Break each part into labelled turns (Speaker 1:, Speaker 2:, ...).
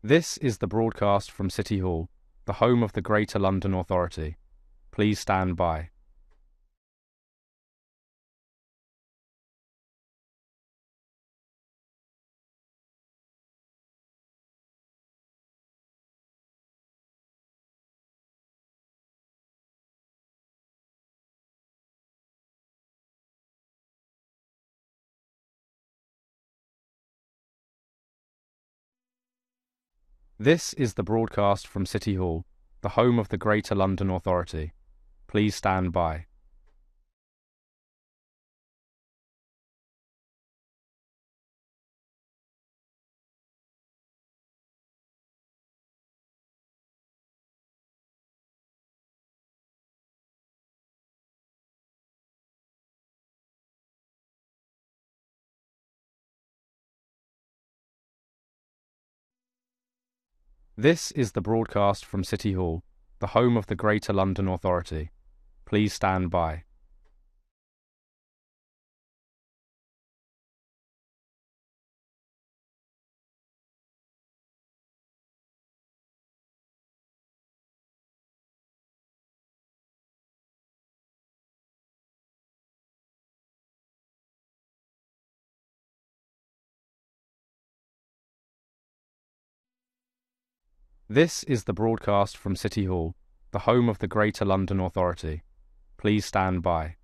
Speaker 1: This is the broadcast from City Hall, the home of the Greater London Authority. Please stand by. This is the broadcast from City Hall, the home of the Greater London Authority. Please stand by. This is the broadcast from City Hall, the home of the Greater London Authority. Please stand by. This is the broadcast from City Hall, the home of the Greater London Authority. Please stand by.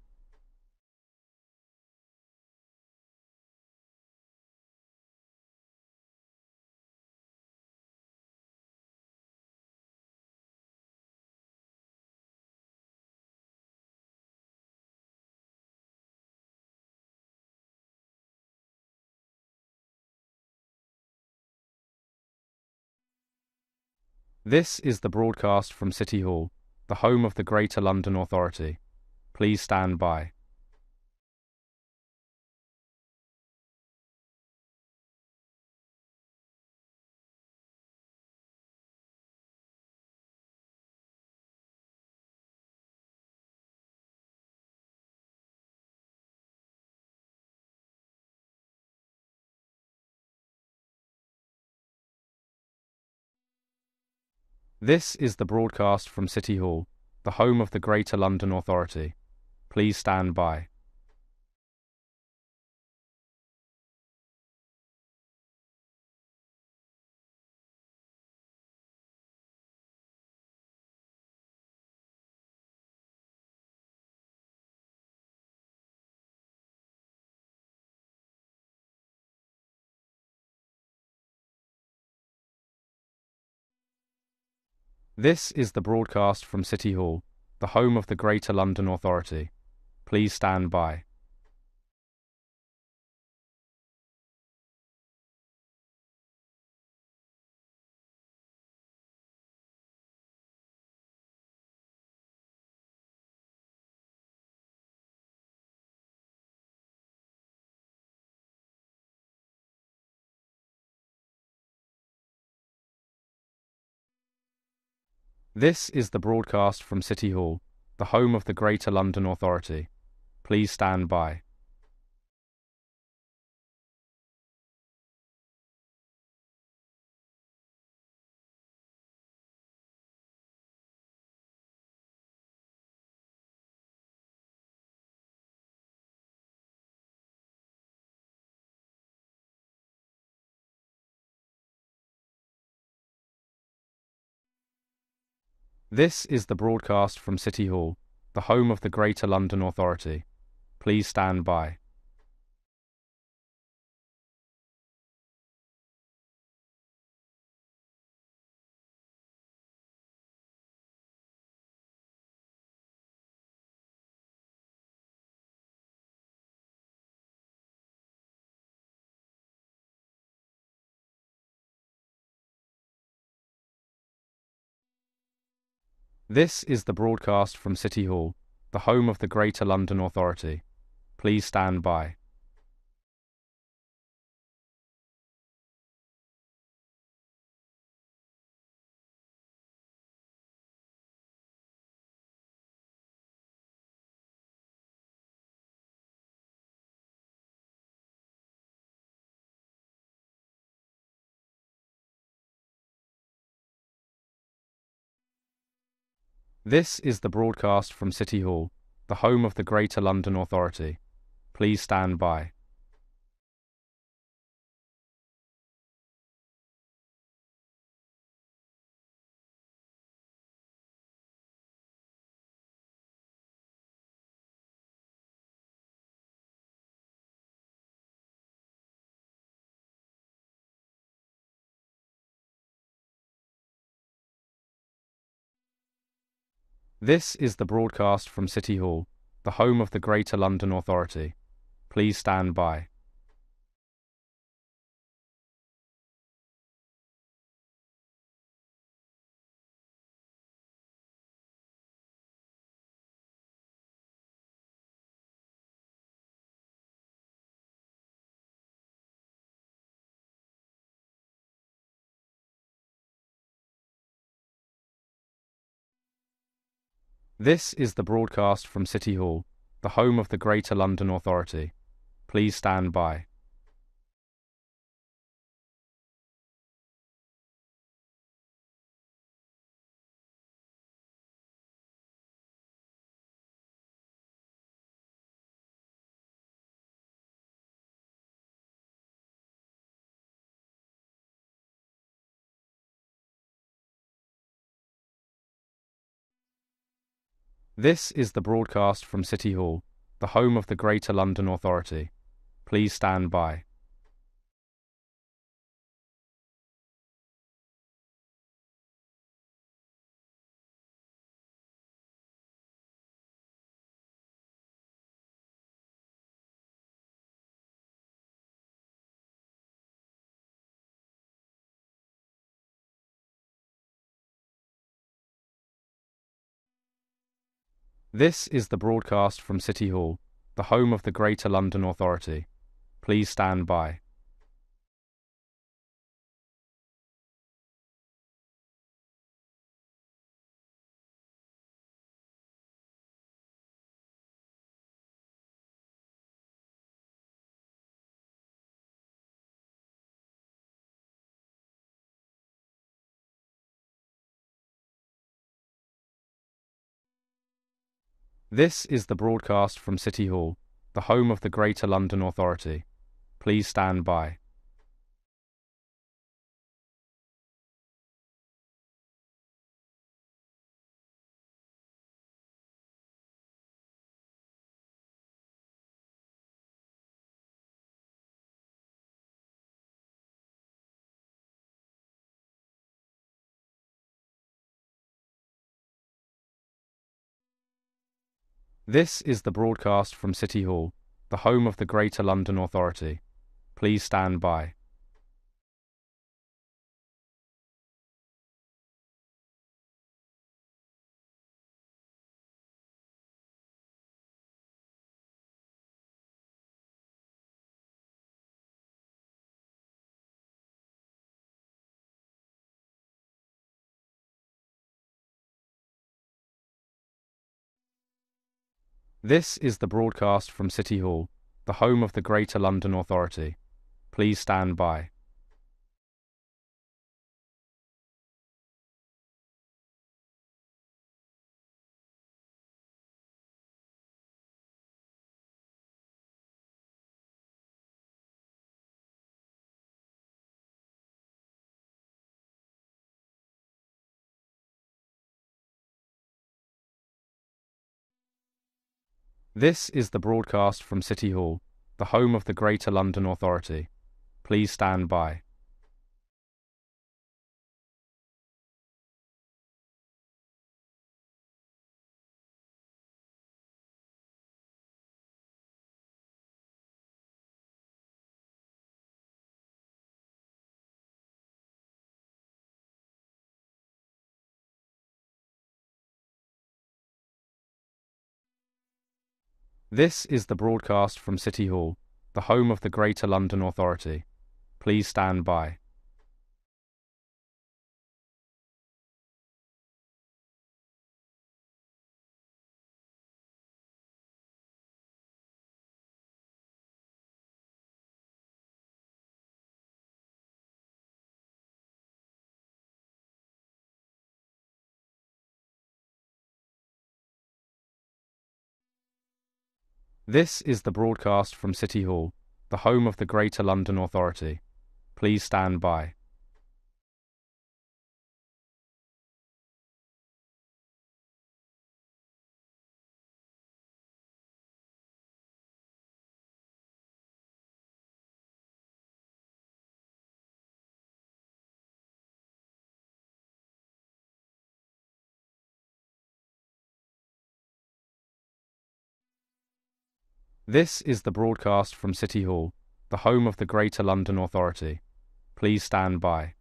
Speaker 1: This is the broadcast from City Hall, the home of the Greater London Authority. Please stand by. This is the broadcast from City Hall, the home of the Greater London Authority. Please stand by. This is the broadcast from City Hall, the home of the Greater London Authority. Please stand by. This is the broadcast from City Hall, the home of the Greater London Authority. Please stand by. This is the broadcast from City Hall, the home of the Greater London Authority. Please stand by. This is the broadcast from City Hall, the home of the Greater London Authority. Please stand by. This is the broadcast from City Hall, the home of the Greater London Authority. Please stand by. This is the broadcast from City Hall, the home of the Greater London Authority. Please stand by. This is the broadcast from City Hall, the home of the Greater London Authority. Please stand by. This is the broadcast from City Hall, the home of the Greater London Authority. Please stand by. This is the broadcast from City Hall, the home of the Greater London Authority. Please stand by. This is the broadcast from City Hall, the home of the Greater London Authority. Please stand by. This is the broadcast from City Hall, the home of the Greater London Authority. Please stand by. This is the broadcast from City Hall, the home of the Greater London Authority. Please stand by. This is the broadcast from City Hall, the home of the Greater London Authority. Please stand by. This is the broadcast from City Hall, the home of the Greater London Authority. Please stand by. This is the broadcast from City Hall, the home of the Greater London Authority. Please stand by. This is the broadcast from City Hall, the home of the Greater London Authority. Please stand by.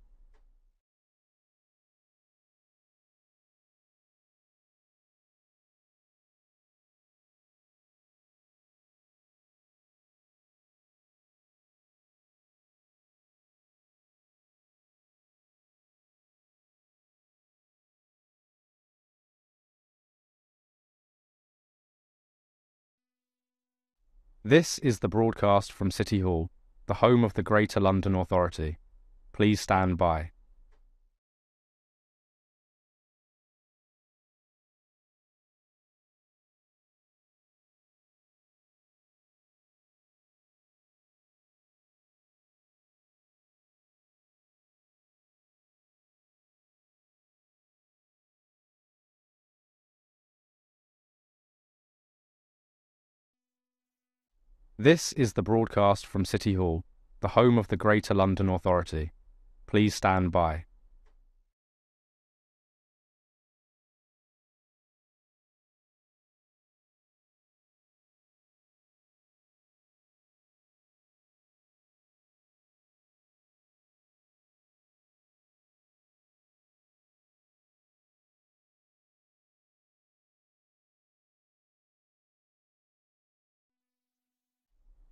Speaker 1: This is the broadcast from City Hall, the home of the Greater London Authority. Please stand by. This is the broadcast from City Hall, the home of the Greater London Authority. Please stand by.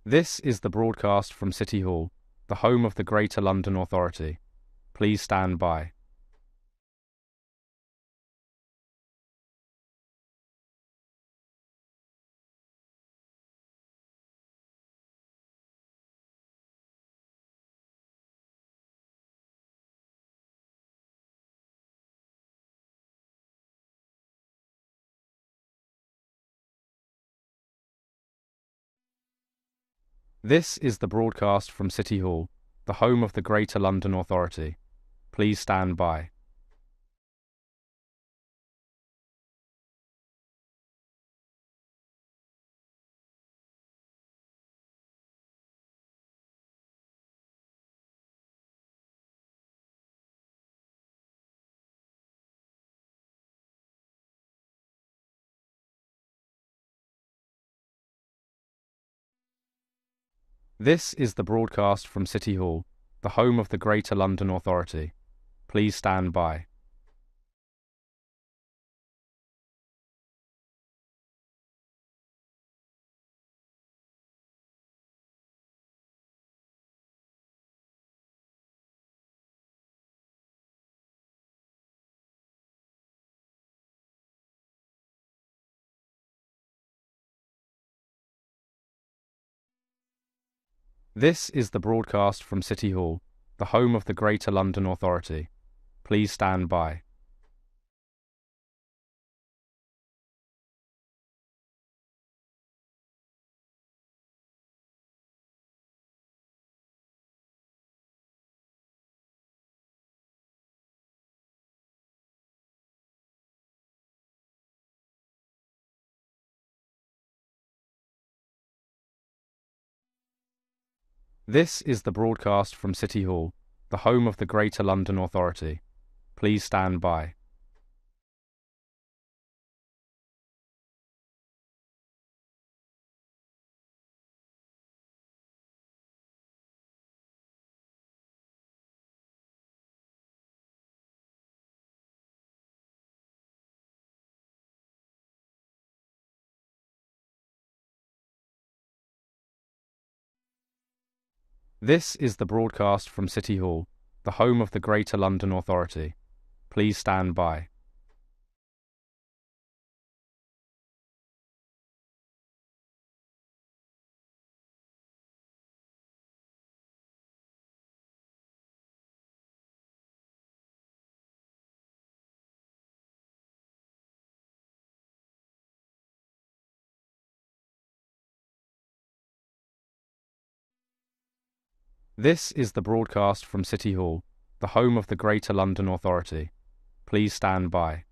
Speaker 1: This is the broadcast from City Hall, the home of the Greater London Authority. Please stand by. This is the broadcast from City Hall, the home of the Greater London Authority. Please stand by. This is the broadcast from City Hall, the home of the Greater London Authority. Please stand by. This is the broadcast from City Hall, the home of the Greater London Authority. Please stand by. This is the broadcast from City Hall, the home of the Greater London Authority. Please stand by. This is the broadcast from City Hall, the home of the Greater London Authority. Please stand by. This is the broadcast from City Hall, the home of the Greater London Authority. Please stand by.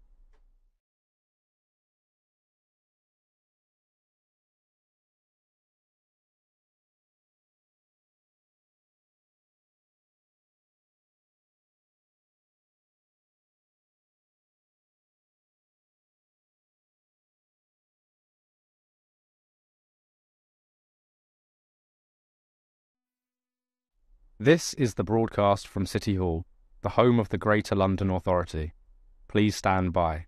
Speaker 1: This is the broadcast from City Hall, the home of the Greater London Authority. Please stand by.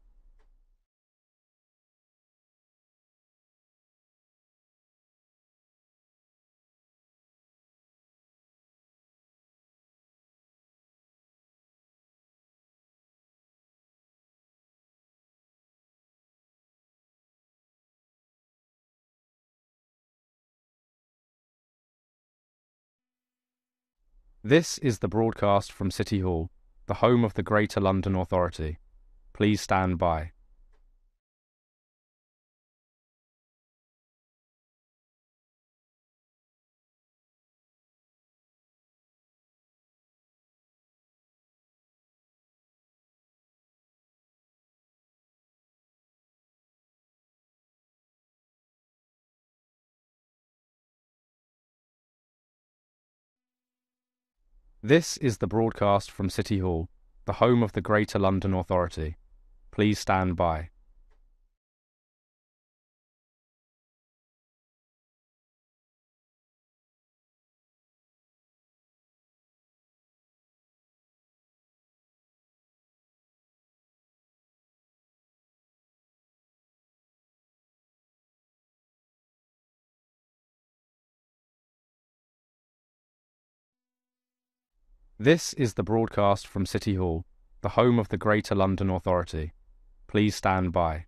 Speaker 1: This is the broadcast from City Hall, the home of the Greater London Authority. Please stand by. This is the broadcast from City Hall, the home of the Greater London Authority. Please stand by. This is the broadcast from City Hall, the home of the Greater London Authority. Please stand by.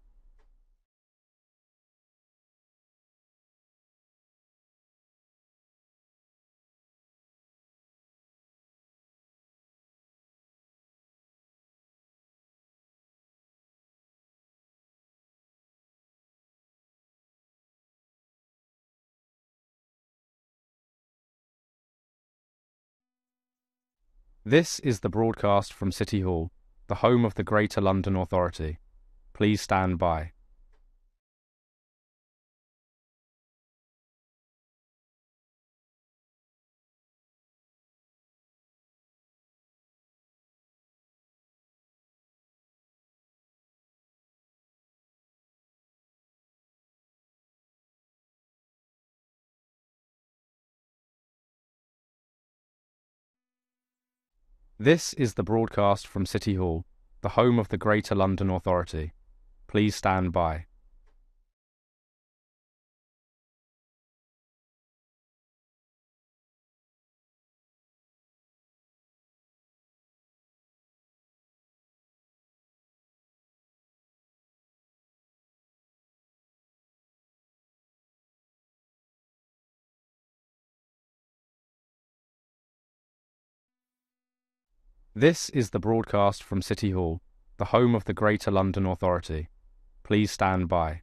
Speaker 1: This is the broadcast from City Hall, the home of the Greater London Authority. Please stand by. This is the broadcast from City Hall, the home of the Greater London Authority. Please stand by. This is the broadcast from City Hall, the home of the Greater London Authority. Please stand by.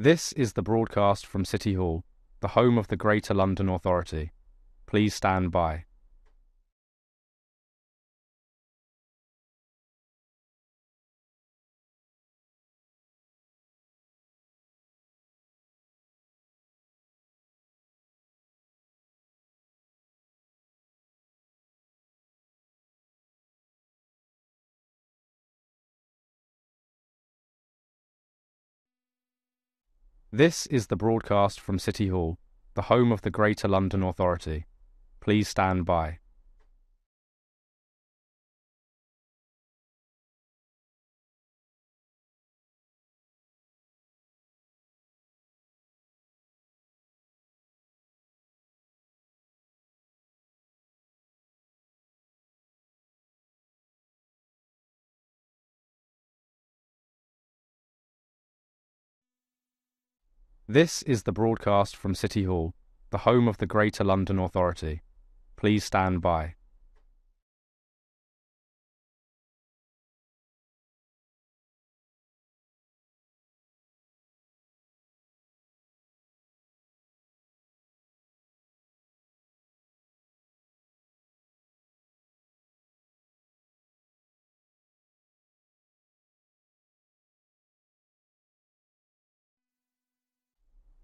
Speaker 1: This is the broadcast from City Hall, the home of the Greater London Authority. Please stand by. This is the broadcast from City Hall, the home of the Greater London Authority. Please stand by. This is the broadcast from City Hall, the home of the Greater London Authority. Please stand by.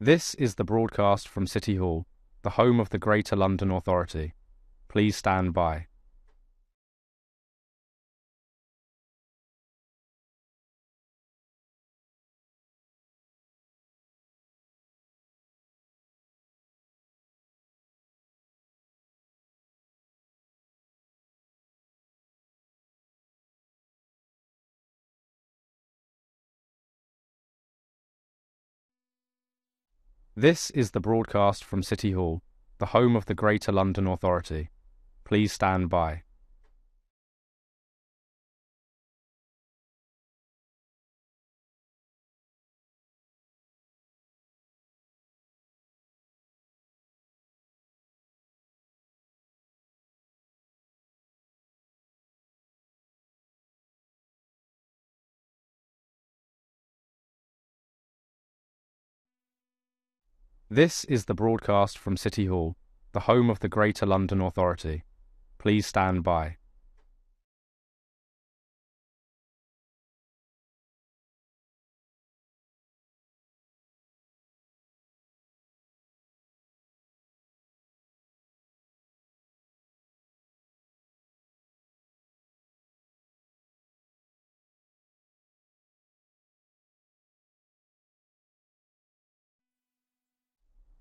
Speaker 1: This is the broadcast from City Hall, the home of the Greater London Authority. Please stand by. This is the broadcast from City Hall, the home of the Greater London Authority. Please stand by. This is the broadcast from City Hall, the home of the Greater London Authority. Please stand by.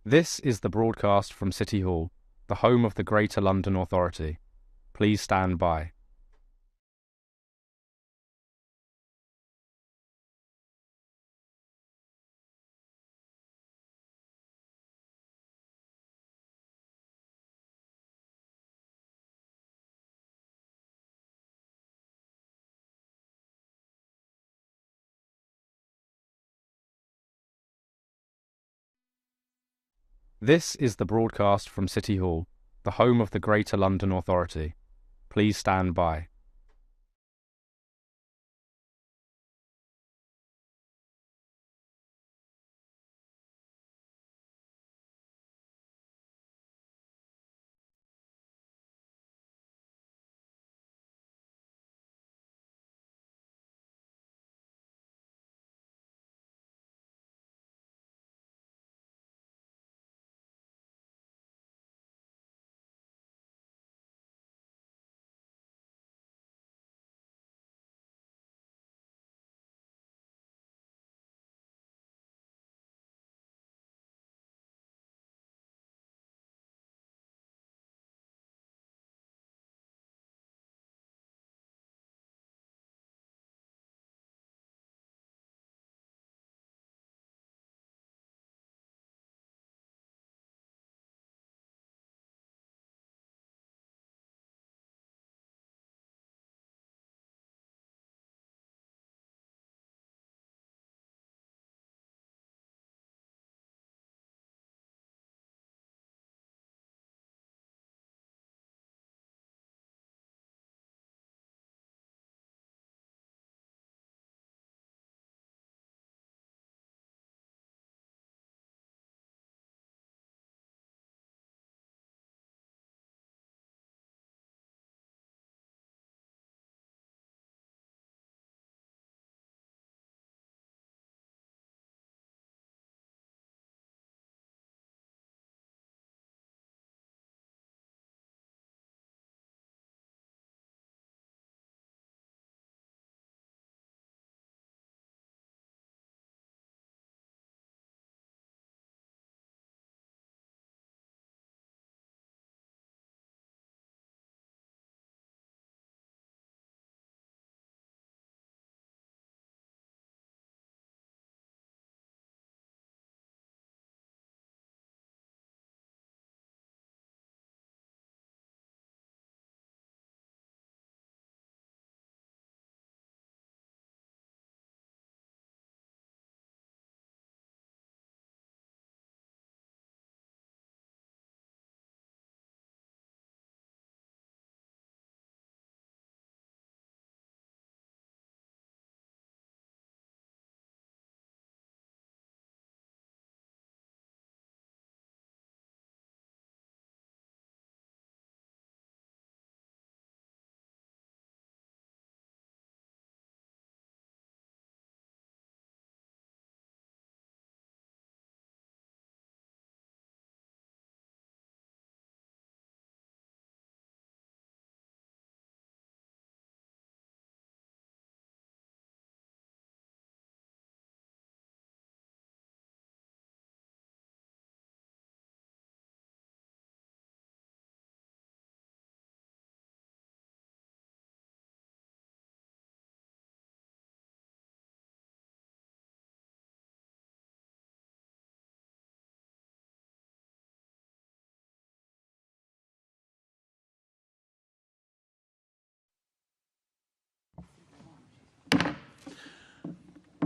Speaker 1: This is the broadcast from City Hall, the home of the Greater London Authority. Please stand by. This is the broadcast from City Hall, the home of the Greater London Authority. Please stand by.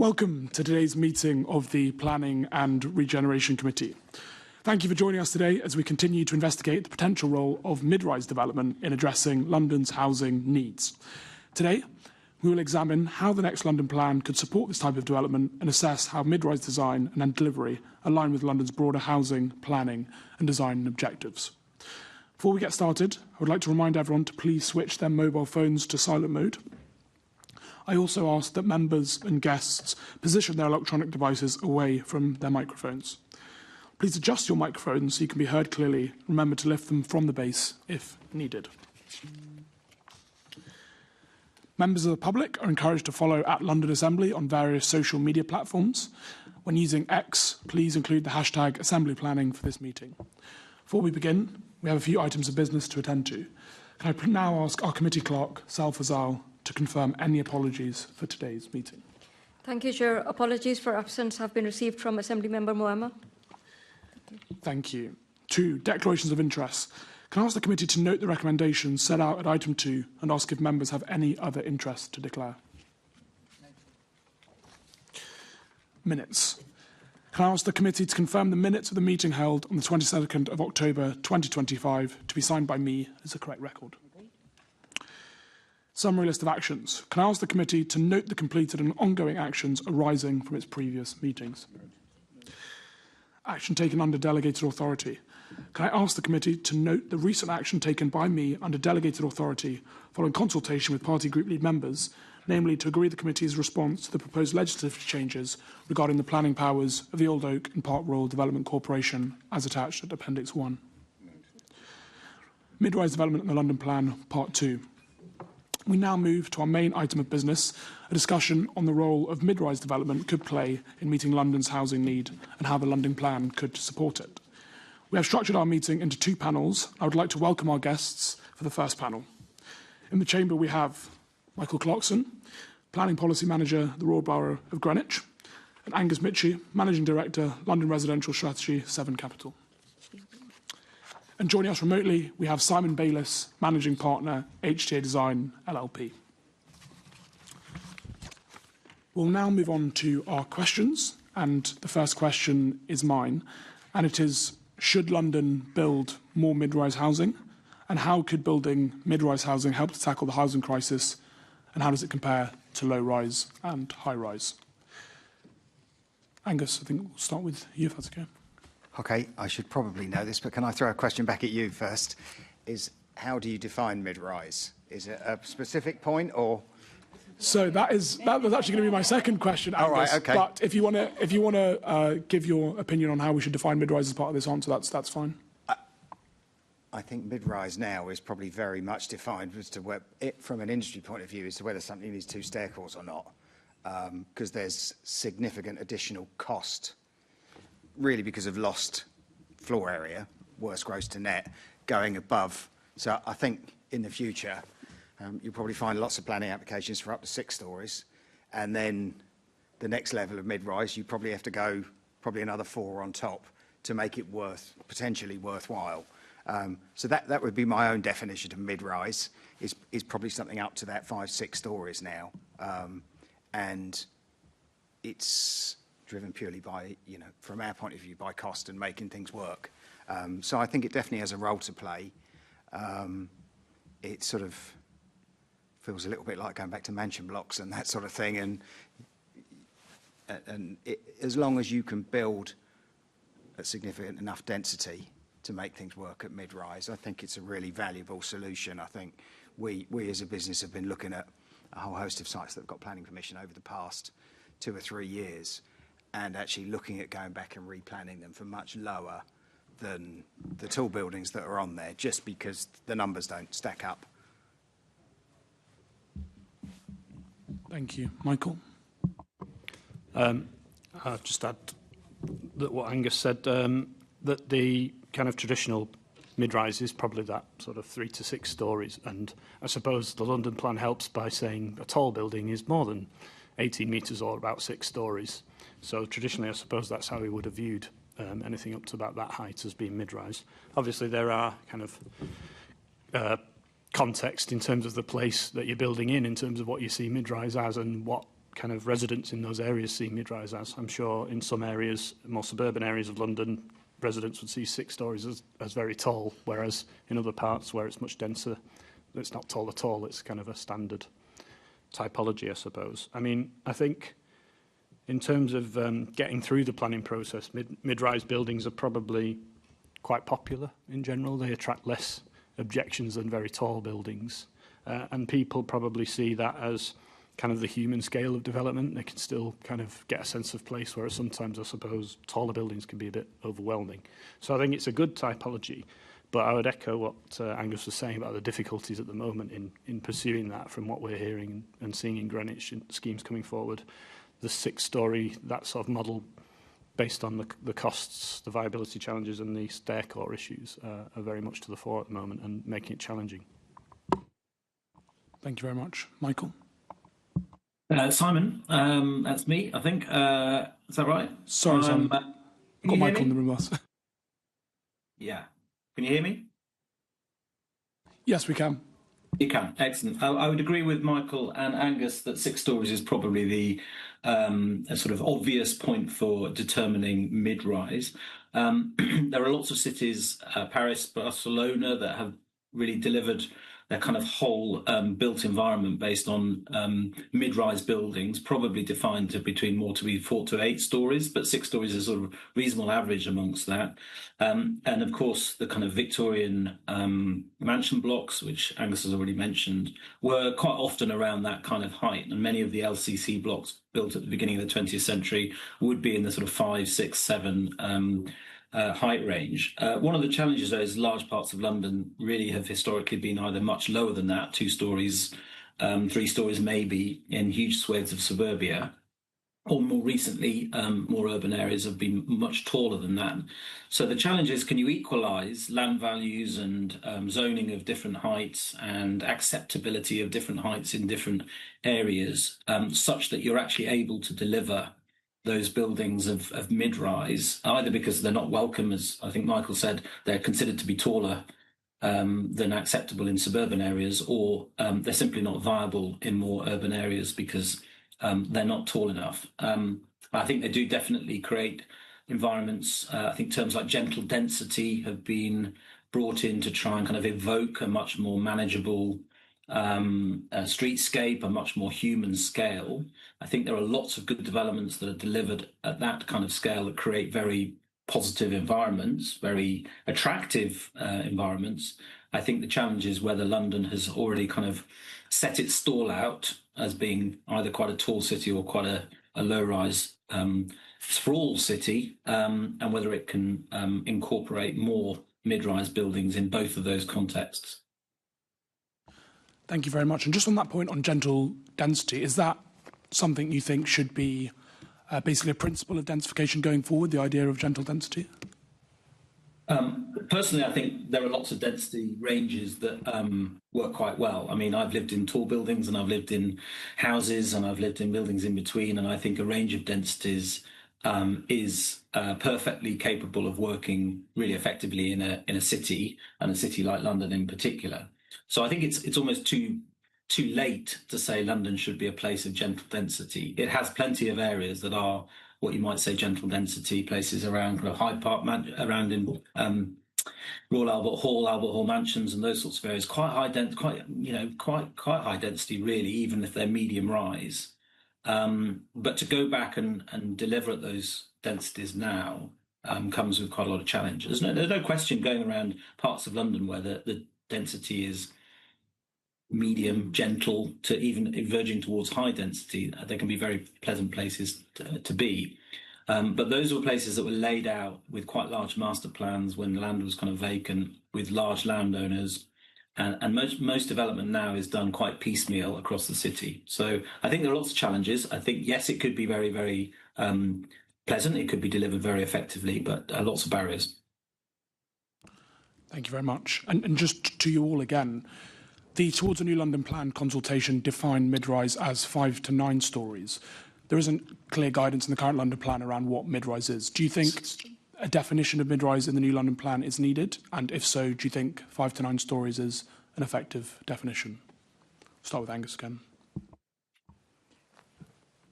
Speaker 2: Welcome to today's meeting of the Planning and Regeneration Committee. Thank you for joining us today as we continue to investigate the potential role of mid-rise development in addressing London's housing needs. Today, we will examine how the next London plan could support this type of development and assess how mid-rise design and then delivery align with London's broader housing, planning and design objectives. Before we get started, I would like to remind everyone to please switch their mobile phones to silent mode. I also ask that members and guests position their electronic devices away from their microphones. Please adjust your microphone so you can be heard clearly. Remember to lift them from the base if needed. Members of the public are encouraged to follow @London Assembly on various social media platforms. When using X, please include the hashtag Assembly Planning for this meeting. Before we begin, we have a few items of business to attend to. Can I now ask our committee clerk, Sal Fazal, to confirm any apologies for today's meeting?
Speaker 3: Thank you, Chair. Apologies for absence have been received from Assembly Member Moema.
Speaker 2: Thank you. 2. Declarations of interest. Can I ask the committee to note the recommendations set out at item 2 and ask if members have any other interest to declare? Minutes. Can I ask the committee to confirm the minutes of the meeting held on the 22nd of October 2025 to be signed by me as the correct record? Summary list of actions. Can I ask the committee to note the completed and ongoing actions arising from its previous meetings? Action taken under delegated authority. Can I ask the committee to note the recent action taken by me under delegated authority following consultation with party group lead members, namely to agree the committee's response to the proposed legislative changes regarding the planning powers of the Old Oak and Park Royal Development Corporation as attached at Appendix 1. Mid-rise development in the London Plan, Part 2. We now move to our main item of business, a discussion on the role of mid-rise development could play in meeting London's housing need and how the London Plan could support it. We have structured our meeting into 2 panels. I would like to welcome our guests for the first panel. In the chamber we have Michael Clarkson, Planning Policy Manager, the Royal Borough of Greenwich, and Angus Mitchie, Managing Director, London Residential Strategy, 7 Capital. And joining us remotely, we have Simon Bayliss, Managing Partner, HTA Design, LLP. We'll now move on to our questions, and the first question is mine, and it is, should London build more mid-rise housing? And how could building mid-rise housing help to tackle the housing crisis? And how does it compare to low-rise and high-rise? Angus, I think we'll start with you, if that's okay.
Speaker 4: Okay, I should probably know this, but can I throw a question back at you first? Is how do you define mid-rise? Is it a specific point or?
Speaker 2: So that was actually going to be my second question, Angus.
Speaker 4: All right, okay.
Speaker 2: But if you want to give your opinion on how we should define mid-rise as part of this answer, that's fine.
Speaker 4: I think mid-rise now is probably very much defined as to where, from an industry point of view, as to whether something needs 2 stair courts or not, because there's significant additional cost. Really because of lost floor area, worse gross to net, going above. So I think in the future, you'll probably find lots of planning applications for up to 6 stories. And then the next level of mid-rise, you probably have to go probably another 4 on top to make it potentially worthwhile. So that would be my own definition of mid-rise, is probably something up to that 5, 6 stories now. And it's driven purely by, from our point of view, by cost and making things work. So I think it definitely has a role to play. It sort of feels a little bit like going back to mansion blocks and that sort of thing. And as long as you can build a significant enough density to make things work at mid-rise, I think it's a really valuable solution. I think we as a business have been looking at a whole host of sites that have got planning permission over the past 2 or 3 years, and actually looking at going back and replanning them for much lower than the tall buildings that are on there, just because the numbers don't stack up.
Speaker 2: Thank you. Michael?
Speaker 5: I'll just add that what Angus said, that the kind of traditional mid-rise is probably that sort of 3 to 6 stories, and I suppose the London Plan helps by saying a tall building is more than 18 metres or about 6 stories. So traditionally, I suppose that's how we would have viewed anything up to about that height as being mid-rise. Obviously, there are kind of context in terms of the place that you're building in terms of what you see mid-rise as and what kind of residents in those areas see mid-rise as. I'm sure in some areas, more suburban areas of London, residents would see 6 stories as very tall, whereas in other parts where it's much denser, it's not tall at all. It's kind of a standard typology, I suppose. I mean, I think in terms of getting through the planning process, mid-rise buildings are probably quite popular in general. They attract less objections than very tall buildings. And people probably see that as kind of the human scale of development. They can still kind of get a sense of place, whereas sometimes I suppose taller buildings can be a bit overwhelming. So I think it's a good typology, but I would echo what Angus was saying about the difficulties at the moment in pursuing that from what we're hearing and seeing in Greenwich schemes coming forward. The 6-storey, that sort of model based on the costs, the viability challenges and the stair core issues are very much to the fore at the moment and making it challenging.
Speaker 2: Thank you very much. Michael?
Speaker 6: Simon, that's me, I think. Is that right?
Speaker 2: Sorry, Simon. Got Michael in the room with us.
Speaker 6: Yeah. Can you hear me?
Speaker 2: Yes, we can.
Speaker 6: You can. Excellent. I would agree with Michael and Angus that 6 stories is probably the a sort of obvious point for determining mid-rise. There are lots of cities, Paris, Barcelona, that have really delivered their kind of whole built environment based on mid-rise buildings, probably defined to between to be 4 to 8 stories, but 6 stories is sort of reasonable average amongst that. And of course, the kind of Victorian mansion blocks, which Angus has already mentioned, were quite often around that kind of height. And many of the LCC blocks built at the beginning of the 20th century would be in the sort of 5, 6, 7 height range. One of the challenges, though, is large parts of London really have historically been either much lower than that, 2 stories, 3 stories maybe, in huge swathes of suburbia, or more recently, more urban areas have been much taller than that. So the challenge is, can you equalise land values and zoning of different heights and acceptability of different heights in different areas, such that you're actually able to deliver those buildings of mid-rise, either because they're not welcome, as I think Michael said, they're considered to be taller than acceptable in suburban areas, or they're simply not viable in more urban areas because they're not tall enough. I think they do definitely create environments. I think terms like gentle density have been brought in to try and kind of evoke a much more manageable streetscape, a much more human scale. I think there are lots of good developments that are delivered at that kind of scale that create very positive environments, very attractive environments. I think the challenge is whether London has already kind of set its stall out as being either quite a tall city or quite a low-rise sprawl city, and whether it can incorporate more mid-rise buildings in both of those contexts.
Speaker 2: Thank you very much. And just on that point on gentle density, is that something you think should be basically a principle of densification going forward, the idea of gentle density?
Speaker 6: Personally, I think there are lots of density ranges that work quite well. I mean, I've lived in tall buildings and I've lived in houses and I've lived in buildings in between, and I think a range of densities is perfectly capable of working really effectively in a city, and a city like London in particular. So I think it's almost too late to say London should be a place of gentle density. It has plenty of areas that are what you might say gentle density places around kind of Hyde Park, around in Royal Albert Hall mansions, and those sorts of areas. Quite high density, really, even if they're medium rise. But to go back and deliver at those densities now comes with quite a lot of challenges. There's no question going around parts of London where the density is medium, gentle, to even verging towards high density. They can be very pleasant places to be. But those were places that were laid out with quite large master plans when land was kind of vacant, with large landowners. And most development now is done quite piecemeal across the city. So I think there are lots of challenges. I think, yes, it could be very, very pleasant. It could be delivered very effectively, but lots of barriers.
Speaker 2: Thank you very much. And just to you all again, the Towards a New London Plan consultation defined mid-rise as 5 to 9 stories. There isn't clear guidance in the current London Plan around what mid-rise is. Do you think a definition of mid-rise in the new London Plan is needed? And if so, do you think 5 to 9 stories is an effective definition? Start with Angus again.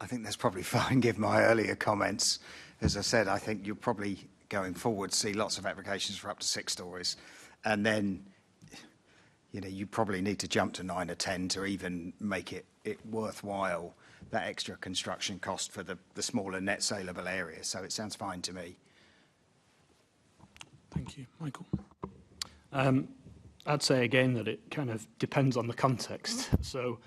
Speaker 4: I think that's probably fine, given my earlier comments. As I said, I think you'll probably, going forward, see lots of applications for up to 6 stories. And then, you probably need to jump to 9 or 10 to even make it worthwhile, that extra construction cost for the smaller net saleable area. So it sounds fine to me.
Speaker 2: Thank you. Michael?
Speaker 5: I'd say again that it kind of depends on the context. So,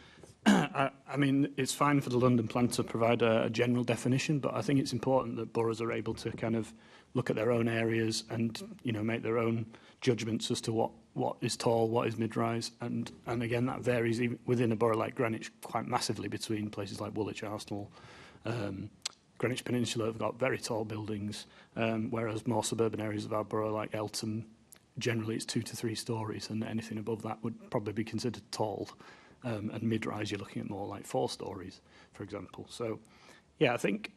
Speaker 5: I mean, it's fine for the London plan to provide a general definition, but I think it's important that boroughs are able to kind of look at their own areas and, make their own judgments as to what is tall, what is mid-rise. And again, that varies even within a borough like Greenwich quite massively between places like Woolwich, Arsenal. Greenwich Peninsula have got very tall buildings, whereas more suburban areas of our borough like Eltham, generally it's 2 to 3 stories, and anything above that would probably be considered tall. And mid-rise, you're looking at more like 4 stories, for example. So, yeah, I think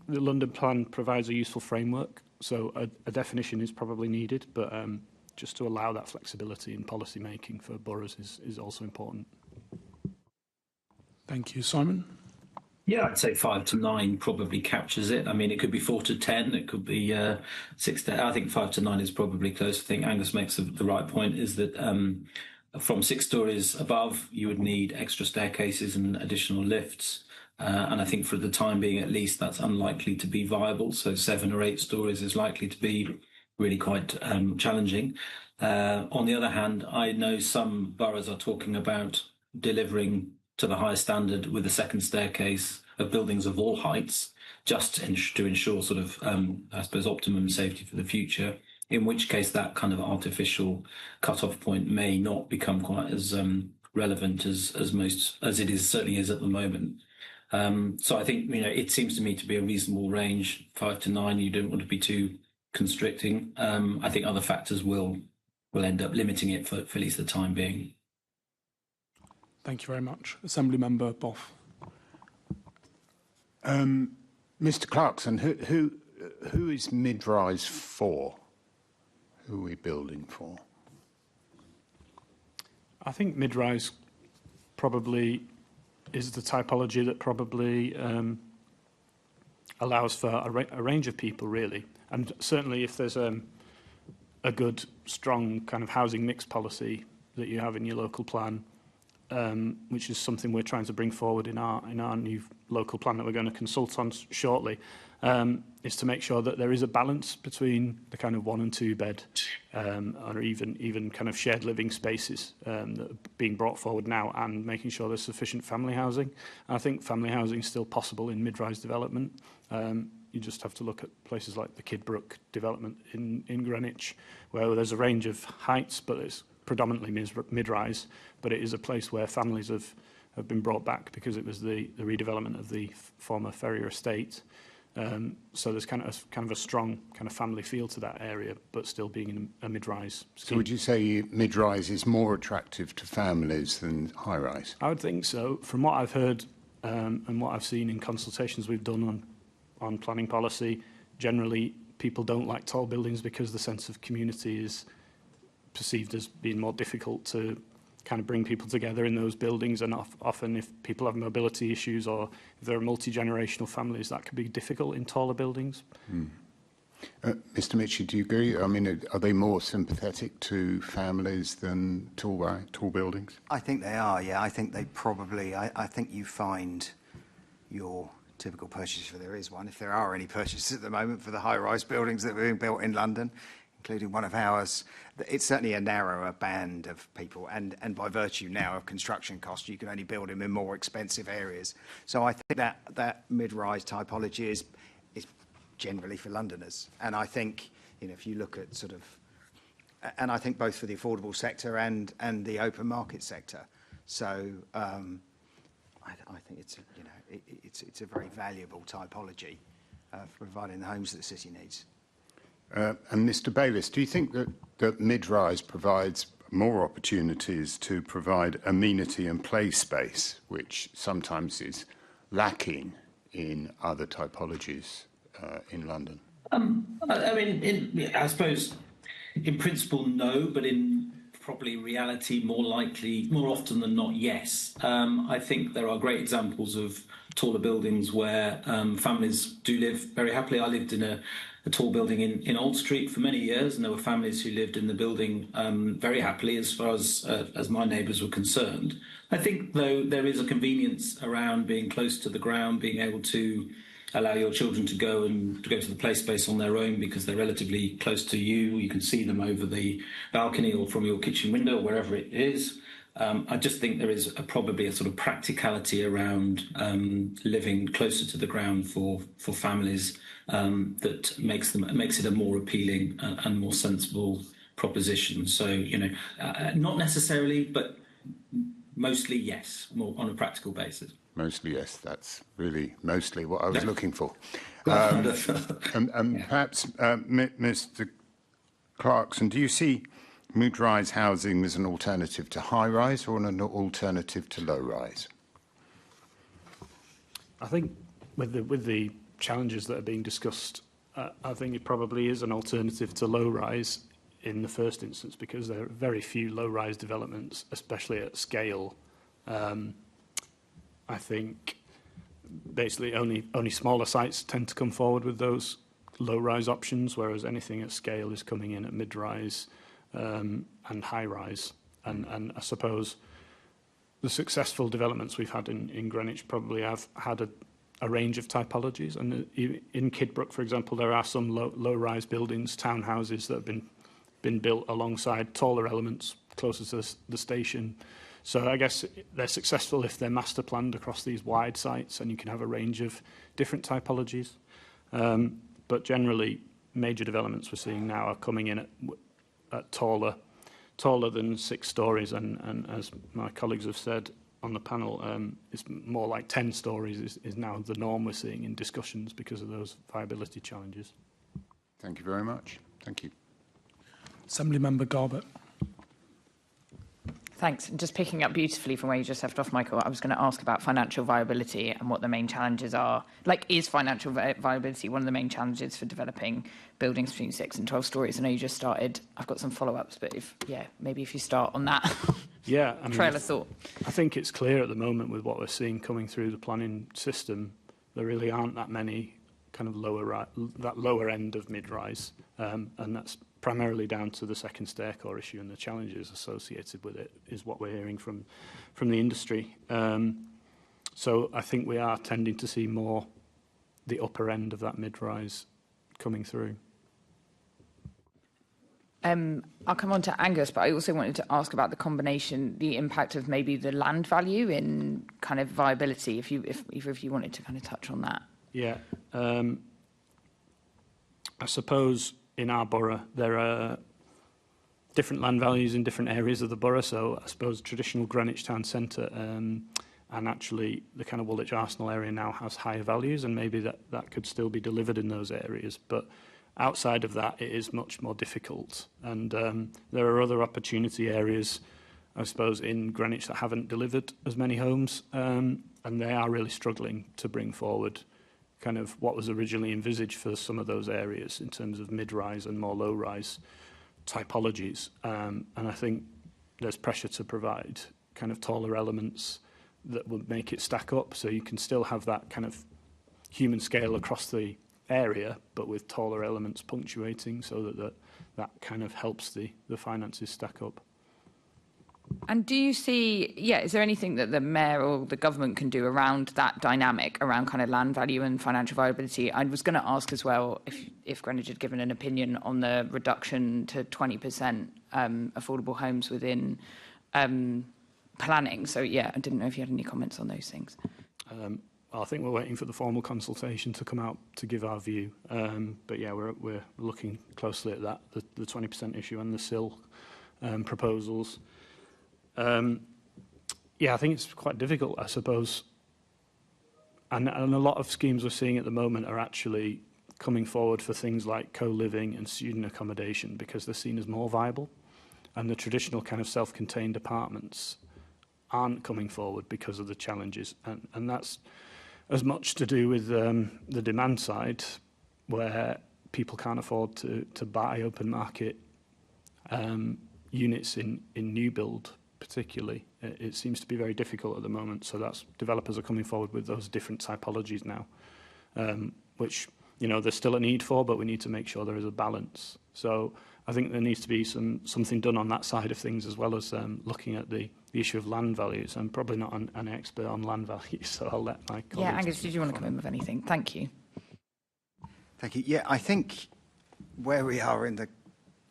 Speaker 5: the London plan provides a useful framework. So a definition is probably needed, but just to allow that flexibility in policy making for boroughs is also important.
Speaker 2: Thank you. Simon?
Speaker 6: Yeah, I'd say 5 to 9 probably captures it. I mean, it could be 4 to 10, it could be 6 to... I think 5 to 9 is probably close. I think Angus makes the right point, is that from 6 stories above, you would need extra staircases and additional lifts. And I think for the time being, at least, that's unlikely to be viable. So 7 or 8 stories is likely to be really quite challenging. On the other hand, I know some boroughs are talking about delivering to the highest standard with a second staircase of buildings of all heights, just to ensure sort of, I suppose, optimum safety for the future, in which case that kind of artificial cut-off point may not become quite as relevant as it certainly is at the moment. So I think, it seems to me to be a reasonable range, 5 to 9. You don't want to be too constricting. I think other factors will end up limiting it for at least the time being.
Speaker 2: Thank you very much. Assembly Member Boff.
Speaker 7: Mr. Clarkson, who is mid-rise for? Who are we building for?
Speaker 5: I think mid-rise probably is the typology that probably allows for a range of people, really. And certainly if there's a good, strong kind of housing mix policy that you have in your local plan, which is something we're trying to bring forward in our new local plan that we're going to consult on shortly, is to make sure that there is a balance between the kind of 1 and 2 bed or even kind of shared living spaces that are being brought forward now, and making sure there's sufficient family housing. And I think family housing is still possible in mid-rise development. You just have to look at places like the Kidbrooke development in Greenwich, where there's a range of heights, but it's predominantly mid-rise, but it is a place where families have been brought back because it was the redevelopment of the former Ferrier estate. So there's kind of a strong kind of family feel to that area, but still being in a mid-rise scheme.
Speaker 7: So would you say mid-rise is more attractive to families than high-rise?
Speaker 5: I would think so. From what I've heard and what I've seen in consultations we've done on planning policy, generally people don't like tall buildings because the sense of community is perceived as being more difficult to kind of bring people together in those buildings, and often if people have mobility issues or if there are multi-generational families, that can be difficult in taller buildings.
Speaker 7: Mr. Mitchell, do you agree? I mean, are they more sympathetic to families than tall buildings?
Speaker 4: I think they are, yeah. I think they probably... I think you find your typical purchase, if there is one, if there are any purchases at the moment for the high-rise buildings that are being built in London, including one of ours, it's certainly a narrower band of people. And by virtue now of construction costs, you can only build them in more expensive areas. So I think that mid-rise typology is generally for Londoners. And I think, if you look at sort of... And I think both for the affordable sector and the open market sector. So I think it's a very valuable typology for providing the homes that the city needs.
Speaker 7: And Mr. Bayliss, do you think that mid-rise provides more opportunities to provide amenity and play space, which sometimes is lacking in other typologies in London?
Speaker 6: I mean, I suppose in principle, no, but in probably reality, more likely, more often than not, yes. I think there are great examples of taller buildings where families do live very happily. I lived in a tall building in Old Street for many years, and there were families who lived in the building very happily as far as my neighbours were concerned. I think, though, there is a convenience around being close to the ground, being able to allow your children to go to the play space on their own because they're relatively close to you. You can see them over the balcony or from your kitchen window, or wherever it is. I just think there is probably a sort of practicality around living closer to the ground for families that makes it a more appealing and more sensible proposition. So, not necessarily, but mostly yes, more on a practical basis.
Speaker 7: Mostly yes, that's really mostly what I was looking for.
Speaker 6: Yeah.
Speaker 7: Perhaps, Mr. Clarkson, do you see mid-rise housing as an alternative to high-rise or an alternative to low-rise?
Speaker 5: I think with the challenges that are being discussed, I think it probably is an alternative to low-rise in the first instance, because there are very few low-rise developments, especially at scale. I think basically only smaller sites tend to come forward with those low-rise options, whereas anything at scale is coming in at mid-rise and high-rise. And I suppose the successful developments we've had in Greenwich probably have had a range of typologies. And in Kidbrooke, for example, there are some low-rise buildings, townhouses that have been built alongside taller elements closer to the station. So I guess they're successful if they're master planned across these wide sites, and you can have a range of different typologies. But generally, major developments we're seeing now are coming in at taller than 6 stories, and as my colleagues have said on the panel, it's more like 10 stories is now the norm we're seeing in discussions because of those viability challenges.
Speaker 7: Thank you very much. Thank you.
Speaker 2: Assembly Member Garbett.
Speaker 8: Thanks. And just picking up beautifully from where you just left off, Michael, I was going to ask about financial viability and what the main challenges are. Like, is financial viability one of the main challenges for developing buildings between 6 and 12 stories? I know you just started. I've got some follow-ups, but maybe if you start on that.
Speaker 5: Yeah, I mean,
Speaker 8: trail of thought.
Speaker 5: I think it's clear at the moment with what we're seeing coming through the planning system, there really aren't that many kind of lower end of mid-rise, and that's primarily down to the second stair core issue and the challenges associated with it is what we're hearing from the industry. So I think we are tending to see more the upper end of that mid-rise coming through.
Speaker 8: I'll come on to Angus, but I also wanted to ask about the impact of maybe the land value in kind of viability, if either of you wanted to kind of touch on that.
Speaker 5: Yeah. I suppose in our borough, there are different land values in different areas of the borough. So I suppose traditional Greenwich town centre and actually the kind of Woolwich Arsenal area now has higher values, and maybe that could still be delivered in those areas. But outside of that, it is much more difficult. And there are other opportunity areas, I suppose, in Greenwich that haven't delivered as many homes, and they are really struggling to bring forward kind of what was originally envisaged for some of those areas in terms of mid-rise and more low-rise typologies. And I think there's pressure to provide kind of taller elements that would make it stack up, so you can still have that kind of human scale across the area, but with taller elements punctuating, so that kind of helps the finances stack up.
Speaker 8: And do you see, is there anything that the mayor or the government can do around that dynamic, around kind of land value and financial viability? I was going to ask as well if Greenwich had given an opinion on the reduction to 20% affordable homes within planning. So, I didn't know if you had any comments on those things.
Speaker 5: I think we're waiting for the formal consultation to come out to give our view. But, we're looking closely at that, the 20% issue and the SIL proposals. I think it's quite difficult, I suppose. And a lot of schemes we're seeing at the moment are actually coming forward for things like co-living and student accommodation because they're seen as more viable. And the traditional kind of self-contained apartments aren't coming forward because of the challenges. And that's as much to do with the demand side, where people can't afford to buy open market units in new build particularly, it seems to be very difficult at the moment. So that's developers are coming forward with those different typologies now, which, you know, there's still a need for, but we need to make sure there is a balance. So I think there needs to be something done on that side of things, as well as looking at the issue of land values. I'm probably not an expert on land values, so I'll let my colleagues...
Speaker 8: Yeah, Angus, did you want to come in with anything? Thank you.
Speaker 4: Thank you. Yeah, I think where we are in the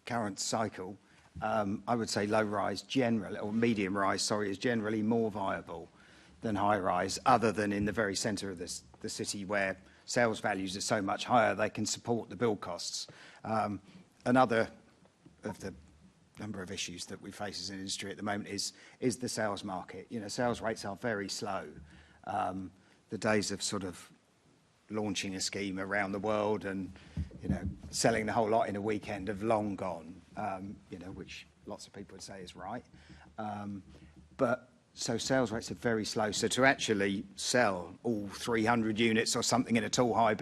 Speaker 4: current cycle, I would say low-rise generally, or medium-rise, sorry, is generally more viable than high-rise, other than in the very centre of the city where sales values are so much higher they can support the build costs. Another of the number of issues that we face as an industry at the moment is the sales market. You know, sales rates are very slow. The days of sort of launching a scheme around the world and, you know, selling the whole lot in a weekend have long gone, you know, which lots of people would say is right. But so sales rates are very slow. So to actually sell all 300 units or something in a tall, high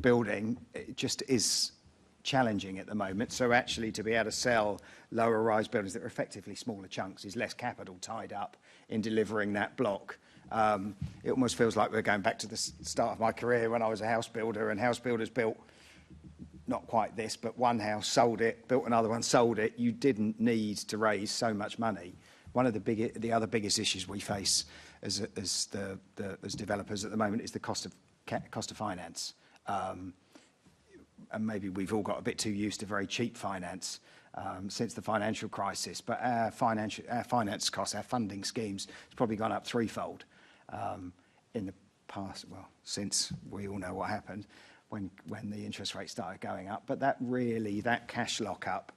Speaker 4: building, it just is challenging at the moment. So actually to be able to sell lower rise buildings that are effectively smaller chunks is less capital tied up in delivering that block. It almost feels like we're going back to the start of my career when I was a house builder, and house builders built not quite this, but one house, sold it, built another one, sold it. You didn't need to raise so much money. One of the other biggest issues we face as developers at the moment is the cost of finance. And maybe we've all got a bit too used to very cheap finance since the financial crisis. But our finance costs, our funding schemes, has probably gone up threefold in the past. Well, since we all know what happened when the interest rates started going up. But that cash lockup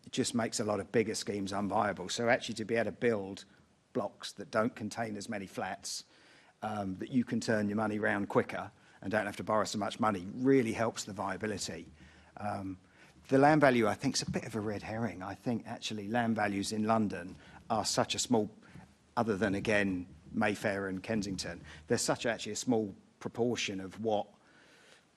Speaker 4: just makes a lot of bigger schemes unviable. So actually to be able to build blocks that don't contain as many flats, that you can turn your money around quicker and don't have to borrow so much money, really helps the viability. The land value, I think, is a bit of a red herring. I think actually land values in London are such a small, other than again Mayfair and Kensington, they're such actually a small proportion of what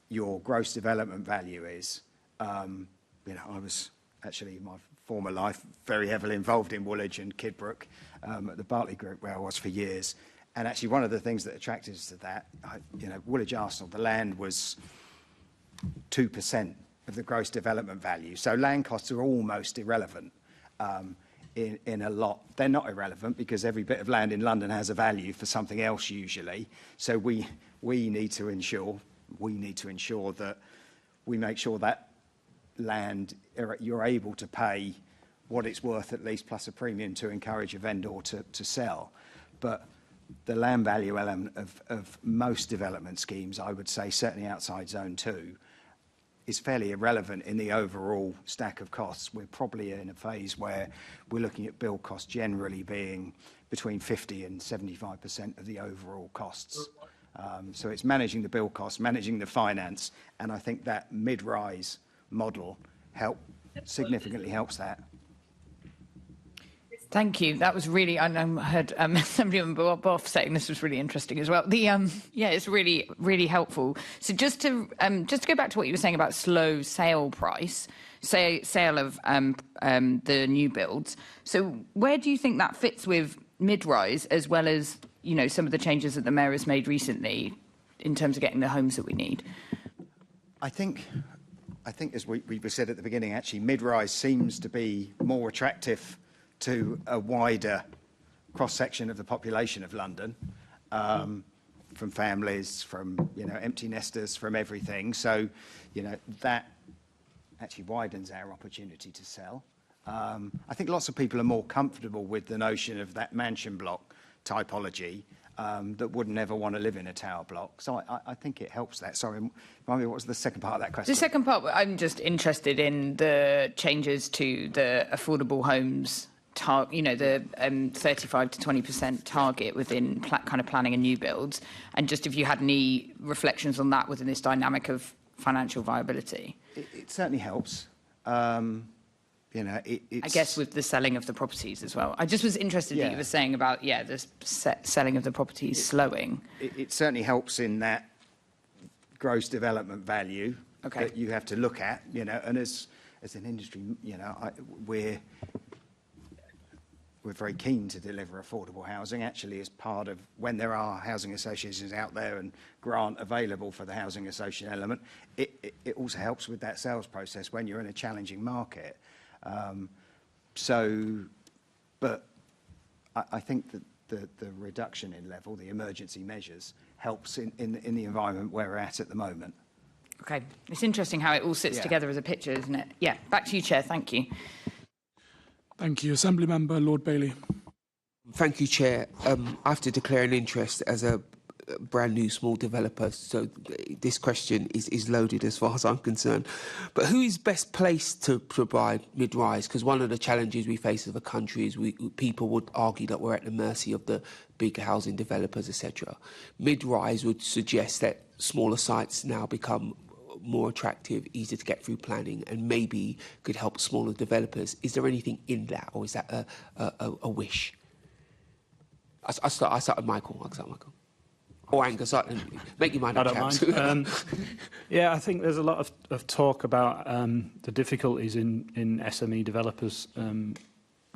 Speaker 4: your gross development value is. You know, I was actually in my former life very heavily involved in Woolwich and Kidbrooke at the Bartley Group, where I was for years. And actually one of the things that attracted us to that, you know, Woolwich Arsenal, the land was 2% of the gross development value. So land costs are almost irrelevant in a lot. They're not irrelevant because every bit of land in London has a value for something else usually. So we need to ensure that we make sure that land, you're able to pay what it's worth at least plus a premium to encourage a vendor to sell. But the land value element of most development schemes, I would say certainly outside Zone 2, is fairly irrelevant in the overall stack of costs. We're probably in a phase where we're looking at build costs generally being between 50 and 75% of the overall costs. So it's managing the build costs, managing the finance, and I think that mid-rise model significantly helps that.
Speaker 8: Thank you. That was really, I heard Assemblyman Boff saying this was really interesting as well. Yeah, it's really, really helpful. So just to go back to what you were saying about slow sale price, sale of the new builds. So where do you think that fits with mid-rise, as well as, you know, some of the changes that the Mayor has made recently in terms of getting the homes that we need?
Speaker 4: I think as we said at the beginning, actually, mid-rise seems to be more attractive to a wider cross-section of the population of London, from families, from, you know, empty nesters, from everything. So, you know, that actually widens our opportunity to sell. I think lots of people are more comfortable with the notion of that mansion block typology that wouldn't ever want to live in a tower block. So I think it helps that. Sorry, remind me, what was the second part of that question?
Speaker 8: The second part, I'm just interested in the changes to the affordable homes, you know, the 35 to 20% target within kind of planning and new builds, and just if you had any reflections on that within this dynamic of financial viability.
Speaker 4: It certainly helps. You know,
Speaker 8: I guess with the selling of the properties as well. I just was interested that you were saying about, the selling of the properties slowing.
Speaker 4: It certainly helps in that gross development value that you have to look at, you know, and as as an industry, you know, we're very keen to deliver affordable housing, actually, as part of when there are housing associations out there and grant available for the housing association element. It also helps with that sales process when you're in a challenging market. But I think that the reduction in level, the emergency measures, helps in the environment where we're at the moment.
Speaker 8: Okay, it's interesting how it all sits together as a picture, isn't it? Yeah, back to you, Chair. Thank you.
Speaker 2: Thank you. Assembly Member Lord Bailey.
Speaker 9: Thank you, Chair. I have to declare an interest as a brand new small developer, so this question is loaded as far as I'm concerned. But who is best placed to provide mid-rise? Because one of the challenges we face as a country is people would argue that we're at the mercy of the big housing developers, etc. Mid-rise would suggest that smaller sites now become more attractive, easier to get through planning, and maybe could help smaller developers. Is there anything in that, or is that a wish? I start with Michael. Or Angus, make your mind up.
Speaker 5: I don't mind. Yeah, I think there's a lot of talk about the difficulties in SME developers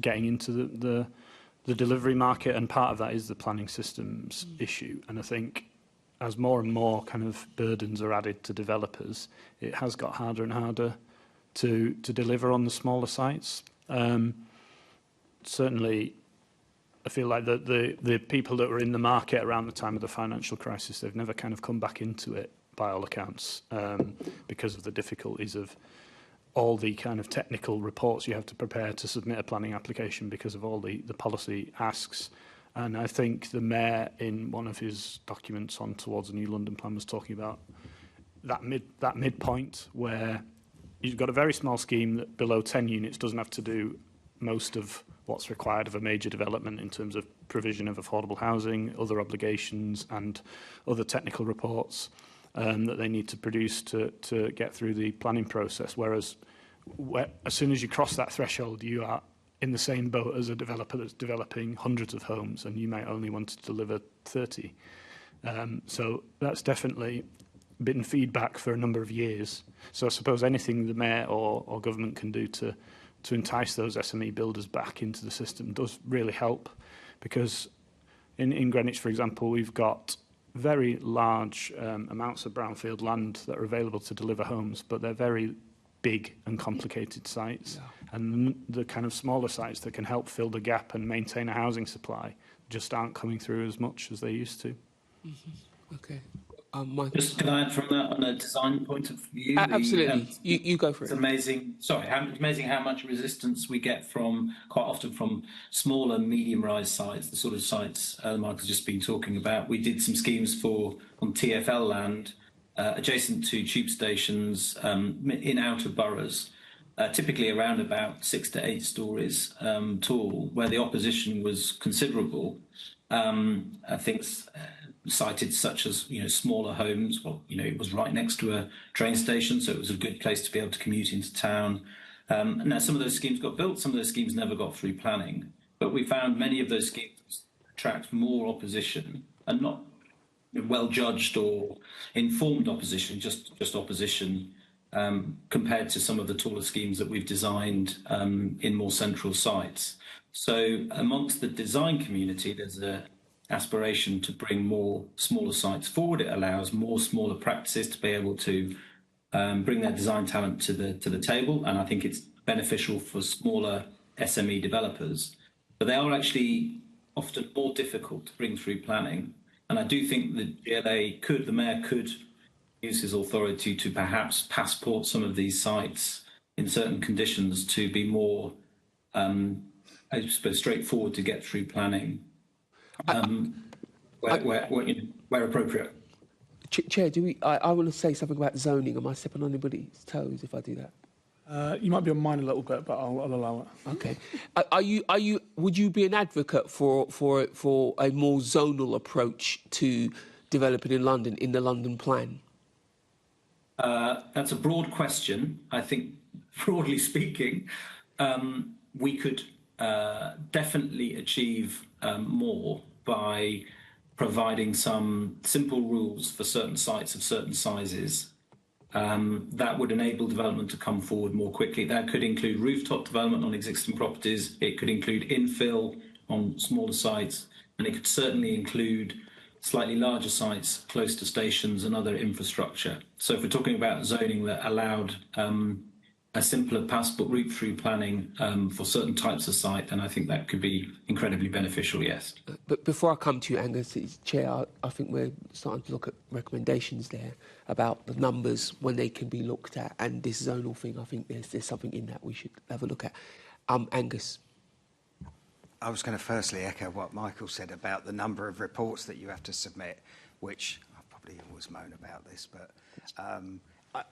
Speaker 5: getting into the delivery market, and part of that is the planning systems issue. And I think as more and more kind of burdens are added to developers, it has got harder and harder to deliver on the smaller sites. Certainly, I feel like the people that were in the market around the time of the financial crisis, they've never kind of come back into it, by all accounts, because of the difficulties of all the kind of technical reports you have to prepare to submit a planning application because of all the policy asks. And I think the Mayor, in one of his documents on Towards a New London Plan, was talking about that midpoint where you've got a very small scheme that below 10 units doesn't have to do most of what's required of a major development in terms of provision of affordable housing, other obligations and other technical reports that they need to produce to get through the planning process. Whereas as soon as you cross that threshold, you are in the same boat as a developer that's developing hundreds of homes, and you might only want to deliver 30. So that's definitely been feedback for a number of years. So I suppose anything the Mayor or government can do to entice those SME builders back into the system does really help, because in Greenwich, for example, we've got very large amounts of brownfield land that are available to deliver homes, but they're very big and complicated sites. Yeah. And the kind of smaller sites that can help fill the gap and maintain a housing supply just aren't coming through as much as they used to.
Speaker 9: Mm-hmm. Okay.
Speaker 6: Just can I add from that on a design point of view?
Speaker 9: Absolutely. You go for it.
Speaker 6: It's amazing. Sorry, amazing how much resistance we get from, quite often, from smaller, medium-rise sites, the sort of sites Michael's just been talking about. We did some schemes on TfL land, adjacent to tube stations, in outer boroughs, typically around about 6 to 8 stories tall, where the opposition was considerable. I think cited such as, smaller homes. Well, it was right next to a train station, so it was a good place to be able to commute into town. Now, some of those schemes got built, some of those schemes never got through planning, but we found many of those schemes attract more opposition, and not well-judged or informed opposition, just opposition, compared to some of the taller schemes that we've designed in more central sites. So amongst the design community, there's a aspiration to bring more smaller sites forward. It allows more smaller practices to be able to bring their design talent to the table, and I think it's beneficial for smaller SME developers. But they are actually often more difficult to bring through planning, and I do think the the Mayor could use his authority to perhaps passport some of these sites in certain conditions to be more, I suppose, straightforward to get through planning. Where appropriate.
Speaker 9: Chair, I want to say something about zoning. Am I stepping on anybody's toes if I do that?
Speaker 2: You might be on mine a little bit, but I'll allow it.
Speaker 9: Okay. Would you be an advocate for a more zonal approach to developing in London, in the London plan?
Speaker 6: That's a broad question. I think, broadly speaking, we could definitely achieve more by providing some simple rules for certain sites of certain sizes, that would enable development to come forward more quickly. That could include rooftop development on existing properties. It could include infill on smaller sites, and it could certainly include slightly larger sites close to stations and other infrastructure. So if we're talking about zoning that allowed a simpler passport route through planning for certain types of site, then I think that could be incredibly beneficial, yes.
Speaker 9: But before I come to you, Angus, Chair, I think we're starting to look at recommendations there about the numbers when they can be looked at, and this zonal thing, I think there's something in that we should have a look at. Angus.
Speaker 4: I was going to firstly echo what Michael said about the number of reports that you have to submit, which I probably always moan about this, but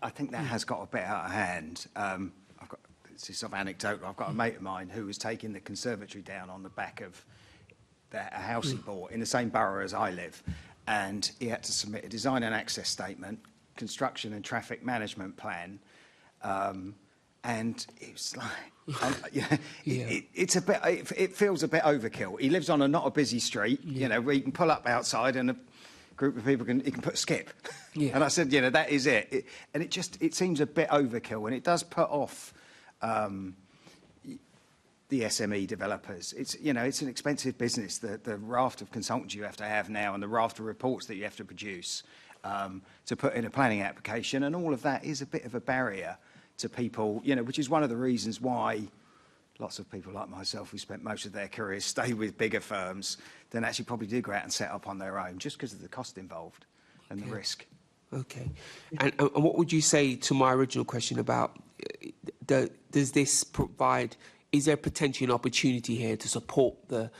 Speaker 4: I think that has got a bit out of hand. This is sort of anecdotal. I've got a mate of mine who was taking the conservatory down on the back of a house he bought in the same borough as I live, and he had to submit a design and access statement, construction and traffic management plan, and it was like, it's a bit. It feels a bit overkill. He lives on not a busy street, you know, where you can pull up outside and a group of people he can put a skip. Yeah. And I said, you know, that is it. And it seems a bit overkill, and it does put off the SME developers. It's, you know, it's an expensive business. The raft of consultants you have to have now, and the raft of reports that you have to produce to put in a planning application, and all of that is a bit of a barrier to people, you know, which is one of the reasons why lots of people like myself who spent most of their careers stay with bigger firms than actually probably do go out and set up on their own, just because of the cost involved and the risk.
Speaker 9: Okay. And what would you say to my original question about does this provide, is there potentially an opportunity here to support the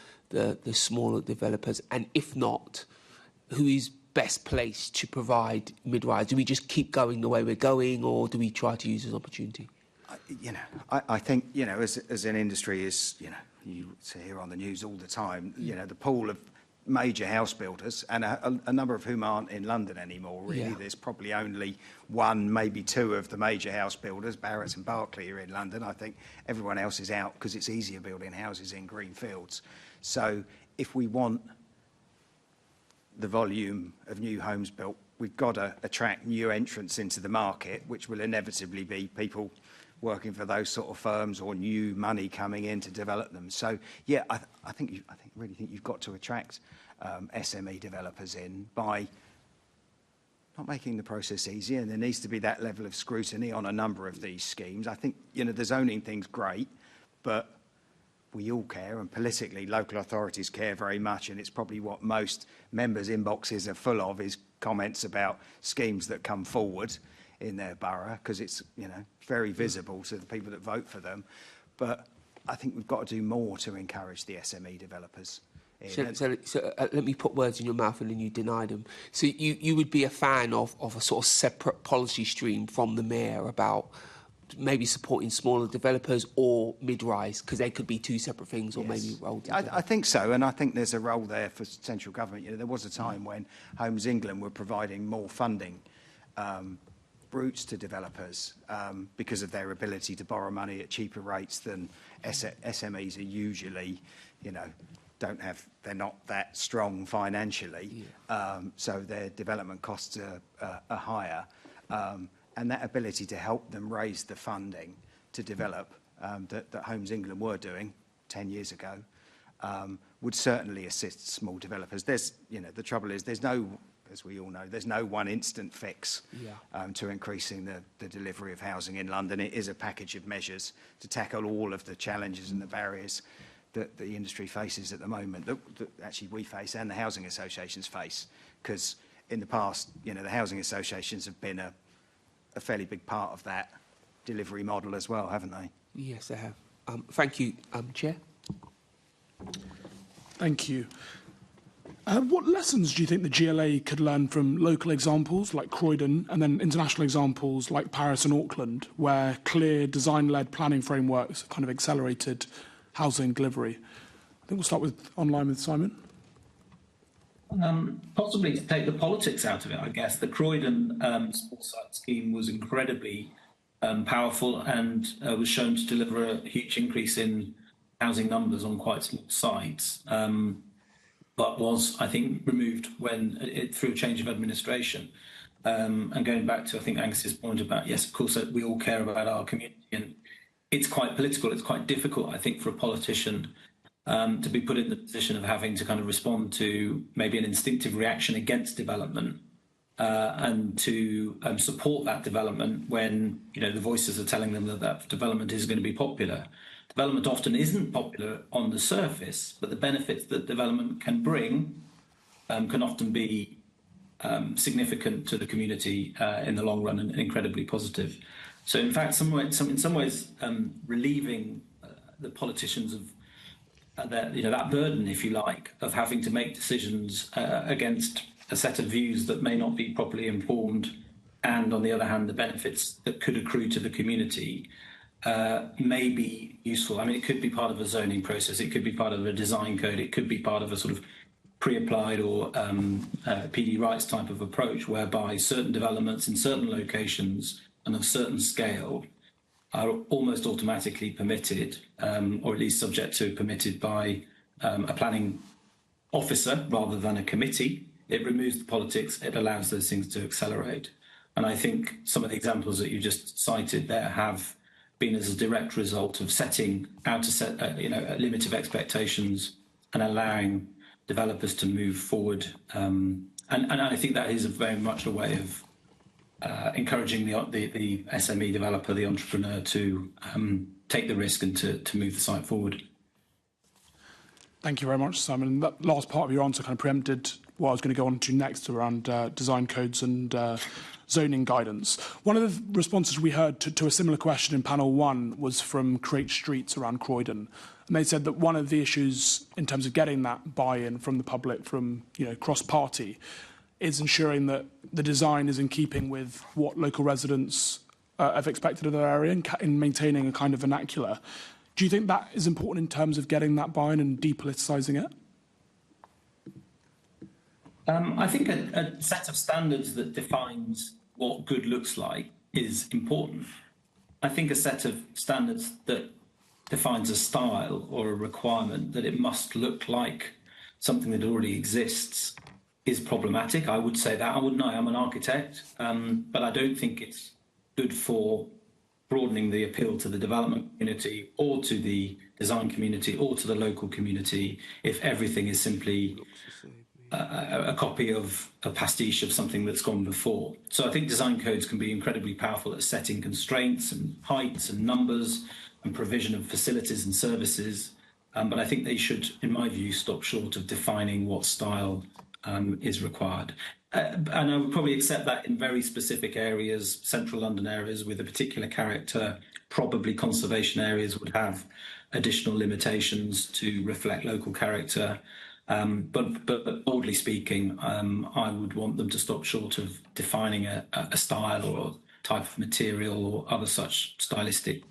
Speaker 9: smaller developers? And if not, who is best placed to provide mid-rise? Do we just keep going the way we're going, or do we try to use this opportunity?
Speaker 4: You know, I think, you know, as an industry, is, you know, you hear on the news all the time, you know, the pool of major house builders, and a number of whom aren't in London anymore, really. Yeah. There's probably only one, maybe two of the major house builders, Barratt's and Berkeley, are in London. I think everyone else is out because it's easier building houses in green fields. So if we want the volume of new homes built, we've got to attract new entrants into the market, which will inevitably be people working for those sort of firms or new money coming in to develop them. So yeah, I really think you've got to attract SME developers in by not making the process easier, and there needs to be that level of scrutiny on a number of these schemes. I think, you know, the zoning thing's great, but we all care, and politically local authorities care very much, and it's probably what most members' inboxes are full of, is comments about schemes that come forward in their borough, because it's, you know, very visible to the people that vote for them. But I think we've got to do more to encourage the SME developers.
Speaker 9: So let me put words in your mouth and then you deny them. So you would be a fan of a sort of separate policy stream from the mayor about maybe supporting smaller developers or mid-rise, because they could be two separate things, or maybe rolled together.
Speaker 4: I think so, and I think there's a role there for central government. You know, there was a time when Homes England were providing more funding routes to developers because of their ability to borrow money at cheaper rates than SMEs are usually, you know, they're not that strong financially, so their development costs are higher. And that ability to help them raise the funding to develop that Homes England were doing 10 years ago would certainly assist small developers. There's, you know, the trouble is there's no, as we all know, there's no one instant fix to increasing the delivery of housing in London. It is a package of measures to tackle all of the challenges and the barriers that the industry faces at the moment, that actually we face and the housing associations face. Because in the past, you know, the housing associations have been a fairly big part of that delivery model as well, haven't they?
Speaker 9: Yes, they have. Thank you, Chair.
Speaker 2: Thank you. What lessons do you think the GLA could learn from local examples like Croydon and then international examples like Paris and Auckland, where clear design-led planning frameworks have kind of accelerated housing delivery? I think we'll start online with Simon.
Speaker 6: Possibly to take the politics out of it, I guess. The Croydon small site scheme was incredibly powerful and was shown to deliver a huge increase in housing numbers on quite small sites, but was, I think, removed through a change of administration. And going back to, I think, Angus's point about, yes, of course, we all care about our community, and it's quite political. It's quite difficult, I think, for a politician to be put in the position of having to kind of respond to maybe an instinctive reaction against development and to support that development when, you know, the voices are telling them that that development is going to be popular. Development often isn't popular on the surface, but the benefits that development can bring can often be significant to the community in the long run and incredibly positive. So, in fact, in some ways, relieving the politicians of that burden, if you like, of having to make decisions against a set of views that may not be properly informed, and on the other hand, the benefits that could accrue to the community may be useful. I mean, it could be part of a zoning process, it could be part of a design code, it could be part of a sort of pre-applied or PD rights type of approach, whereby certain developments in certain locations and of certain scale are almost automatically permitted, or at least subject to permitted by a planning officer rather than a committee. It removes the politics, it allows those things to accelerate. And I think some of the examples that you just cited there have been as a direct result of setting out a limit of expectations and allowing developers to move forward. And I think that is very much a way of encouraging the SME developer, the entrepreneur, to take the risk and to move the site forward.
Speaker 2: Thank you very much, Simon. That last part of your answer kind of preempted what I was going to go on to next around design codes and zoning guidance. One of the responses we heard to a similar question in panel 1 was from Create Streets around Croydon. And they said that one of the issues in terms of getting that buy-in from the public, from cross-party, is ensuring that the design is in keeping with what local residents have expected of their area in maintaining a kind of vernacular. Do you think that is important in terms of getting that buy-in and depoliticising it?
Speaker 6: I think a set of standards that defines what good looks like is important. I think a set of standards that defines a style or a requirement that it must look like something that already exists is problematic. I would say that. I wouldn't know. I'm an architect, but I don't think it's good for broadening the appeal to the development community or to the design community or to the local community if everything is simply a copy of a pastiche of something that's gone before. So I think design codes can be incredibly powerful at setting constraints and heights and numbers and provision of facilities and services, but I think they should, in my view, stop short of defining what style is required. And I would probably accept that in very specific areas, central London areas with a particular character, probably conservation areas would have additional limitations to reflect local character. But broadly speaking, I would want them to stop short of defining a style or a type of material or other such stylistic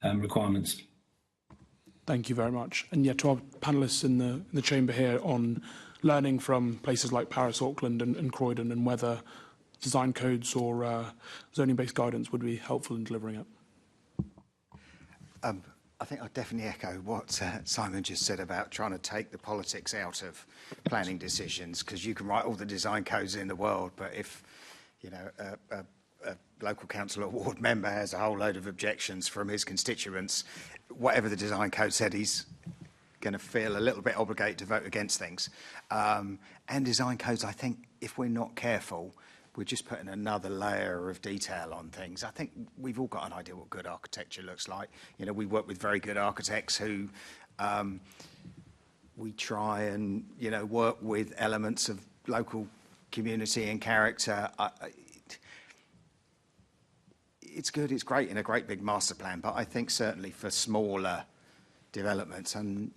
Speaker 6: requirements.
Speaker 2: Thank you very much. And yeah, to our panellists in the chamber here on learning from places like Paris, Auckland and Croydon, and whether design codes or zoning-based guidance would be helpful in delivering it.
Speaker 4: I think I definitely echo what Simon just said about trying to take the politics out of planning decisions, because you can write all the design codes in the world, but if a local council or ward member has a whole load of objections from his constituents, whatever the design code said, he's going to feel a little bit obligated to vote against things. And design codes, I think, if we're not careful, we're just putting another layer of detail on things. I think we've all got an idea what good architecture looks like. We work with very good architects who we try and work with elements of local community and character. It's good, it's great in a great big master plan, but I think certainly for smaller developments and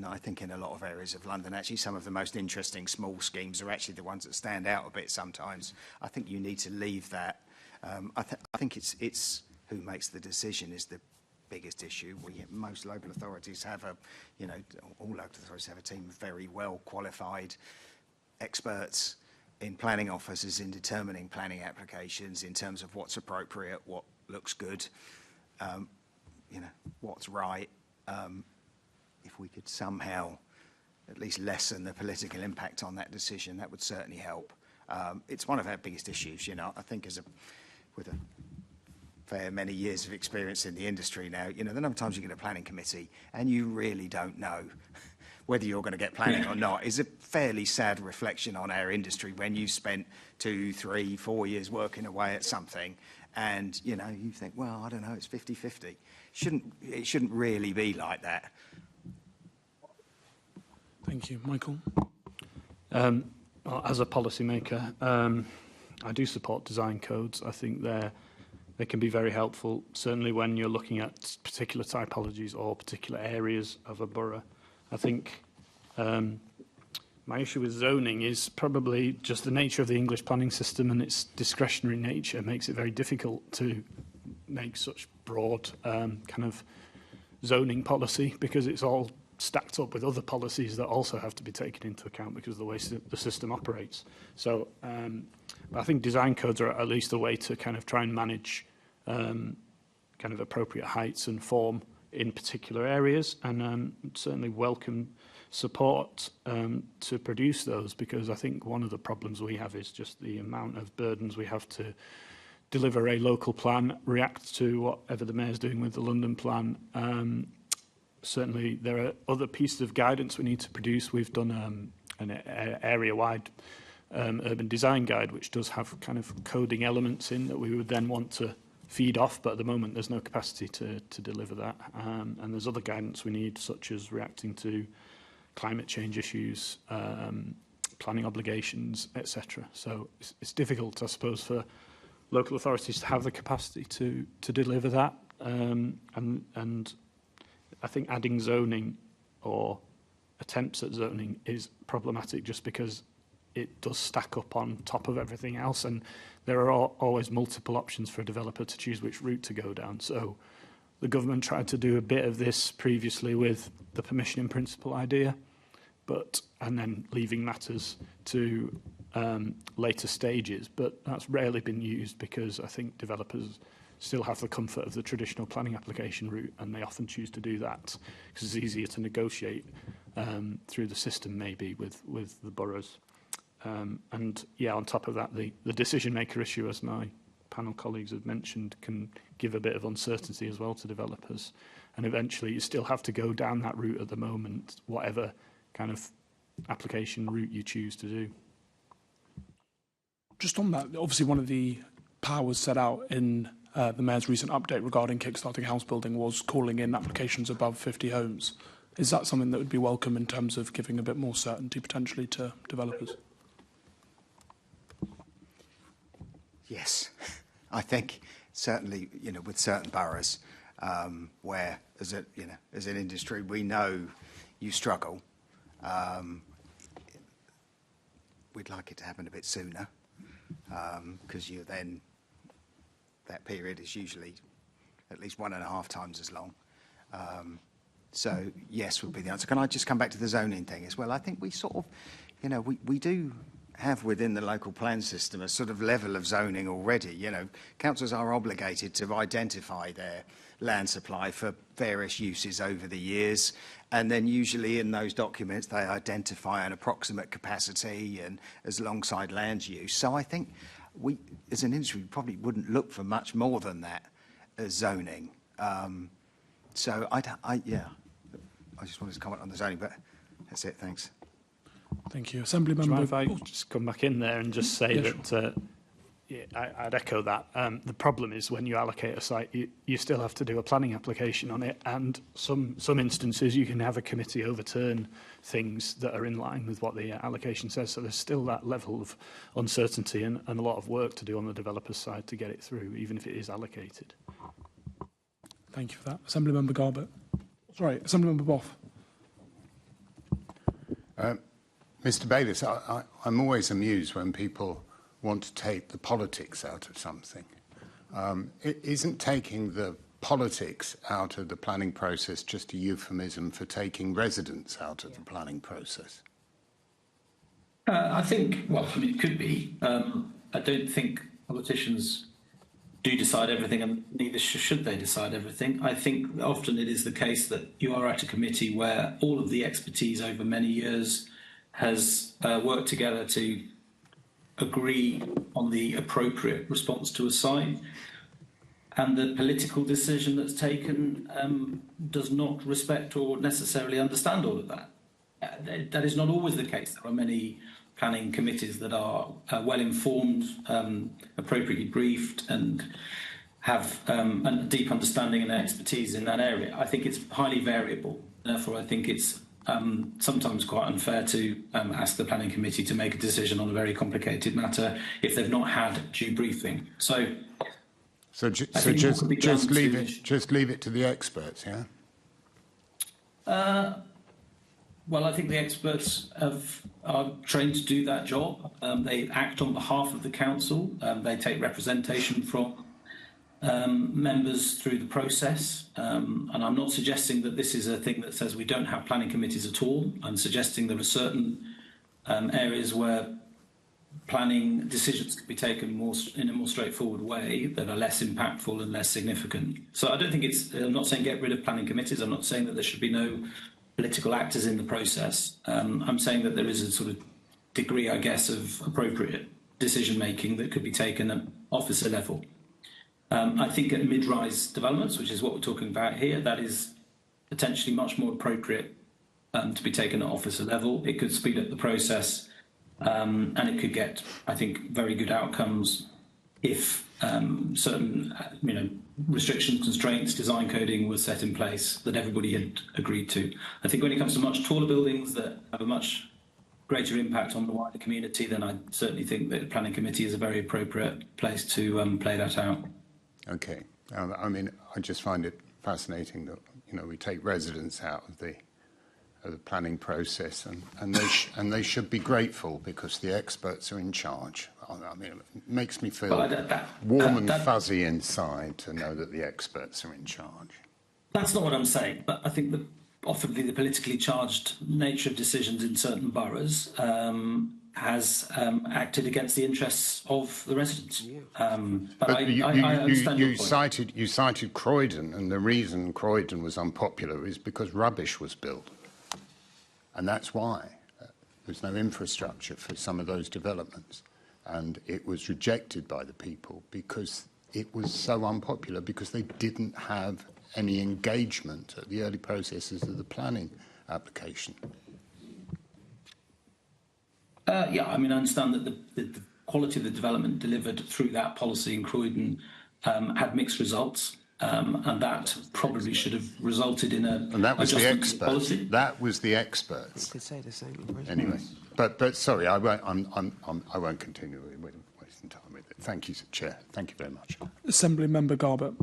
Speaker 4: I think in a lot of areas of London, actually some of the most interesting small schemes are actually the ones that stand out a bit sometimes. I think you need to leave that. I think it's who makes the decision is the biggest issue. Most local authorities have all local authorities have a team of very well qualified experts in planning officers in determining planning applications in terms of what's appropriate, what looks good, what's right. If we could somehow at least lessen the political impact on that decision, that would certainly help. It's one of our biggest issues, I think with a fair many years of experience in the industry now, the number of times you get a planning committee and you really don't know whether you're going to get planning or not is a fairly sad reflection on our industry when you spent 2, 3, 4 years working away at something and, you think, well, I don't know, it's 50-50. It shouldn't really be like that.
Speaker 2: Thank you. Michael?
Speaker 5: Well, as a policymaker, I do support design codes. I think they can be very helpful, certainly when you're looking at particular typologies or particular areas of a borough. I think my issue with zoning is probably just the nature of the English planning system, and its discretionary nature makes it very difficult to make such broad kind of zoning policy, because it's all stacked up with other policies that also have to be taken into account because of the way the system operates. So I think design codes are at least a way to kind of try and manage kind of appropriate heights and form in particular areas, and certainly welcome support to produce those, because I think one of the problems we have is just the amount of burdens we have to deliver a local plan, react to whatever the Mayor's doing with the London plan. Certainly there are other pieces of guidance we need to produce. We've done an area-wide urban design guide, which does have kind of coding elements in that we would then want to feed off, but at the moment there's no capacity to deliver that. And there's other guidance we need, such as reacting to climate change issues, planning obligations, etc. So it's difficult, I suppose, for local authorities to have the capacity to deliver that. And I think adding zoning or attempts at zoning is problematic just because it does stack up on top of everything else, and there are always multiple options for a developer to choose which route to go down. So the government tried to do a bit of this previously with the permission in principle idea, and then leaving matters to later stages, but that's rarely been used because I think developers still have the comfort of the traditional planning application route, and they often choose to do that because it's easier to negotiate through the system maybe with the boroughs. And yeah, on top of that, the decision maker issue, as my panel colleagues have mentioned, can give a bit of uncertainty as well to developers, and eventually you still have to go down that route at the moment, whatever kind of application route you choose to do.
Speaker 2: Just on that, obviously one of the powers set out in the Mayor's recent update regarding kickstarting house building was calling in applications above 50 homes. Is that something that would be welcome in terms of giving a bit more certainty potentially to developers?
Speaker 4: Yes, I think certainly, with certain boroughs where, as an industry, we know you struggle. We'd like it to happen a bit sooner because that period is usually at least 1.5 times as long. So yes would be the answer. Can I just come back to the zoning thing as well? I think we sort of, we do have within the local plan system a sort of level of zoning already. Councils are obligated to identify their land supply for various uses over the years, and then usually in those documents they identify an approximate capacity and as alongside land use. So I think we, as an industry, probably wouldn't look for much more than that as zoning. So I just wanted to comment on the zoning, but that's it. Thanks.
Speaker 2: Thank you. Assembly member.
Speaker 5: Do you mind if I just come back in there and just say that I'd echo that. The problem is when you allocate a site, you still have to do a planning application on it, and some instances you can have a committee overturn things that are in line with what the allocation says. So there's still that level of uncertainty and a lot of work to do on the developer's side to get it through, even if it is allocated.
Speaker 2: Thank you for that. Assembly member Garbett. Sorry, Assembly member Boff.
Speaker 7: Mr. Bayliss, I'm always amused when people want to take the politics out of something. Isn't taking the politics out of the planning process just a euphemism for taking residents out of the planning process?
Speaker 6: I think, it could be. I don't think politicians do decide everything, and neither should they decide everything. I think often it is the case that you are at a committee where all of the expertise over many years has worked together to agree on the appropriate response to a site, and the political decision that's taken does not respect or necessarily understand all of that. That is not always the case. There are many planning committees that are well informed, appropriately briefed, and have a deep understanding and expertise in that area. I think it's highly variable. Therefore, I think it's sometimes quite unfair to ask the planning committee to make a decision on a very complicated matter if they've not had due briefing. So
Speaker 7: just leave it to the experts, yeah?
Speaker 6: Well, I think the experts are trained to do that job. They act on behalf of the council. They take representation from members through the process. And I'm not suggesting that this is a thing that says we don't have planning committees at all. I'm suggesting there are certain areas where planning decisions can be taken in a more straightforward way that are less impactful and less significant. So I don't think I'm not saying get rid of planning committees. I'm not saying that there should be no political actors in the process. I'm saying that there is a sort of degree, I guess, of appropriate decision making that could be taken at officer level. I think at mid-rise developments, which is what we're talking about here, that is potentially much more appropriate to be taken at officer level. It could speed up the process, and it could get, I think, very good outcomes if certain, restrictions, constraints, design coding was set in place that everybody had agreed to. I think when it comes to much taller buildings that have a much greater impact on the wider community, then I certainly think that the planning committee is a very appropriate place to play that out.
Speaker 7: Okay. I just find it fascinating that we take residents out of the planning process, and they should be grateful because the experts are in charge. It makes me feel warm and fuzzy inside to know that the experts are in charge.
Speaker 6: That's not what I'm saying, but I think that often the politically charged nature of decisions in certain boroughs has acted against the interests of the residents. But I understand your point.
Speaker 7: You cited Croydon, and the reason Croydon was unpopular is because rubbish was built. And that's why there's no infrastructure for some of those developments. And it was rejected by the people because it was so unpopular, because they didn't have any engagement at the early processes of the planning application.
Speaker 6: I understand that the quality of the development delivered through that policy in Croydon had mixed results. And that probably should have resulted in a
Speaker 7: and that was the experts.
Speaker 6: Policy.
Speaker 7: That was the experts.
Speaker 9: You could say the same.
Speaker 7: Anyway, but sorry, I won't continue wasting time with it. Thank you, Chair. Thank you very much.
Speaker 2: Assembly Member Garbutt.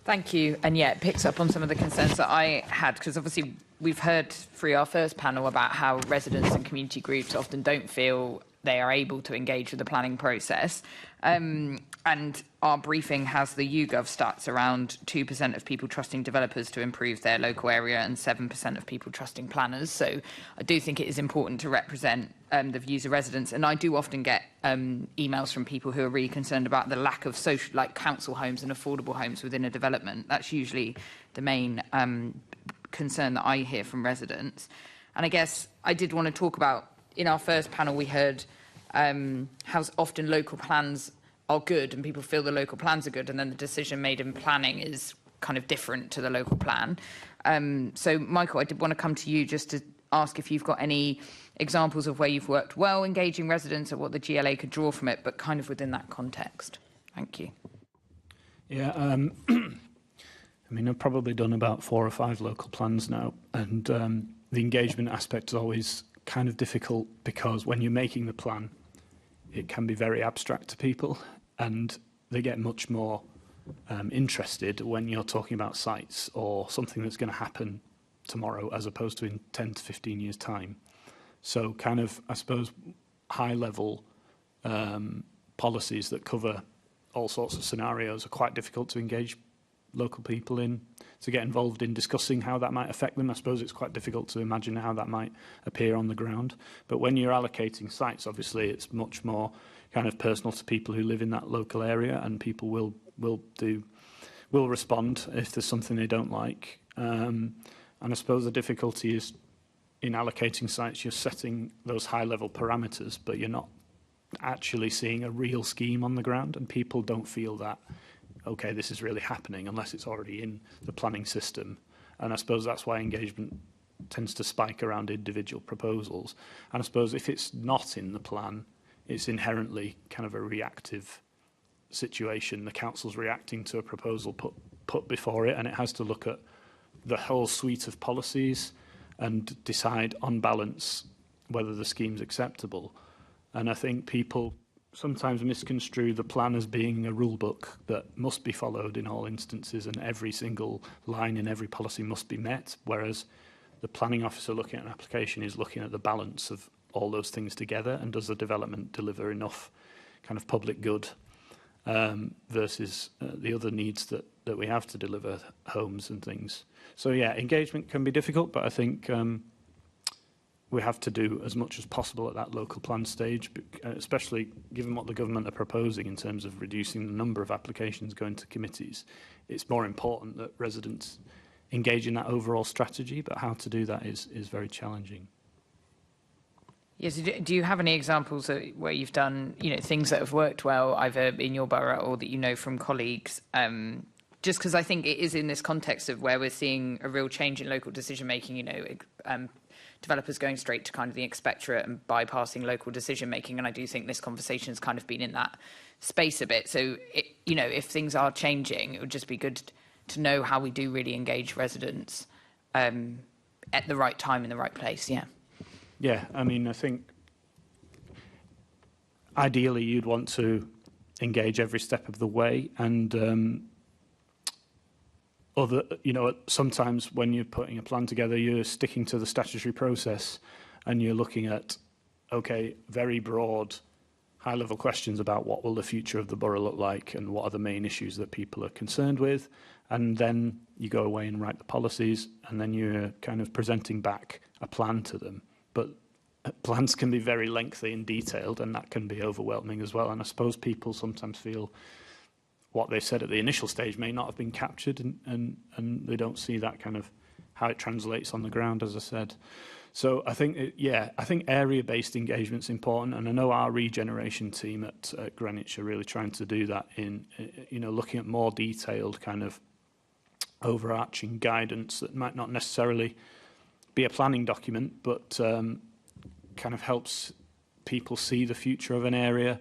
Speaker 8: Thank you. And yeah, it picks up on some of the concerns that I had, because obviously we've heard through our first panel about how residents and community groups often don't feel they are able to engage with the planning process. And our briefing has the YouGov stats around 2% of people trusting developers to improve their local area and 7% of people trusting planners. So I do think it is important to represent the views of residents. And I do often get emails from people who are really concerned about the lack of social, like council homes and affordable homes within a development. That's usually the main concern that I hear from residents. And I guess I did want to talk about, in our first panel, we heard how often local plans are good and people feel the local plans are good, and then the decision made in planning is kind of different to the local plan. So, Michael, I did want to come to you just to ask if you've got any examples of where you've worked well engaging residents or what the GLA could draw from it, but kind of within that context. Thank you.
Speaker 5: Yeah, I've probably done about 4 or 5 local plans now, and the engagement aspect is always kind of difficult because when you're making the plan, it can be very abstract to people, and they get much more interested when you're talking about sites or something that's going to happen tomorrow as opposed to in 10 to 15 years' time. So kind of, I suppose, high-level policies that cover all sorts of scenarios are quite difficult to engage local people in, to get involved in discussing how that might affect them. I suppose it's quite difficult to imagine how that might appear on the ground. But when you're allocating sites, obviously it's much more kind of personal to people who live in that local area, and people will respond if there's something they don't like. And I suppose the difficulty is in allocating sites, you're setting those high-level parameters, but you're not actually seeing a real scheme on the ground, and people don't feel that, okay, this is really happening unless it's already in the planning system. And I suppose that's why engagement tends to spike around individual proposals. And I suppose if it's not in the plan, it's inherently kind of a reactive situation. The council's reacting to a proposal put before it, and it has to look at the whole suite of policies and decide on balance whether the scheme's acceptable. And I think people sometimes misconstrue the plan as being a rule book that must be followed in all instances, and every single line in every policy must be met, whereas the planning officer looking at an application is looking at the balance of all those things together, and does the development deliver enough kind of public good versus the other needs that we have to deliver homes and things. So yeah, engagement can be difficult, but I think we have to do as much as possible at that local plan stage, especially given what the government are proposing in terms of reducing the number of applications going to committees. It's more important that residents engage in that overall strategy, but how to do that is very challenging.
Speaker 8: Yes, do you have any examples where you've done, things that have worked well, either in your borough or that you know from colleagues? Just because I think it is in this context of where we're seeing a real change in local decision making, developers going straight to kind of the expectorate and bypassing local decision making, and I do think this conversation has kind of been in that space a bit. So, if things are changing, it would just be good to know how we do really engage residents at the right time in the right place. Yeah.
Speaker 5: Yeah, I mean, I think ideally you'd want to engage every step of the way, and sometimes when you're putting a plan together, you're sticking to the statutory process, and you're looking at, okay, very broad, high-level questions about what will the future of the borough look like, and what are the main issues that people are concerned with, and then you go away and write the policies, and then you're kind of presenting back a plan to them. But plans can be very lengthy and detailed, and that can be overwhelming as well. And I suppose people sometimes feel what they said at the initial stage may not have been captured, and they don't see that kind of how it translates on the ground, as I said. So I think, I think area-based engagement's important, and I know our regeneration team at Greenwich are really trying to do that in, looking at more detailed kind of overarching guidance that might not necessarily be a planning document, but kind of helps people see the future of an area,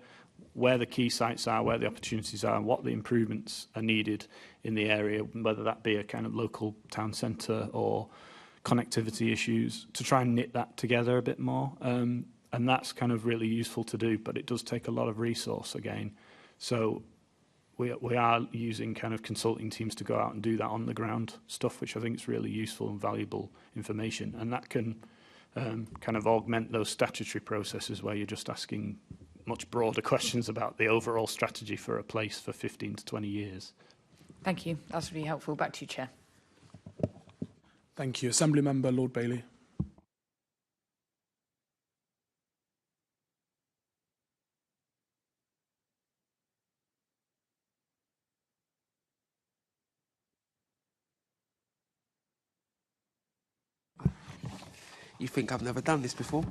Speaker 5: where the key sites are, where the opportunities are, and what the improvements are needed in the area, whether that be a kind of local town centre or connectivity issues, to try and knit that together a bit more. And that's kind of really useful to do, but it does take a lot of resource again. So we are using kind of consulting teams to go out and do that on the ground stuff, which I think is really useful and valuable information. And that can kind of augment those statutory processes where you're just asking much broader questions about the overall strategy for a place for 15 to 20 years.
Speaker 8: Thank you. That's really helpful. Back to you, Chair.
Speaker 2: Thank you. Assembly Member Lord Bailey.
Speaker 9: You think I've never done this before?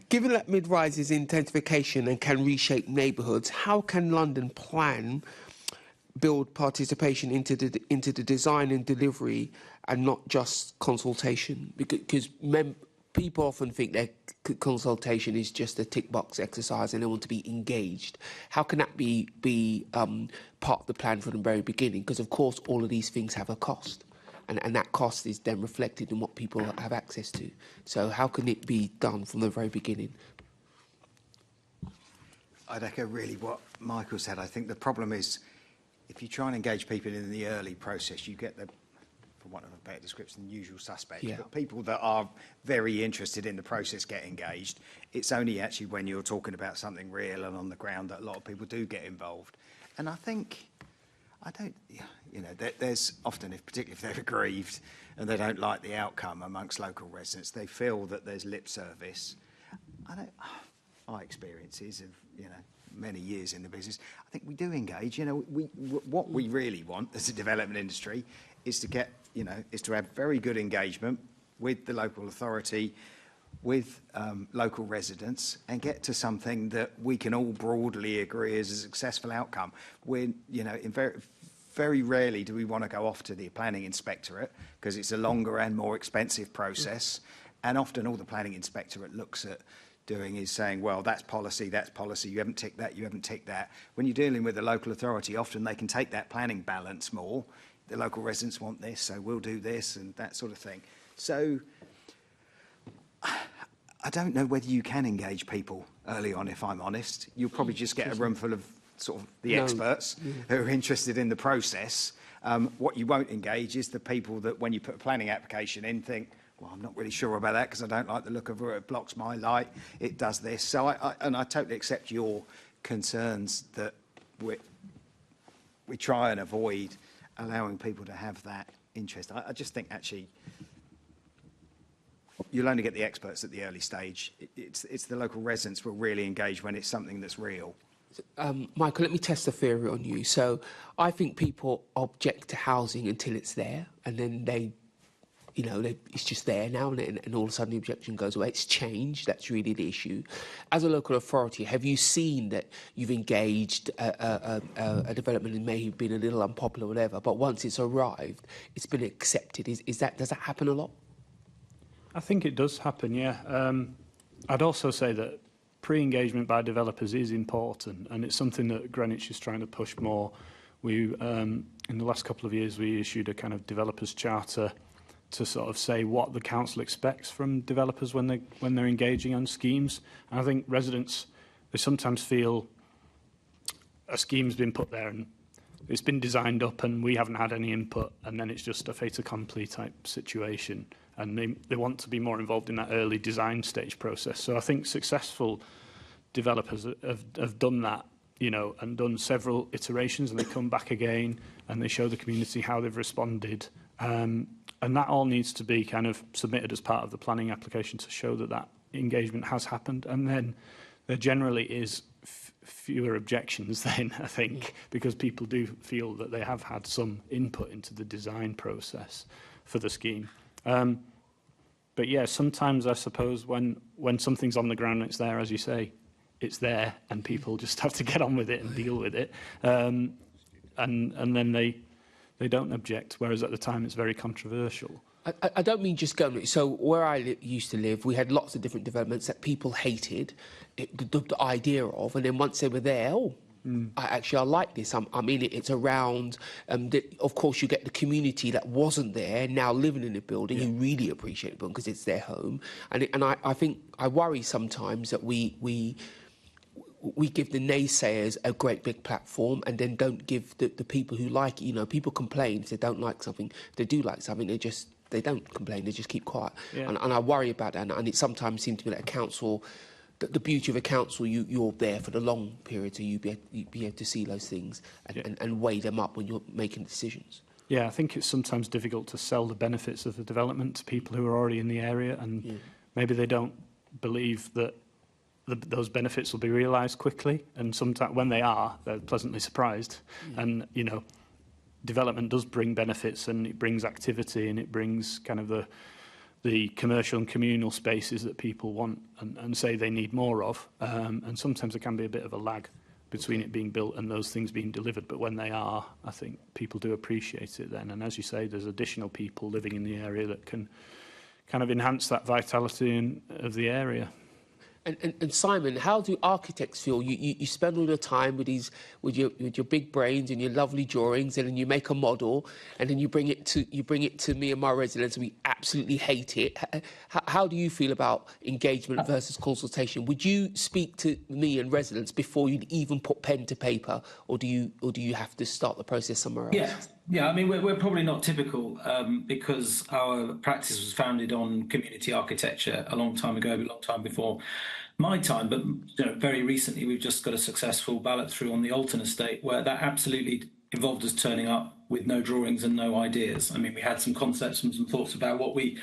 Speaker 9: Given that mid-rises intensification and can reshape neighbourhoods, how can London plan build participation into the design and delivery, and not just consultation? Because people often think that consultation is just a tick box exercise and they want to be engaged. How can that be part of the plan from the very beginning? Because of course all of these things have a cost. And that cost is then reflected in what people have access to. So how can it be done from the very beginning?
Speaker 4: I'd echo really what Michael said. I think the problem is if you try and engage people in the early process, you get the, for want of a better description, the usual suspects.
Speaker 9: Yeah.
Speaker 4: But people that are very interested in the process get engaged. It's only actually when you're talking about something real and on the ground that a lot of people do get involved. And I think, there's often, particularly if they're aggrieved and they don't like the outcome amongst local residents, they feel that there's lip service. My experiences of, many years in the business, I think we do engage. What we really want as a development industry is to get, is to have very good engagement with the local authority, with local residents and get to something that we can all broadly agree is a successful outcome. We're, you know, very rarely do we want to go off to the planning inspectorate because it's a longer and more expensive process. And often all the planning inspectorate looks at doing is saying, well, that's policy, you haven't ticked that, you haven't ticked that. When you're dealing with a local authority, often they can take that planning balance more. The local residents want this, so we'll do this and that sort of thing. So I don't know whether you can engage people early on, if I'm honest. You'll probably just get a room full of sort of the experts who are interested in the process. What you won't engage is the people that when you put a planning application in think, well, I'm not really sure about that because I don't like the look of it, it blocks my light, it does this. So I totally accept your concerns that we try and avoid allowing people to have that interest. I just think actually you'll only get the experts at the early stage. It's the local residents will really engage when it's something that's real.
Speaker 9: Michael, let me test the theory on you. So I think people object to housing until it's there, and then it's just there now, and all of a sudden the objection goes away. It's changed. That's really the issue. As a local authority, have you seen that you've engaged a development that may have been a little unpopular or whatever, but once it's arrived, it's been accepted? Does that happen a lot?
Speaker 5: I think it does happen, yeah. I'd also say that pre-engagement by developers is important, and it's something that Greenwich is trying to push more. In the last couple of years, we issued a kind of developers charter to sort of say what the council expects from developers when they're engaging on schemes. And I think residents, they sometimes feel a scheme's been put there and it's been designed up and we haven't had any input, and then it's just a fait accompli type situation. And they want to be more involved in that early design stage process. So I think successful developers have done that, you know, and done several iterations, and they come back again and they show the community how they've responded. And that all needs to be kind of submitted as part of the planning application to show that that engagement has happened. And then there generally is fewer objections then, I think, because people do feel that they have had some input into the design process for the scheme. But yeah, sometimes I suppose when something's on the ground and it's there, as you say, it's there and people just have to get on with it and deal with it. And then they don't object, whereas at the time it's very controversial.
Speaker 9: I don't mean just going. So where I used to live, we had lots of different developments that people hated the idea of, and then once they were there, I like this. I mean, it's around. Of course, you get the community that wasn't there now living in the building who really appreciate the building because it's their home. And I think I worry sometimes that we give the naysayers a great big platform and then don't give the people who like it. You know, people complain if they don't like something. If they do like something, they don't complain. They just keep quiet. Yeah. And I worry about that. And it sometimes seems to me that a council, the beauty of a council, you're there for the long period, so you be able to see those things and weigh them up when you're making decisions.
Speaker 5: Yeah, I think it's sometimes difficult to sell the benefits of the development to people who are already in the area, and maybe they don't believe that those benefits will be realised quickly, and sometimes when they are, they're pleasantly surprised. And you know, development does bring benefits, and it brings activity, and it brings kind of the commercial and communal spaces that people want and say they need more of. And sometimes there can be a bit of a lag between it being built and those things being delivered. But when they are, I think people do appreciate it then. And as you say, there's additional people living in the area that can kind of enhance that vitality of the area.
Speaker 9: And Simon, how do architects feel? You spend all your time with your big brains and your lovely drawings, and then you make a model, and then you bring it to me and my residents, and we absolutely hate it. How do you feel about engagement versus consultation? Would you speak to me and residents before you'd even put pen to paper, or do you have to start the process somewhere else?
Speaker 6: Yeah. I mean, we're probably not typical because our practice was founded on community architecture a long time ago, a long time before my time. But you know, very recently, we've just got a successful ballot through on the Alton estate where that absolutely involved us turning up with no drawings and no ideas. I mean, we had some concepts and some thoughts about what we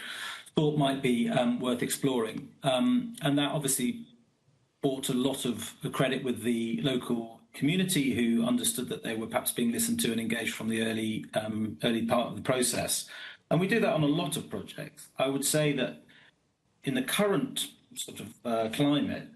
Speaker 6: thought might be worth exploring. And that obviously brought a lot of the credit with the local community who understood that they were perhaps being listened to and engaged from the early part of the process. And we do that on a lot of projects. I would say that in the current sort of climate,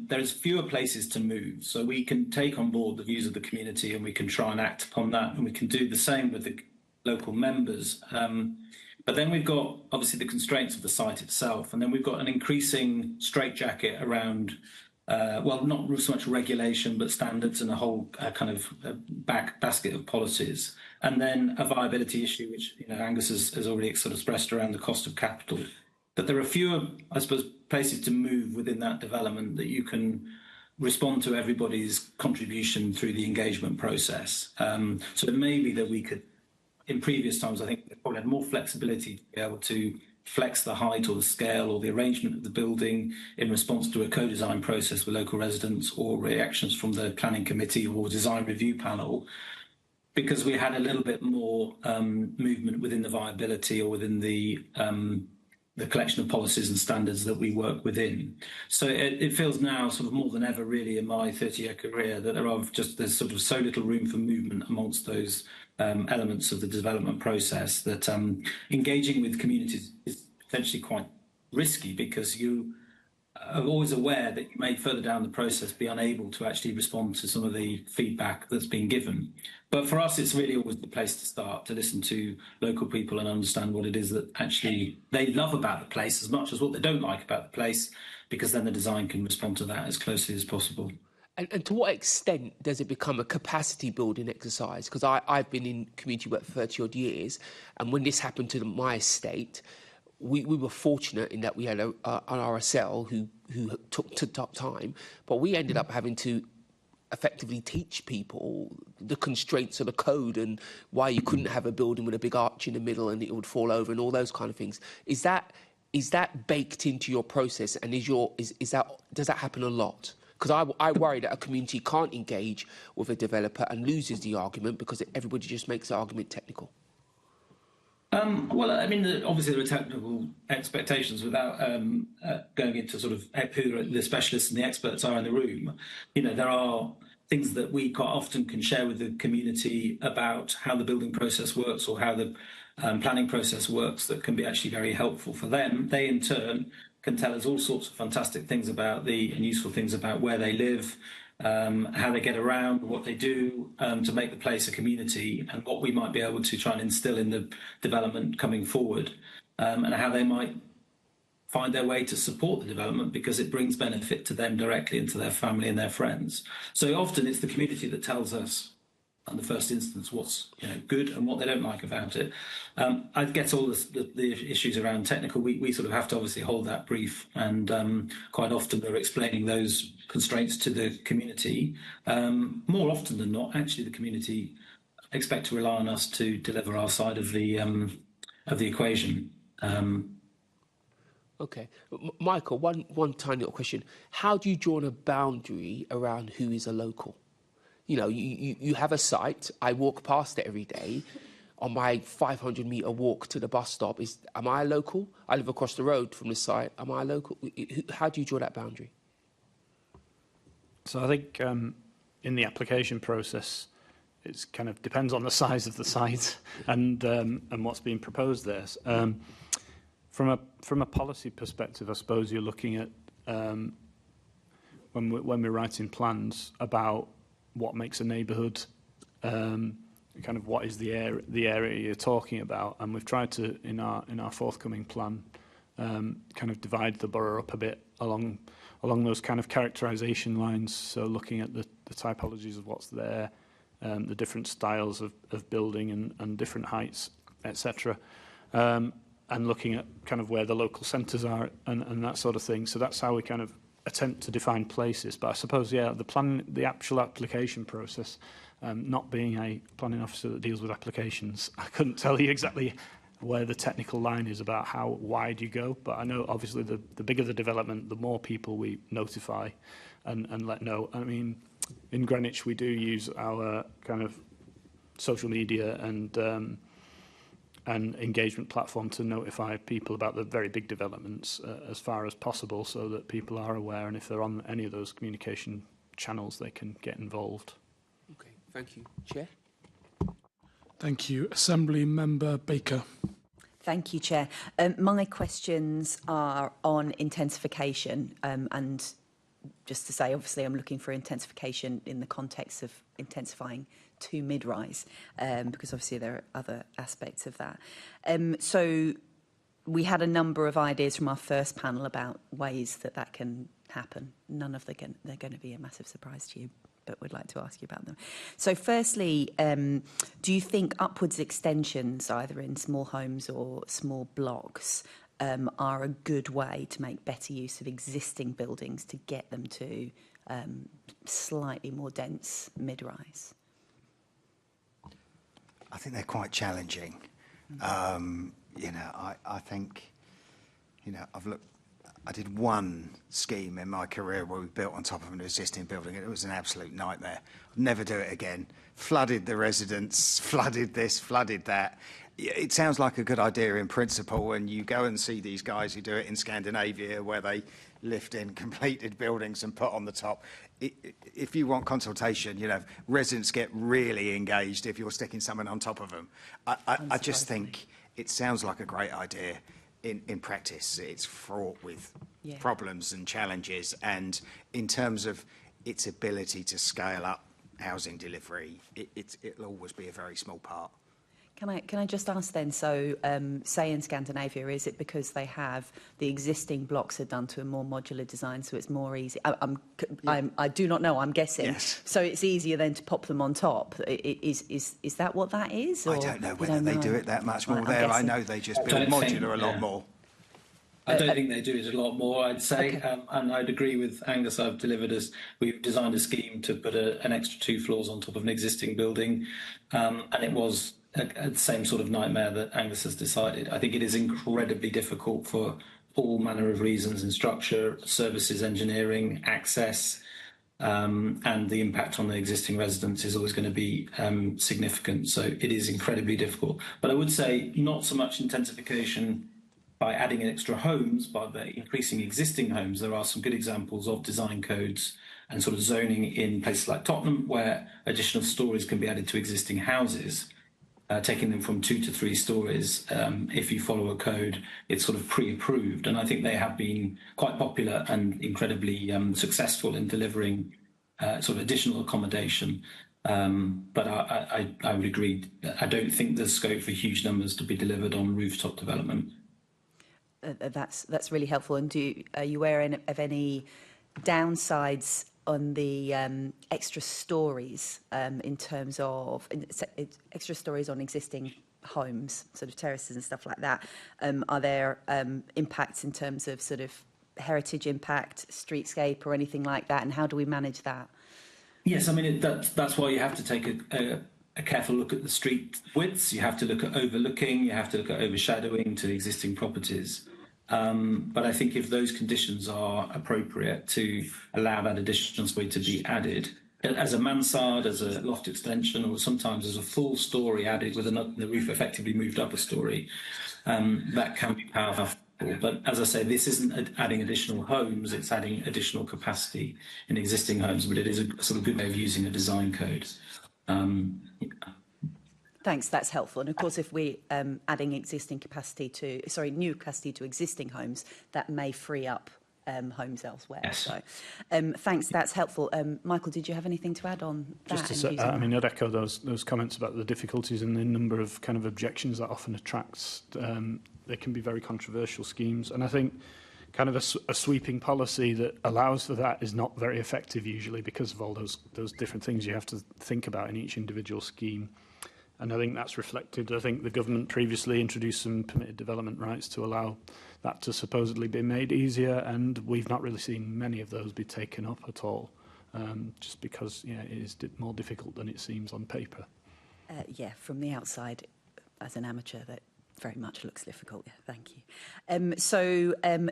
Speaker 6: there's fewer places to move. So we can take on board the views of the community and we can try and act upon that, and we can do the same with the local members. But then we've got obviously the constraints of the site itself, and then we've got an increasing straitjacket around, well, not so much regulation, but standards and a whole kind of basket of policies. And then a viability issue, which Angus has already sort of expressed around the cost of capital. But there are fewer, I suppose, places to move within that development that you can respond to everybody's contribution through the engagement process. So it may be that we could, in previous times, I think we probably had more flexibility to be able to flex the height or the scale or the arrangement of the building in response to a co-design process with local residents or reactions from the planning committee or design review panel, because we had a little bit more movement within the viability or within the collection of policies and standards that we work within. So it feels now sort of more than ever really in my 30-year career that there's sort of so little room for movement amongst those elements of the development process that engaging with communities is potentially quite risky, because you are always aware that you may further down the process be unable to actually respond to some of the feedback that's been given. But for us, it's really always the place to start, to listen to local people and understand what it is that actually they love about the place as much as what they don't like about the place, because then the design can respond to that as closely as possible.
Speaker 9: And to what extent does it become a capacity building exercise? Because I've been in community work for 30 odd years, and when this happened to my estate, we were fortunate in that we had an RSL who took time, but we ended up having to effectively teach people the constraints of the code and why you couldn't have a building with a big arch in the middle and it would fall over and all those kind of things. Is that baked into your process, and does that happen a lot? Because I worry that a community can't engage with a developer and loses the argument because everybody just makes the argument technical.
Speaker 6: Well, I mean, obviously there are technical expectations without going into sort of who the specialists and the experts are in the room. There are things that we quite often can share with the community about how the building process works or how the planning process works that can be actually very helpful for them. They, in turn, can tell us all sorts of fantastic things and useful things about where they live, how they get around, what they do to make the place a community, and what we might be able to try and instill in the development coming forward, and how they might find their way to support the development because it brings benefit to them directly and to their family and their friends. So often it's the community that tells us in the first instance what's good and what they don't like about it. I get all the issues around technical. We sort of have to obviously hold that brief, and quite often we're explaining those constraints to the community. More often than not, actually, the community expect to rely on us to deliver our side of the equation.
Speaker 9: Okay, Michael, one tiny little question: how do you draw a boundary around who is a local? You have a site. I walk past it every day. On my 500-metre walk to the bus stop, am I a local? I live across the road from the site. Am I a local? How do you draw that boundary?
Speaker 5: So I think in the application process, it kind of depends on the size of the site and what's being proposed there. From a policy perspective, I suppose you're looking at when we're writing plans about what makes a neighbourhood, kind of what is the area you're talking about, and we've tried to in our forthcoming plan kind of divide the borough up a bit along those kind of characterisation lines. So looking at the typologies of what's there, the different styles of building and different heights, etc. And looking at kind of where the local centres are and that sort of thing. So that's how we kind of attempt to define places. But I suppose, yeah, the actual application process, not being a planning officer that deals with applications, I couldn't tell you exactly where the technical line is about how wide you go. But I know, obviously, the bigger the development, the more people we notify and let know. I mean, in Greenwich, we do use our kind of social media and engagement platform to notify people about the very big developments as far as possible, so that people are aware, and if they're on any of those communication channels, they can get involved.
Speaker 9: Okay, thank you. Chair?
Speaker 2: Thank you. Assembly Member Baker.
Speaker 10: Thank you, Chair. My questions are on intensification, and just to say, obviously, I'm looking for intensification in the context of intensifying to mid-rise, because obviously there are other aspects of that. So we had a number of ideas from our first panel about ways that that can happen. None of them they're going to be a massive surprise to you, but we'd like to ask you about them. So firstly, do you think upwards extensions, either in small homes or small blocks, are a good way to make better use of existing buildings to get them to slightly more dense mid-rise?
Speaker 4: I think they're quite challenging. You know, I think, you know, I did one scheme in my career where we built on top of an existing building, and it was an absolute nightmare. I'd never do it again. Flooded the residents, flooded this, flooded that. It sounds like a good idea in principle, and you go and see these guys who do it in Scandinavia, where they lift in completed buildings and put on the top. If you want consultation, you know, residents get really engaged if you're sticking someone on top of them. I just think it sounds like a great idea. In practice, it's fraught with problems and challenges, and in terms of its ability to scale up housing delivery, it'll always be a very small part.
Speaker 10: Can I just ask then, so say in Scandinavia, is it because they have the existing blocks are done to a more modular design, so it's more easy? I do not know, I'm guessing.
Speaker 4: Yes.
Speaker 10: So it's easier then to pop them on top. Is that what that is? Or
Speaker 4: I don't know whether they do it that much more there. I know they just build modular a lot more.
Speaker 6: I don't think they do it a lot more, I'd say, and I'd agree with Angus. We've designed a scheme to put an extra 2 floors on top of an existing building, and it was the same sort of nightmare that Angus has decided. I think it is incredibly difficult for all manner of reasons in structure, services, engineering, access, and the impact on the existing residents is always going to be significant. So it is incredibly difficult. But I would say not so much intensification by adding extra homes, but by increasing existing homes. There are some good examples of design codes and sort of zoning in places like Tottenham, where additional stories can be added to existing houses, taking them from 2 to 3 stories. If you follow a code, it's sort of pre-approved. And I think they have been quite popular and incredibly successful in delivering sort of additional accommodation. But I would agree, I don't think there's scope for huge numbers to be delivered on rooftop development.
Speaker 10: That's really helpful. And are you aware of any downsides on the extra stories in terms of extra stories on existing homes, sort of terraces and stuff like that? Are there impacts in terms of sort of heritage impact, streetscape or anything like that? And how do we manage that?
Speaker 6: Yes, I mean, that's why you have to take a careful look at the street widths. You have to look at overlooking, you have to look at overshadowing to existing properties. But I think if those conditions are appropriate to allow that additional space to be added, as a mansard, as a loft extension, or sometimes as a full story added with the roof effectively moved up a story, that can be powerful. But as I say, this isn't adding additional homes, it's adding additional capacity in existing homes, but it is a sort of good way of using a design code.
Speaker 10: Thanks, that's helpful. And of course, if we're adding new capacity to existing homes, that may free up homes elsewhere.
Speaker 6: Yes.
Speaker 10: So, thanks, that's helpful. Michael, did you have anything to add on that?
Speaker 5: Just to say, I mean, I'd echo those comments about the difficulties and the number of kind of objections that often attracts. They can be very controversial schemes, and I think kind of a sweeping policy that allows for that is not very effective usually because of all those different things you have to think about in each individual scheme. And I think that's reflected. I think the government previously introduced some permitted development rights to allow that to supposedly be made easier, and we've not really seen many of those be taken up at all, just because it is more difficult than it seems on paper.
Speaker 10: From the outside, as an amateur, that very much looks difficult. Yeah, thank you.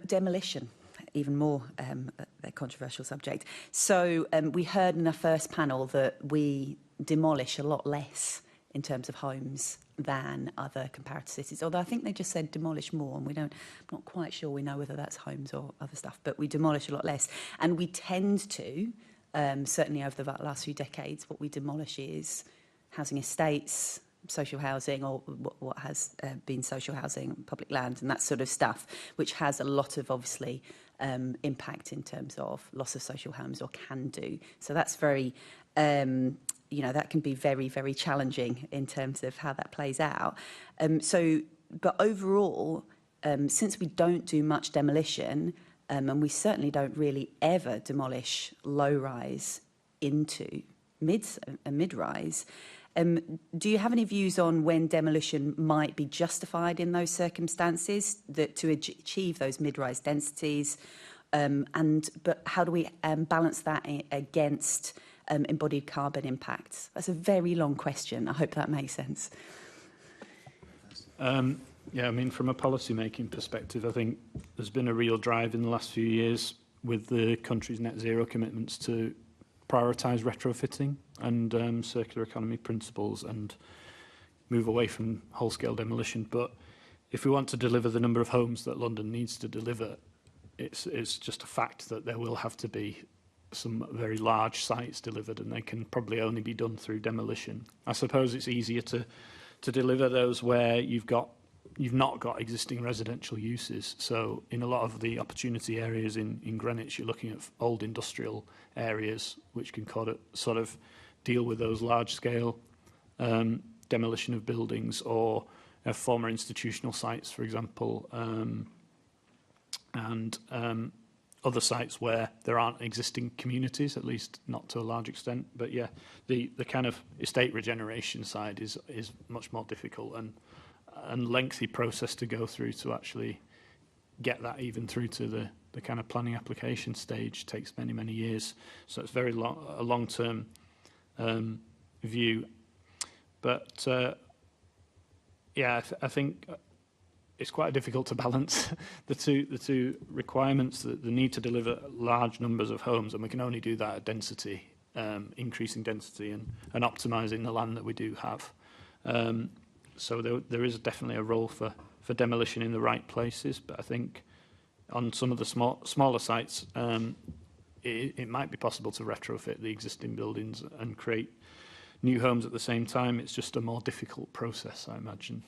Speaker 10: Demolition, even more a controversial subject. So we heard in our first panel that we demolish a lot less in terms of homes than other comparator cities. Although I think they just said demolish more, and I'm not quite sure we know whether that's homes or other stuff, but we demolish a lot less. And we tend to, certainly over the last few decades, what we demolish is housing estates, social housing or what has been social housing, public land and that sort of stuff, which has a lot of obviously impact in terms of loss of social homes, or can do. So that's very, that can be very, very challenging in terms of how that plays out. But overall, since we don't do much demolition, and we certainly don't really ever demolish low-rise into mid-rise, do you have any views on when demolition might be justified in those circumstances to achieve those mid-rise densities? But how do we balance that against embodied carbon impacts? That's a very long question. I hope that makes sense.
Speaker 5: Yeah, I mean, from a policy-making perspective, I think there's been a real drive in the last few years with the country's net zero commitments to prioritise retrofitting and circular economy principles and move away from whole-scale demolition. But if we want to deliver the number of homes that London needs to deliver, it's just a fact that there will have to be some very large sites delivered, and they can probably only be done through demolition. I suppose it's easier to deliver those where you've not got existing residential uses. So in a lot of the opportunity areas in Greenwich, you're looking at old industrial areas which can sort of deal with those large-scale demolition of buildings, or former institutional sites, for example, and other sites where there aren't existing communities, at least not to a large extent. But yeah, the kind of estate regeneration side is much more difficult and lengthy process to go through to actually get that even through to the kind of planning application stage. Takes many, many years. So it's very a long-term view. But yeah, I think it's quite difficult to balance the two requirements, the need to deliver large numbers of homes, and we can only do that at density, increasing density and optimising the land that we do have. So there is definitely a role for demolition in the right places, but I think on some of the smaller sites, it might be possible to retrofit the existing buildings and create new homes at the same time. It's just a more difficult process, I imagine.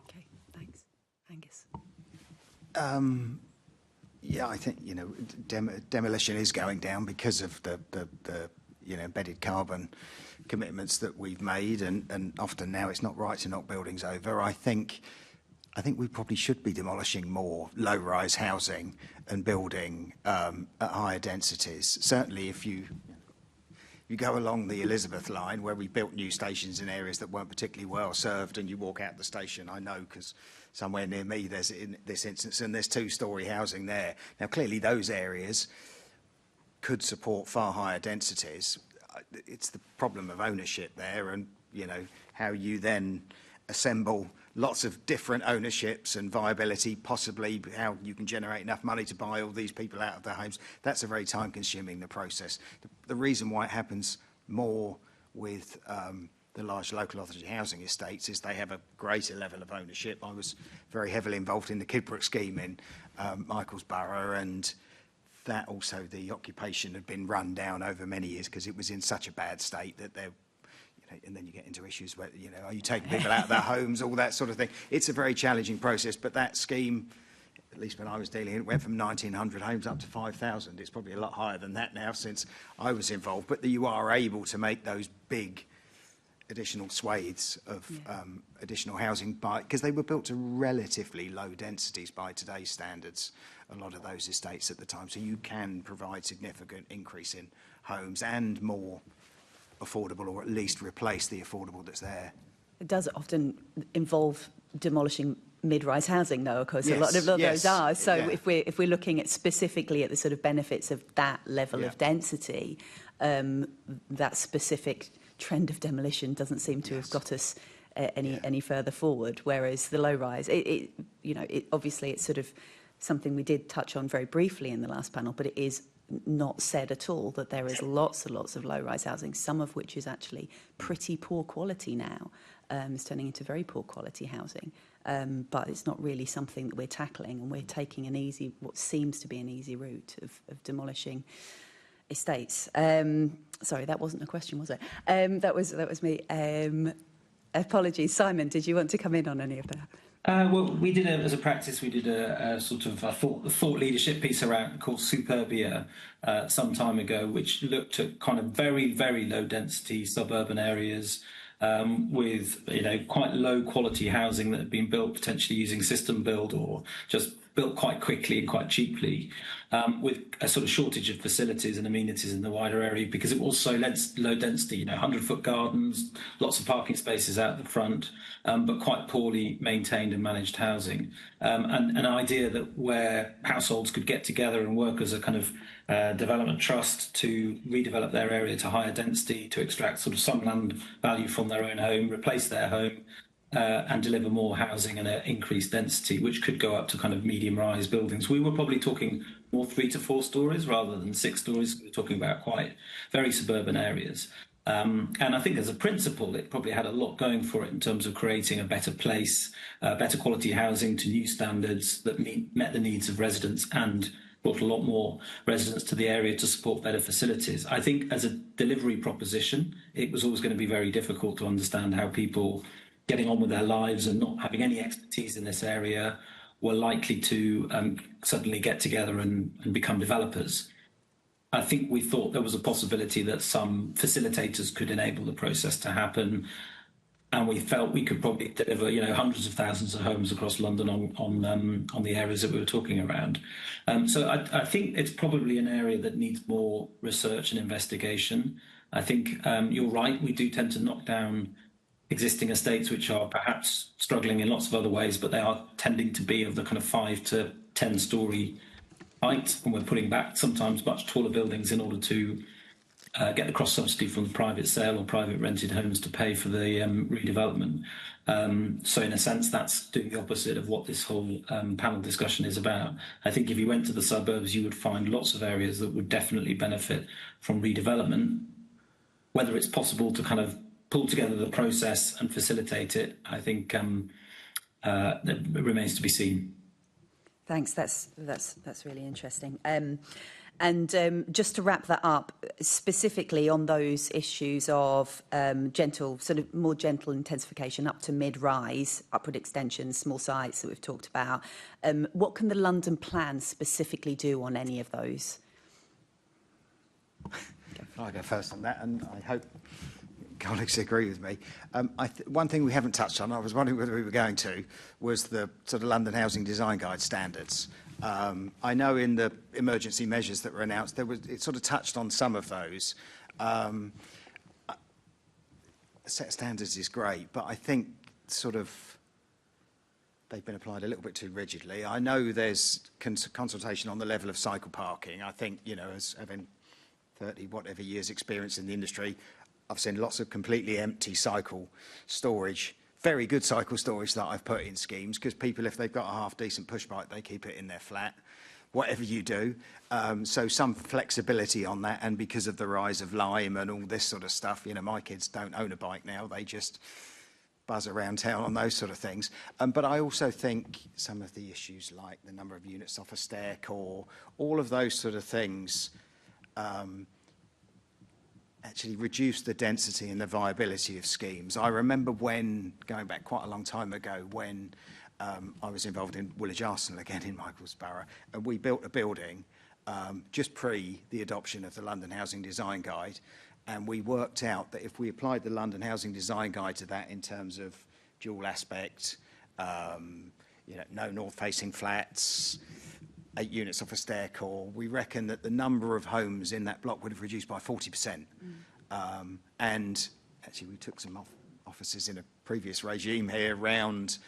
Speaker 10: Okay, thanks. Angus?
Speaker 4: Yeah, I think, demolition is going down because of the embedded carbon commitments that we've made, and often now it's not right to knock buildings over. I think we probably should be demolishing more low-rise housing and building at higher densities. Certainly if you go along the Elizabeth line, where we built new stations in areas that weren't particularly well served, and you walk out the station, I know because somewhere near me there's, in this instance, and there's two-storey housing there. Now clearly those areas could support far higher densities. It's the problem of ownership there, and how you then assemble lots of different ownerships and viability, possibly how you can generate enough money to buy all these people out of their homes. That's a very time-consuming process. The reason why it happens more with the large local authority housing estates is they have a greater level of ownership. I was very heavily involved in the Kidbrooke scheme in Michael's Borough, and that also, the occupation had been run down over many years because it was in such a bad state that there, and then you get into issues where, are you taking people out of their homes, all that sort of thing. It's a very challenging process, but that scheme, at least when I was dealing, it went from 1,900 homes up to 5,000. It's probably a lot higher than that now since I was involved, but you are able to make those big additional swathes of additional housing because they were built to relatively low densities by today's standards, a lot of those estates at the time. So you can provide significant increase in homes and more affordable, or at least replace the affordable that's there.
Speaker 10: It does often involve demolishing mid-rise housing, though, of course.
Speaker 4: Yes,
Speaker 10: a lot of those are. So
Speaker 4: yeah.
Speaker 10: if we're looking at specifically at the sort of benefits of that level of density, that specific trend of demolition doesn't seem to have got us any further forward. Whereas the low-rise, obviously it's sort of something we did touch on very briefly in the last panel, but it is not said at all that there is lots and lots of low-rise housing, some of which is actually pretty poor quality now. It's turning into very poor quality housing, but it's not really something that we're tackling, and we're taking what seems to be an easy route of demolishing estates. Sorry, that wasn't a question, was it? That was me. Apologies. Simon, did you want to come in on any of that?
Speaker 6: Well, we did as a practice, we did a sort of a thought leadership piece around called Superbia some time ago, which looked at kind of very, very low density suburban areas with quite low quality housing that had been built potentially using system build or just built quite quickly and quite cheaply, with a sort of shortage of facilities and amenities in the wider area because it was so low density, 100-foot gardens, lots of parking spaces out the front, but quite poorly maintained and managed housing. And an idea that where households could get together and work as a kind of development trust to redevelop their area to higher density, to extract sort of some land value from their own home, replace their home, and deliver more housing and increased density, which could go up to kind of medium-rise buildings. We were probably talking more 3 to 4 stories rather than 6 stories. We were talking about quite very suburban areas. And I think as a principle, it probably had a lot going for it in terms of creating a better place, better quality housing to new standards that met the needs of residents and brought a lot more residents to the area to support better facilities. I think as a delivery proposition, it was always going to be very difficult to understand how people getting on with their lives and not having any expertise in this area were likely to suddenly get together and become developers. I think we thought there was a possibility that some facilitators could enable the process to happen, and we felt we could probably deliver, hundreds of thousands of homes across London on the areas that we were talking around. So I think it's probably an area that needs more research and investigation. I think you're right, we do tend to knock down existing estates which are perhaps struggling in lots of other ways, but they are tending to be of the kind of 5 to 10 story height, and we're putting back sometimes much taller buildings in order to get the cross subsidy from the private sale or private rented homes to pay for the redevelopment. So in a sense, that's doing the opposite of what this whole panel discussion is about. I think if you went to the suburbs, you would find lots of areas that would definitely benefit from redevelopment. Whether it's possible to kind of pull together the process and facilitate it, I think that remains to be seen.
Speaker 10: Thanks. That's really interesting. And just to wrap that up, specifically on those issues of more gentle intensification up to mid-rise, upward extensions, small sites that we've talked about, what can the London plan specifically do on any of those?
Speaker 4: I'll go first on that, and I hope colleagues agree with me. One thing we haven't touched on, I was wondering whether we were going to, was the sort of London Housing Design Guide standards. I know in the emergency measures that were announced, it sort of touched on some of those. A set of standards is great, but I think sort of they've been applied a little bit too rigidly. I know there's consultation on the level of cycle parking. I think, as having 30 whatever years experience in the industry, I've seen lots of completely empty cycle storage, very good cycle storage that I've put in schemes, because people, if they've got a half decent push bike, they keep it in their flat, whatever you do. So some flexibility on that, and because of the rise of Lime and all this sort of stuff, my kids don't own a bike now, they just buzz around town on those sort of things. But I also think some of the issues like the number of units off a stair core, all of those sort of things actually reduce the density and the viability of schemes. I remember going back quite a long time ago, when I was involved in Woolwich Arsenal again in Michaelsborough, and we built a building just pre the adoption of the London Housing Design Guide, and we worked out that if we applied the London Housing Design Guide to that in terms of dual aspect, no north-facing flats, 8 units off a stair core, we reckon that the number of homes in that block would have reduced by 40%. And actually, we took some offices in a previous regime here round,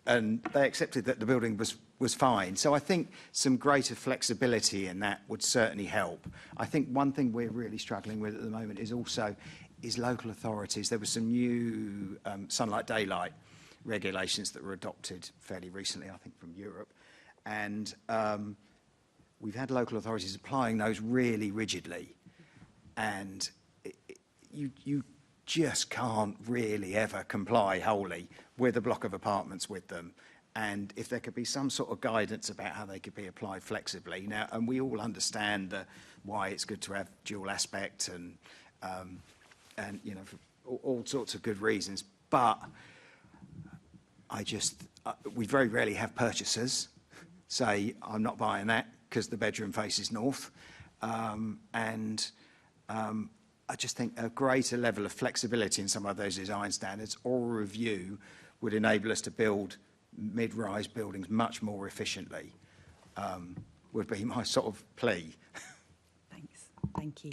Speaker 4: and they accepted that the building was fine. So I think some greater flexibility in that would certainly help. I think one thing we're really struggling with at the moment is local authorities. There was some new sunlight daylight regulations that were adopted fairly recently, I think, from Europe. And we've had local authorities applying those really rigidly, and you just can't really ever comply wholly with a block of apartments with them. And if there could be some sort of guidance about how they could be applied flexibly now, and we all understand why it's good to have dual aspect and for all sorts of good reasons, But we very rarely have purchasers say, I'm not buying that because the bedroom faces north. I just think a greater level of flexibility in some of those design standards or a review would enable us to build mid-rise buildings much more efficiently, would be my sort of plea.
Speaker 10: Thanks. Thank you.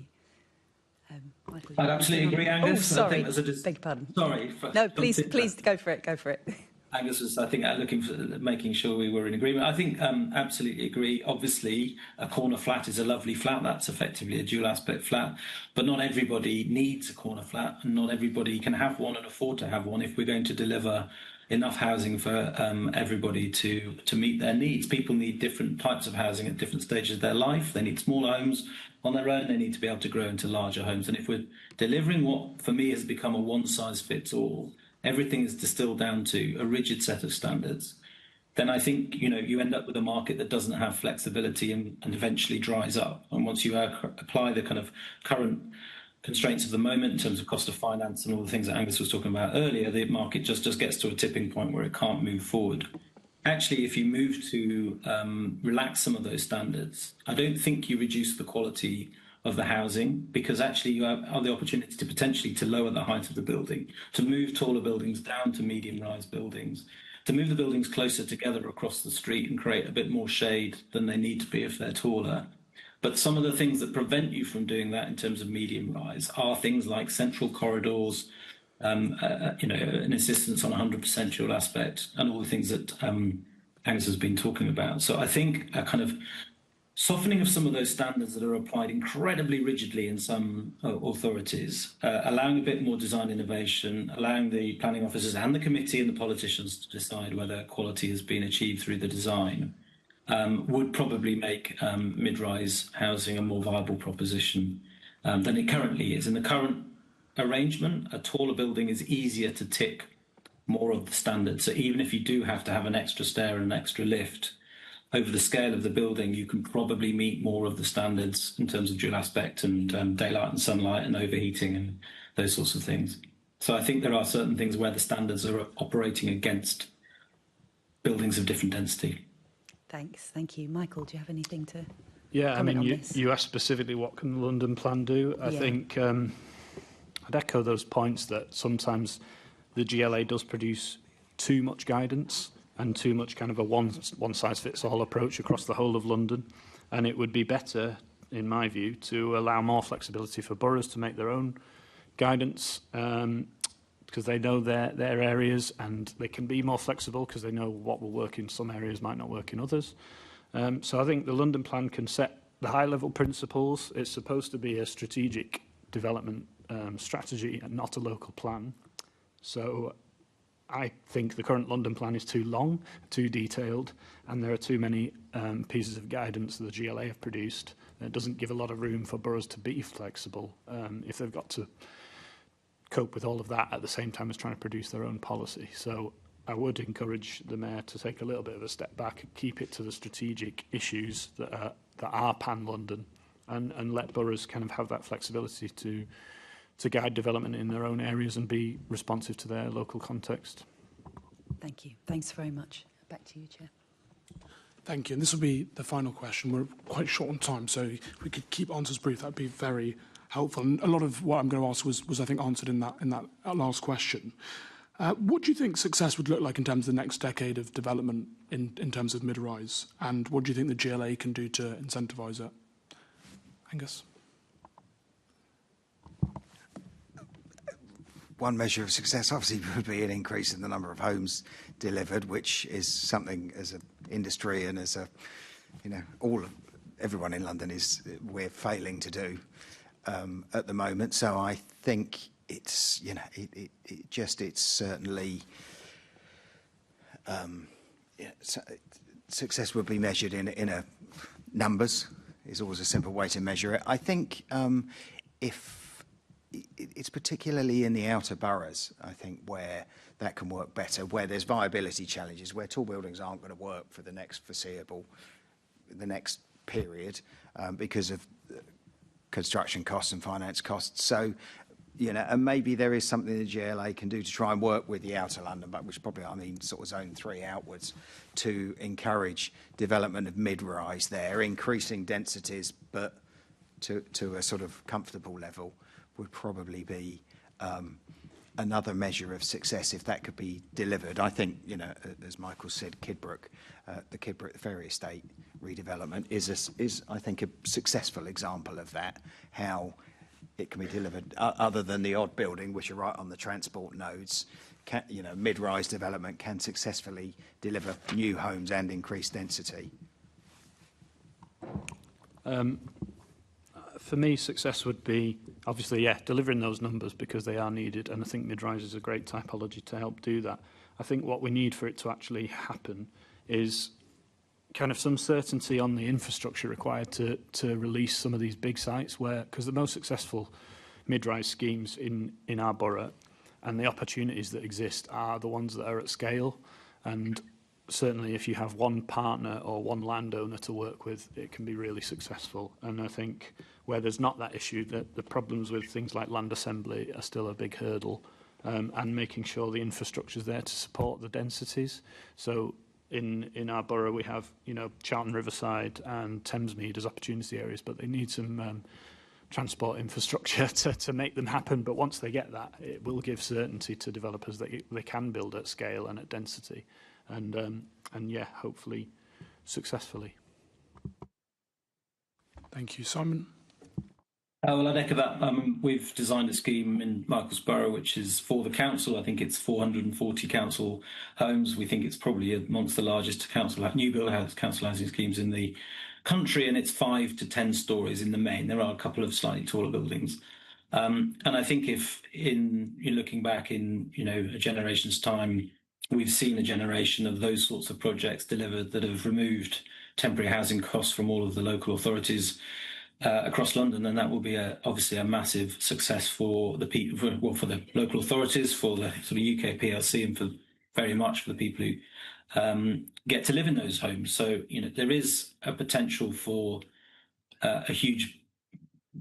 Speaker 10: Michael,
Speaker 6: I'd absolutely agree, Angus.
Speaker 10: Oh, sorry.
Speaker 6: I think
Speaker 10: Beg your pardon.
Speaker 6: Sorry.
Speaker 10: No, please go for it. Go for it.
Speaker 6: Angus was, I think, looking for making sure we were in agreement. I think absolutely agree. Obviously, a corner flat is a lovely flat. That's effectively a dual aspect flat. But not everybody needs a corner flat, and not everybody can have one and afford to have one if we're going to deliver enough housing for everybody to meet their needs. People need different types of housing at different stages of their life. They need smaller homes on their own. They need to be able to grow into larger homes. And if we're delivering what, for me, has become a one-size-fits-all, everything is distilled down to a rigid set of standards, then I think you end up with a market that doesn't have flexibility and eventually dries up. And once you apply the kind of current constraints of the moment in terms of cost of finance and all the things that Angus was talking about earlier, the market just gets to a tipping point where it can't move forward. Actually, if you move to relax some of those standards, I don't think you reduce the quality of the housing, because actually you have the opportunity to potentially to lower the height of the building, to move taller buildings down to medium-rise buildings, to move the buildings closer together across the street and create a bit more shade than they need to be if they're taller. But some of the things that prevent you from doing that in terms of medium-rise are things like central corridors, an insistence on 100% dual aspect, and all the things that Angus has been talking about. So I think a kind of softening of some of those standards that are applied incredibly rigidly in some authorities, allowing a bit more design innovation, allowing the planning officers and the committee and the politicians to decide whether quality has been achieved through the design, would probably make mid-rise housing a more viable proposition than it currently is. In the current arrangement, a taller building is easier to tick more of the standards. So even if you do have to have an extra stair and an extra lift, over the scale of the building, you can probably meet more of the standards in terms of dual aspect and daylight and sunlight and overheating and those sorts of things. So I think there are certain things where the standards are operating against buildings of different density.
Speaker 10: Thanks. Thank you. Michael, do you have anything to
Speaker 5: Yeah, I mean,
Speaker 10: this?
Speaker 5: you asked specifically what can the London plan do. I think I'd echo those points that sometimes the GLA does produce too much guidance and too much kind of a one-size-fits-all approach across the whole of London. And it would be better, in my view, to allow more flexibility for boroughs to make their own guidance, because they know their areas, and they can be more flexible because they know what will work in some areas might not work in others. So I think the London plan can set the high-level principles. It's supposed to be a strategic development strategy and not a local plan. So I think the current London plan is too long, too detailed, and there are too many pieces of guidance that the GLA have produced. It doesn't give a lot of room for boroughs to be flexible if they've got to cope with all of that at the same time as trying to produce their own policy. So I would encourage the Mayor to take a little bit of a step back and keep it to the strategic issues that are pan-London, and let boroughs kind of have that flexibility to guide development in their own areas and be responsive to their local context.
Speaker 10: Thank you. Thanks very much. Back to you, Chair.
Speaker 2: Thank you. And this will be the final question. We're quite short on time, so if we could keep answers brief, that'd be very helpful. And a lot of what I'm going to ask was I think, answered in that last question. What do you think success would look like in terms of the next decade of development in terms of mid-rise? And what do you think the GLA can do to incentivise it? Angus?
Speaker 4: One measure of success obviously would be an increase in the number of homes delivered, which is something as an industry and as everyone in London we're failing to do at the moment. So I think it's certainly success would be measured in a numbers is always a simple way to measure it. I think if it's particularly in the outer boroughs, I think, where that can work better, where there's viability challenges, where tall buildings aren't going to work for the next period because of construction costs and finance costs. So you know, and maybe there is something the GLA can do to try and work with the outer London, but which probably, I mean, sort of zone 3 outwards, to encourage development of mid-rise there, increasing densities, but to a sort of comfortable level would probably be another measure of success if that could be delivered. I think, you know, as Michael said, Kidbrooke, the Kidbrooke Ferry Estate redevelopment is I think a successful example of that, how it can be delivered other than the odd building which are right on the transport nodes. You know, mid-rise development can successfully deliver new homes and increase density.
Speaker 5: For me, success would be, obviously, yeah, delivering those numbers because they are needed, and I think mid-rise is a great typology to help do that. I think what we need for it to actually happen is kind of some certainty on the infrastructure required to release some of these big sites where, because the most successful mid-rise schemes in our borough and the opportunities that exist are the ones that are at scale. And certainly if you have one partner or one landowner to work with, it can be really successful. And I think where there's not that issue, that the problems with things like land assembly are still a big hurdle, and making sure the infrastructure is there to support the densities. So in our borough, we have, you know, Charlton Riverside and Thamesmead as opportunity areas, but they need some transport infrastructure to make them happen. But once they get that, it will give certainty to developers that they can build at scale and at density, and yeah, hopefully successfully.
Speaker 2: Thank you, Simon.
Speaker 6: Well, I'd echo that. We've designed a scheme in Michael's Borough, which is for the council. I think it's 440 council homes. We think it's probably amongst the largest new build council housing schemes in the country, and it's 5 to 10 stories in the main. There are a couple of slightly taller buildings. And I think if in looking back in, you know, a generation's time, we've seen a generation of those sorts of projects delivered that have removed temporary housing costs from all of the local authorities across London, and that will be obviously a massive success for the people, for the local authorities, for the sort of UK PLC, and very much for the people who get to live in those homes. So, you know, there is a potential for a huge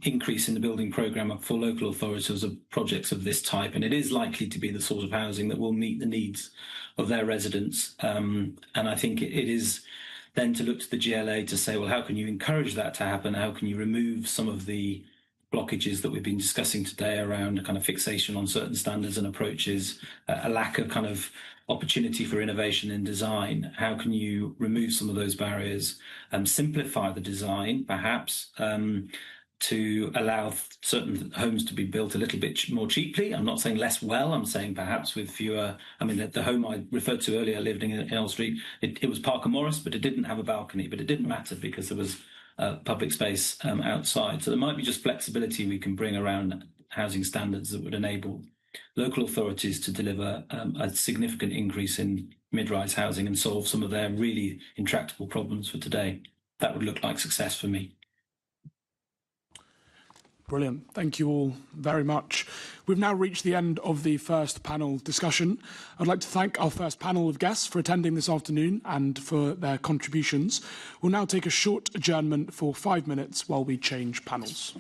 Speaker 6: increase in the building programme for local authorities of projects of this type, and it is likely to be the sort of housing that will meet the needs of their residents. And I think it is then to look to the GLA to say, well, how can you encourage that to happen? How can you remove some of the blockages that we've been discussing today around a kind of fixation on certain standards and approaches, a lack of kind of opportunity for innovation in design? How can you remove some of those barriers and simplify the design, perhaps, to allow certain homes to be built a little bit more cheaply? I'm not saying less well, I'm saying perhaps with fewer. I mean, the home I referred to earlier, lived in Earl Street, it was Parker Morris, but it didn't have a balcony, but it didn't matter because there was public space outside. So there might be just flexibility we can bring around housing standards that would enable local authorities to deliver a significant increase in mid-rise housing and solve some of their really intractable problems for today. That would look like success for me.
Speaker 2: Brilliant. Thank you all very much. We've now reached the end of the first panel discussion. I'd like to thank our first panel of guests for attending this afternoon and for their contributions. We'll now take a short adjournment for 5 minutes while we change panels.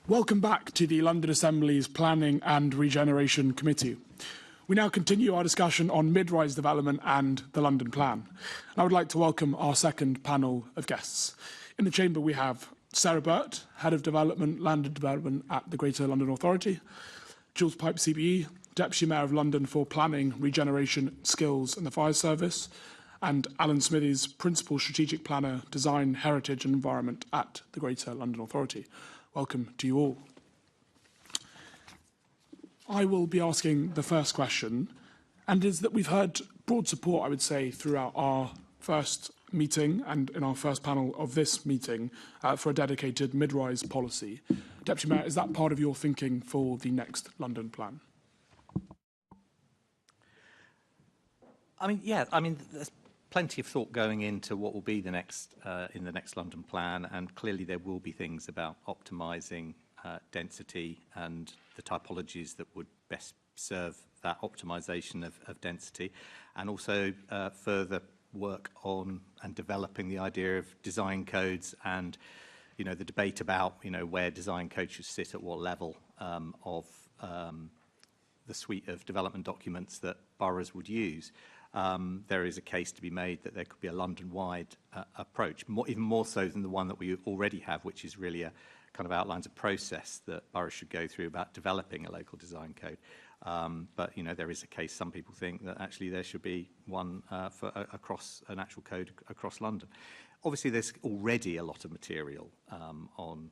Speaker 2: Welcome back to the London Assembly's Planning and Regeneration Committee. We now continue our discussion on mid-rise development and the London Plan. I would like to welcome our second panel of guests. In the chamber we have Sarah Burt, Head of Development, Land and Development at the Greater London Authority, Jules Pipe CBE, Deputy Mayor of London for Planning, Regeneration, Skills and the Fire Service, and Alan Smithies, Principal Strategic Planner, Design, Heritage and Environment at the Greater London Authority. Welcome to you all. I will be asking the first question, and is that we've heard broad support, I would say, throughout our first meeting and in our first panel of this meeting for a dedicated mid-rise policy. Deputy Mayor, is that part of your thinking for the next London Plan?
Speaker 11: There's plenty of thought going into what will be the next in the next London Plan, and clearly there will be things about optimising density and the typologies that would best serve that optimisation of density, and also further work on and developing the idea of design codes and, you know, the debate about, you know, where design codes should sit at what level of the suite of development documents that boroughs would use. There is a case to be made that there could be a London-wide approach, even more so than the one that we already have, which is really a kind of outlines a process that boroughs should go through about developing a local design code. But, you know, there is a case, some people think, that actually there should be one for across an actual code across London. Obviously, there's already a lot of material on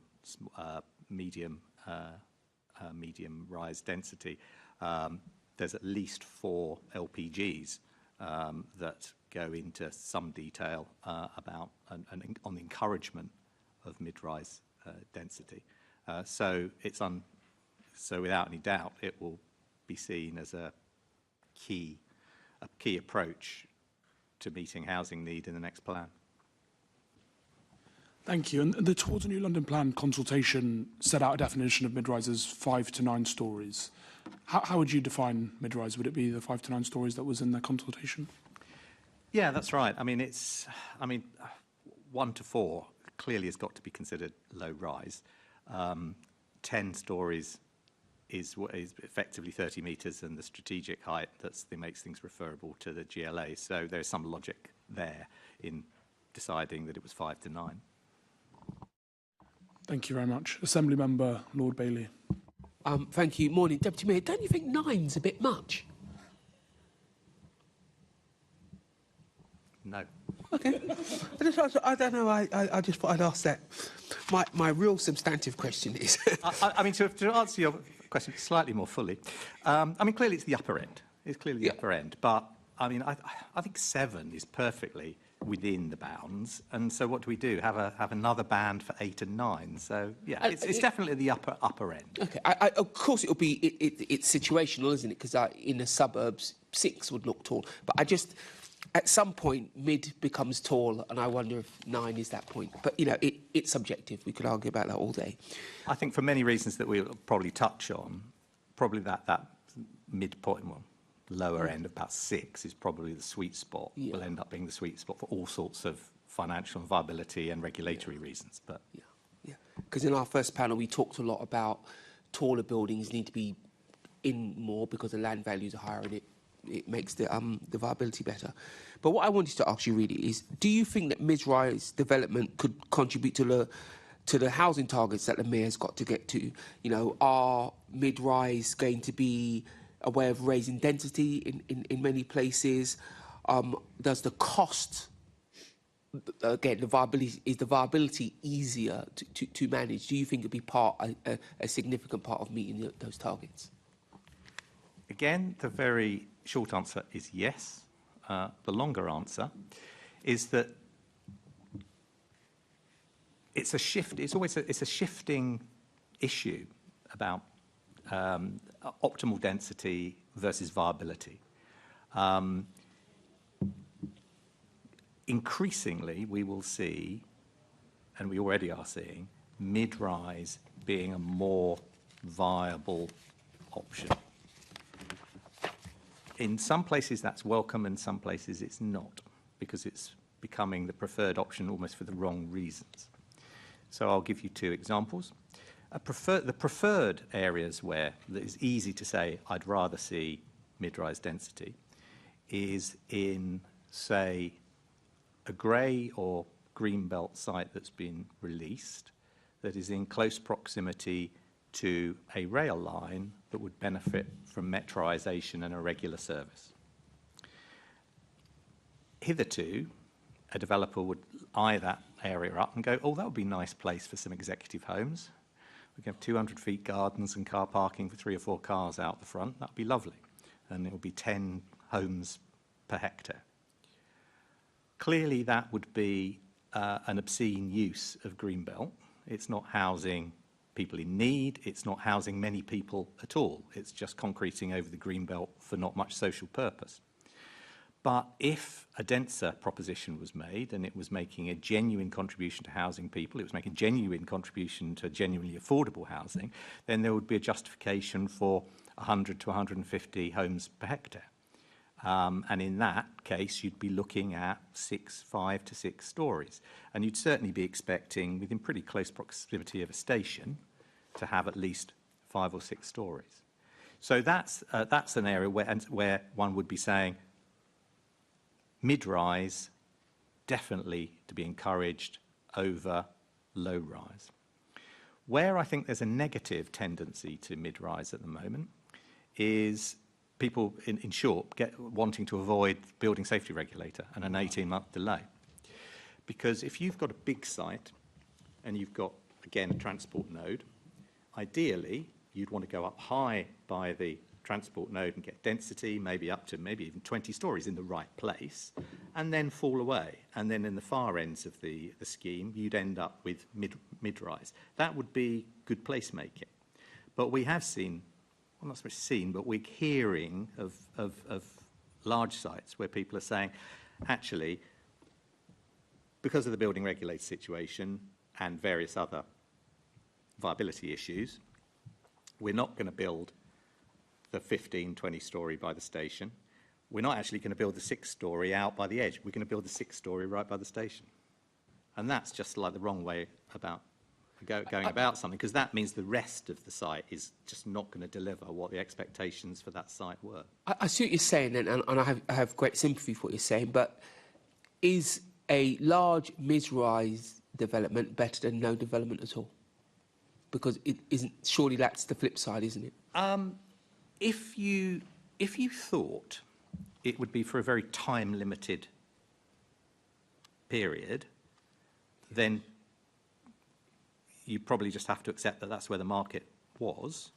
Speaker 11: medium rise density. There's at least 4 LPGs that go into some detail about on the encouragement of mid-rise density. So without any doubt, it will be seen as a key approach to meeting housing need in the next plan.
Speaker 2: Thank you. And the Towards a New London Plan consultation set out a definition of mid-rise as 5 to 9 stories. How would you define mid-rise? Would it be the 5 to 9 stories that was in the consultation?
Speaker 11: Yeah, that's right. I mean, 1 to 4 clearly has got to be considered low rise. 10 stories is effectively 30 metres, and the strategic height that makes things referable to the GLA. So there's some logic there in deciding that it was 5 to 9.
Speaker 2: Thank you very much. Assembly Member Lord Bailey.
Speaker 9: Thank you. Morning, Deputy Mayor. Don't you think 9's a bit much?
Speaker 11: No.
Speaker 9: Okay. I don't know. I just thought I'd ask that. My real substantive question is...
Speaker 11: I mean, to answer your question slightly more fully, I mean, clearly it's the upper end. It's clearly the upper end. But, I mean, I think 7 is perfectly within the bounds. And so what do we do? Have another band for 8 and 9? So, yeah, it's definitely the upper end.
Speaker 9: Okay. Of course, it'll be... It's situational, isn't it? Because in the suburbs, 6 would look tall. But I just... At some point, mid becomes tall, and I wonder if 9 is that point. But, you know, it's subjective. We could argue about that all day.
Speaker 11: I think for many reasons that we'll probably touch on, probably that midpoint, well, lower end of about 6 is probably the sweet spot. Yeah. Will end up being the sweet spot for all sorts of financial and viability and regulatory reasons. But
Speaker 9: yeah, because in our first panel, we talked a lot about taller buildings need to be in more because the land values are higher, and it makes the viability better. But what I wanted to ask you really is, do you think that mid-rise development could contribute to the housing targets that the mayor's got to get to? You know, are mid-rise going to be a way of raising density in many places? Does the cost, again, is the viability easier to manage? Do you think it'd be a significant part of meeting those targets?
Speaker 11: Again, the very short answer is yes. The longer answer is that it's a shift. It's always a shifting issue about optimal density versus viability. Increasingly, we will see, and we already are seeing, mid-rise being a more viable option. In some places that's welcome, and some places it's not, because it's becoming the preferred option almost for the wrong reasons. So I'll give you 2 examples. The preferred areas where it is easy to say I'd rather see mid-rise density is in, say, a grey or green belt site that's been released that is in close proximity to a rail line that would benefit from metroisation and a regular service. Hitherto, a developer would eye that area up and go, oh, that would be a nice place for some executive homes. We can have 200 feet gardens and car parking for 3 or 4 cars out the front. That would be lovely. And it would be 10 homes per hectare. Clearly, that would be an obscene use of Greenbelt. It's not housing people in need. It's not housing many people at all. It's just concreting over the Greenbelt for not much social purpose. But if a denser proposition was made and it was making a genuine contribution to housing people, it was making a genuine contribution to genuinely affordable housing, then there would be a justification for 100 to 150 homes per hectare. And in that case, you'd be looking at 5 to 6 stories. And you'd certainly be expecting, within pretty close proximity of a station, to have at least 5 or 6 stories. So that's an area where one would be saying, mid-rise, definitely to be encouraged over low-rise. Where I think there's a negative tendency to mid-rise at the moment is people, in short, wanting to avoid building safety regulator and an 18-month delay. Because if you've got a big site and you've got, again, a transport node, ideally, you'd want to go up high by the transport node and get density, maybe up to maybe even 20 stories in the right place, and then fall away. And then in the far ends of the scheme, you'd end up with mid-rise. That would be good placemaking. But we have seen, well, not so much seen, but we're hearing of large sites where people are saying, actually, because of the building regulator situation and various other viability issues, we're not going to build the 15, 20-storey by the station. We're not actually going to build the 6-storey out by the edge. We're going to build the 6-storey right by the station. And that's just like the wrong way about going about something, because that means the rest of the site is just not going to deliver what the expectations for that site were.
Speaker 9: I see what you're saying, and I have great sympathy for what you're saying, but is a large mid-rise development better than no development at all? Because it isn't, surely that's the flip side, isn't it?
Speaker 11: If you thought it would be for a very time-limited period, then you probably just have to accept that that's where the market was.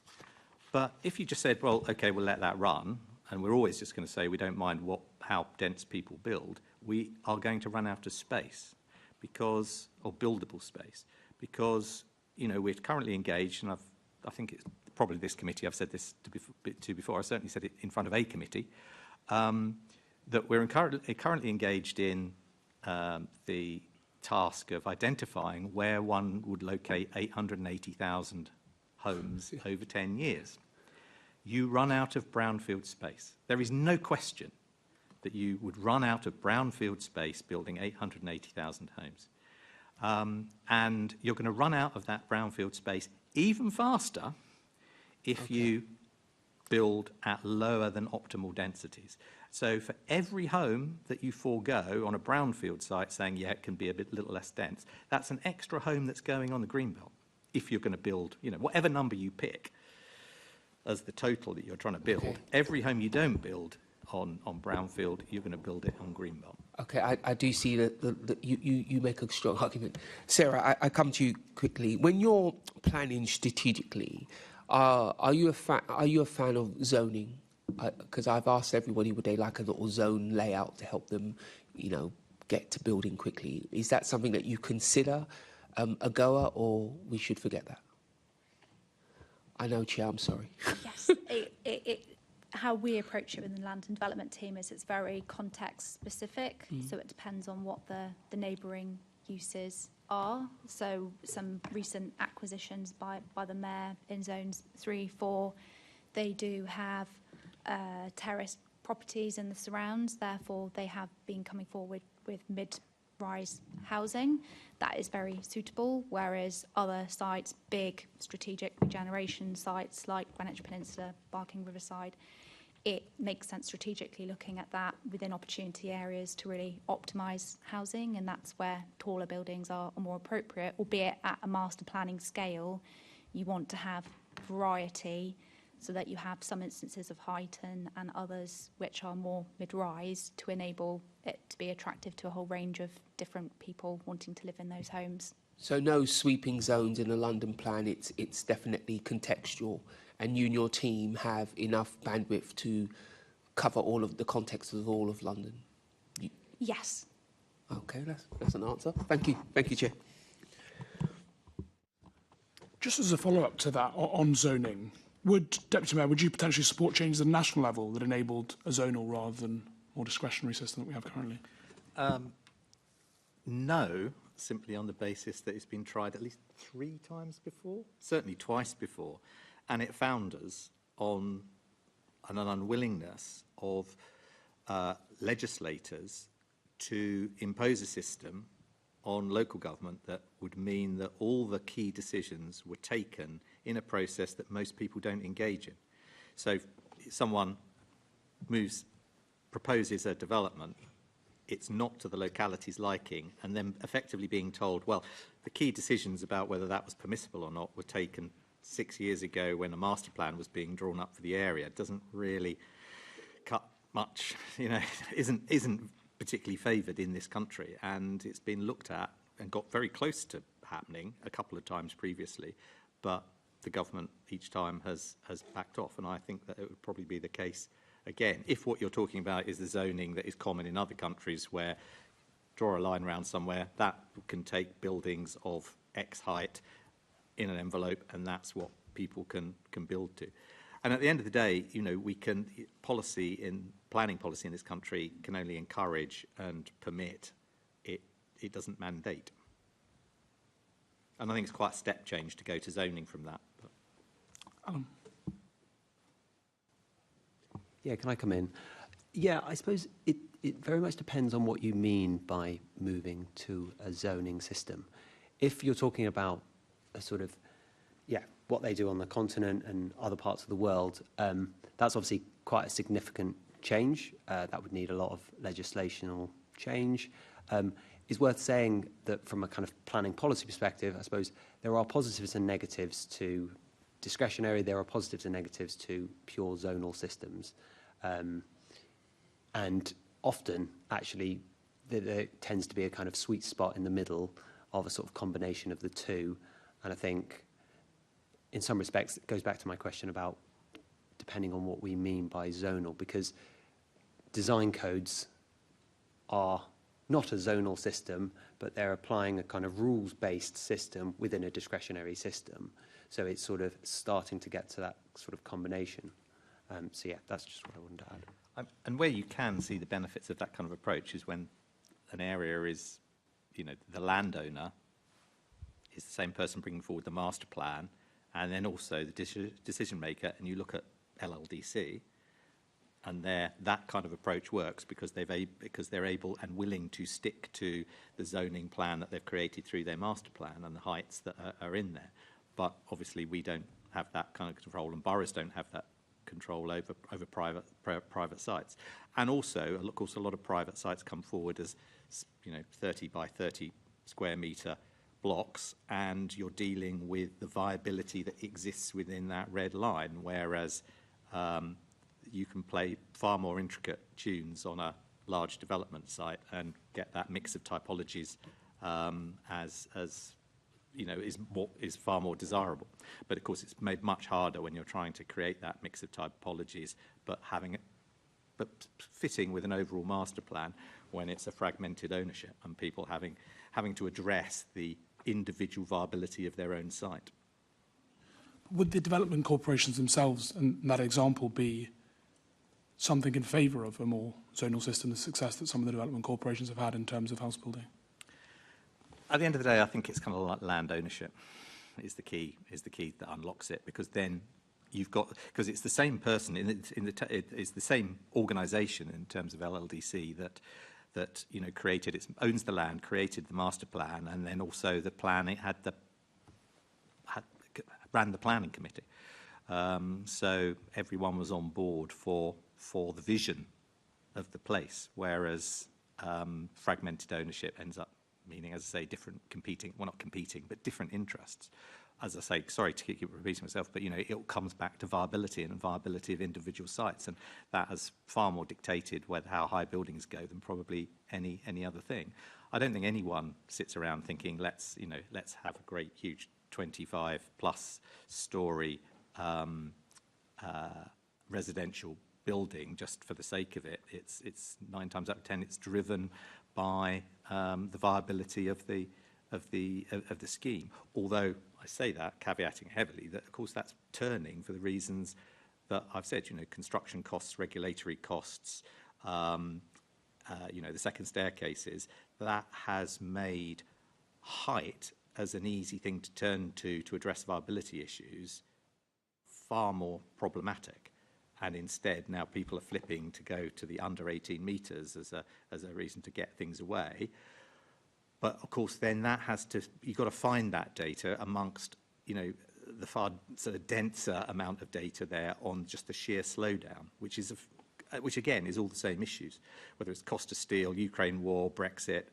Speaker 11: But if you just said, well, OK, we'll let that run, and we're always just going to say we don't mind how dense people build, we are going to run out of space, because, or buildable space, because, you know, we're currently engaged, and I think it's probably this committee, I've said this to before, I certainly said it in front of a committee, that we're currently engaged in the task of identifying where one would locate 880,000 homes over 10 years. You run out of brownfield space. There is no question that you would run out of brownfield space building 880,000 homes. And you're going to run out of that brownfield space even faster if you build at lower than optimal densities. So for every home that you forego on a brownfield site saying, yeah, it can be a little less dense, that's an extra home that's going on the greenbelt. If you're going to build, you know, whatever number you pick as the total that you're trying to build, every home you don't build on brownfield, you're going to build it on greenbelt.
Speaker 9: Okay, I do see that you make a strong argument. Sarah, I come to you quickly. When you're planning strategically, are you a fan of zoning? Because I've asked everybody, would they like a little zone layout to help them, you know, get to building quickly? Is that something that you consider a goer, or we should forget that? I know, Chair, I'm sorry.
Speaker 12: Yes, how we approach it in the land and development team is it's very context specific, so it depends on what the neighbouring uses are. So some recent acquisitions by the Mayor in zones 3, 4, they do have terraced properties in the surrounds, therefore they have been coming forward with mid-rise housing, that is very suitable, whereas other sites, big strategic regeneration sites like Greenwich Peninsula, Barking Riverside, it makes sense strategically looking at that within opportunity areas to really optimise housing, and that's where taller buildings are more appropriate, albeit at a master planning scale. You want to have variety so that you have some instances of height and others which are more mid-rise to enable it to be attractive to a whole range of different people wanting to live in those homes.
Speaker 9: So no sweeping zones in a London plan, it's definitely contextual, and you and your team have enough bandwidth to cover all of the context of all of London?
Speaker 12: Yes.
Speaker 9: Okay, that's an answer. Thank you, Chair.
Speaker 2: Just as a follow-up to that, on zoning, Deputy Mayor, would you potentially support changes at a national level that enabled a zonal rather than more discretionary system that we have currently?
Speaker 11: No, simply on the basis that it's been tried at least 3 times before, certainly twice before, and it found us on an unwillingness of legislators to impose a system on local government that would mean that all the key decisions were taken in a process that most people don't engage in. So if someone proposes a development, it's not to the locality's liking, and then effectively being told, well, the key decisions about whether that was permissible or not were taken 6 years ago when a master plan was being drawn up for the area. It doesn't really cut much, isn't particularly favoured in this country, and it's been looked at and got very close to happening a couple of times previously, but the government each time has backed off, and I think that it would probably be the case again. If what you're talking about is the zoning that is common in other countries where draw a line around somewhere, that can take buildings of X height in an envelope, and that's what people can build to. And at the end of the day, planning policy in this country can only encourage and permit. It doesn't mandate. And I think it's quite a step change to go to zoning from that.
Speaker 2: Alan.
Speaker 13: Yeah, can I come in? Yeah, I suppose it very much depends on what you mean by moving to a zoning system. If you're talking about a sort of, what they do on the continent and other parts of the world, that's obviously quite a significant change. That would need a lot of legislational change. It's worth saying that from a kind of planning policy perspective, I suppose there are positives and negatives to discretionary, there are positives and negatives to pure zonal systems. And often, actually, there tends to be a kind of sweet spot in the middle of a sort of combination of the two. And I think, in some respects, it goes back to my question about depending on what we mean by zonal, because design codes are not a zonal system, but they're applying a kind of rules-based system within a discretionary system. So it's sort of starting to get to that sort of combination. So yeah, that's just what I wanted to add.
Speaker 11: And where you can see the benefits of that kind of approach is when an area is, the landowner is the same person bringing forward the master plan, and then also the decision maker, and you look at LLDC, and that kind of approach works because they're able and willing to stick to the zoning plan that they've created through their master plan and the heights that are in there. But obviously we don't have that kind of control, and boroughs don't have that control over private sites. And also, of course, a lot of private sites come forward as 30 by 30 square metre blocks, and you're dealing with the viability that exists within that red line, whereas you can play far more intricate tunes on a large development site and get that mix of typologies is far more desirable. But of course, it's made much harder when you're trying to create that mix of typologies, but fitting with an overall master plan when it's a fragmented ownership and people having to address the individual viability of their own site.
Speaker 2: Would the development corporations themselves, in that example, be something in favour of a more zonal system, the success that some of the development corporations have had in terms of house building?
Speaker 11: At the end of the day, I think it's kind of like land ownership is the key that unlocks it, because then because it's the same person it's the same organisation in terms of LLDC that that created owns the land, created the master plan, and then also the plan it ran the planning committee. So everyone was on board for the vision of the place, whereas fragmented ownership ends up meaning, as I say, not competing, but different interests. As I say, sorry to keep repeating myself, but it comes back to viability and viability of individual sites, and that has far more dictated how high buildings go than probably any other thing. I don't think anyone sits around thinking let's have a great huge 25+ story residential building just for the sake of it. It's 9 times out of 10 it's driven by the viability of the scheme. Although I say that, caveating heavily, that of course that's turning for the reasons that I've said. Construction costs, regulatory costs, the second staircases. That has made height as an easy thing to turn to address viability issues far more problematic. And instead, now people are flipping to go to the under 18 metres as a reason to get things away. But of course, then you've got to find that data amongst, the far sort of denser amount of data there on just the sheer slowdown, which again is all the same issues, whether it's cost of steel, Ukraine war, Brexit,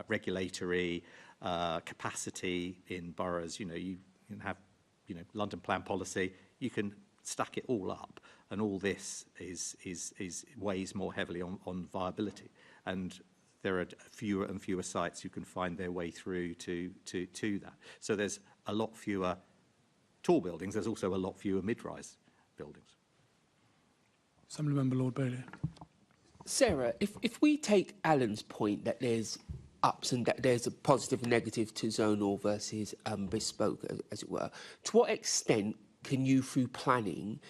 Speaker 11: regulatory capacity in boroughs. You can have, London plan policy. You can stack it all up, and all this weighs more heavily on viability. And there are fewer and fewer sites who can find their way through to that. So there's a lot fewer tall buildings. There's also a lot fewer mid-rise buildings.
Speaker 2: Assemblymember Lord Bailey.
Speaker 9: Sarah, if we take Alan's point that there's ups and that there's a positive and negative to zonal versus bespoke, as it were, to what extent can you, through planning,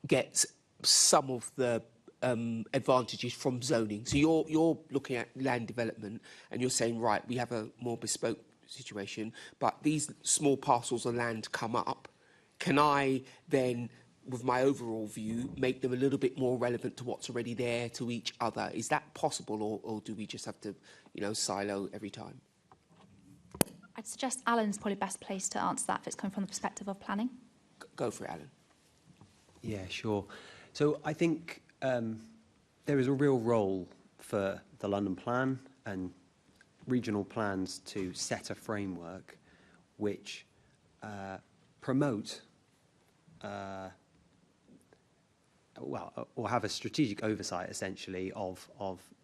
Speaker 9: get some of the advantages from zoning? So you're looking at land development and you're saying, right, we have a more bespoke situation, but these small parcels of land come up. Can I then, with my overall view, make them a little bit more relevant to what's already there to each other? Is that possible, or do we just have to, silo every time?
Speaker 12: I'd suggest Alan's probably best placed to answer that if it's coming from the perspective of planning.
Speaker 9: Go for it, Alan.
Speaker 13: Yeah, sure. So I think there is a real role for the London Plan and regional plans to set a framework which promote or have a strategic oversight, essentially, of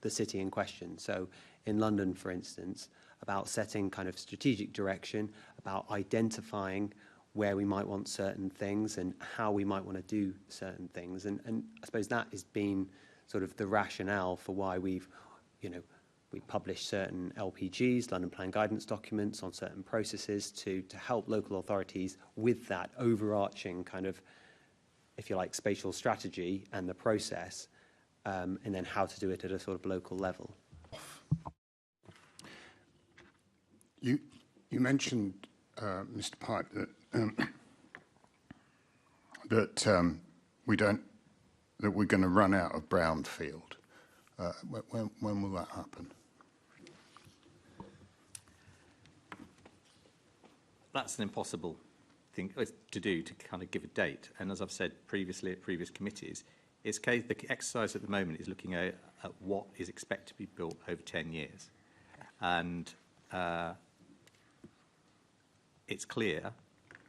Speaker 13: the city in question. So in London, for instance, about setting kind of strategic direction, about identifying where we might want certain things and how we might want to do certain things. And I suppose that has been sort of the rationale for why we publish certain LPGs, London Plan Guidance documents, on certain processes to help local authorities with that overarching kind of, if you like, spatial strategy and the process, and then how to do it at a sort of local level.
Speaker 7: You mentioned, Mr. Pipe, that we're going to run out of brownfield. When will that happen?
Speaker 11: That's an impossible thing to do, to kind of give a date. And as I've said previously at previous committees, the exercise at the moment is looking at what is expected to be built over 10 years. And it's clear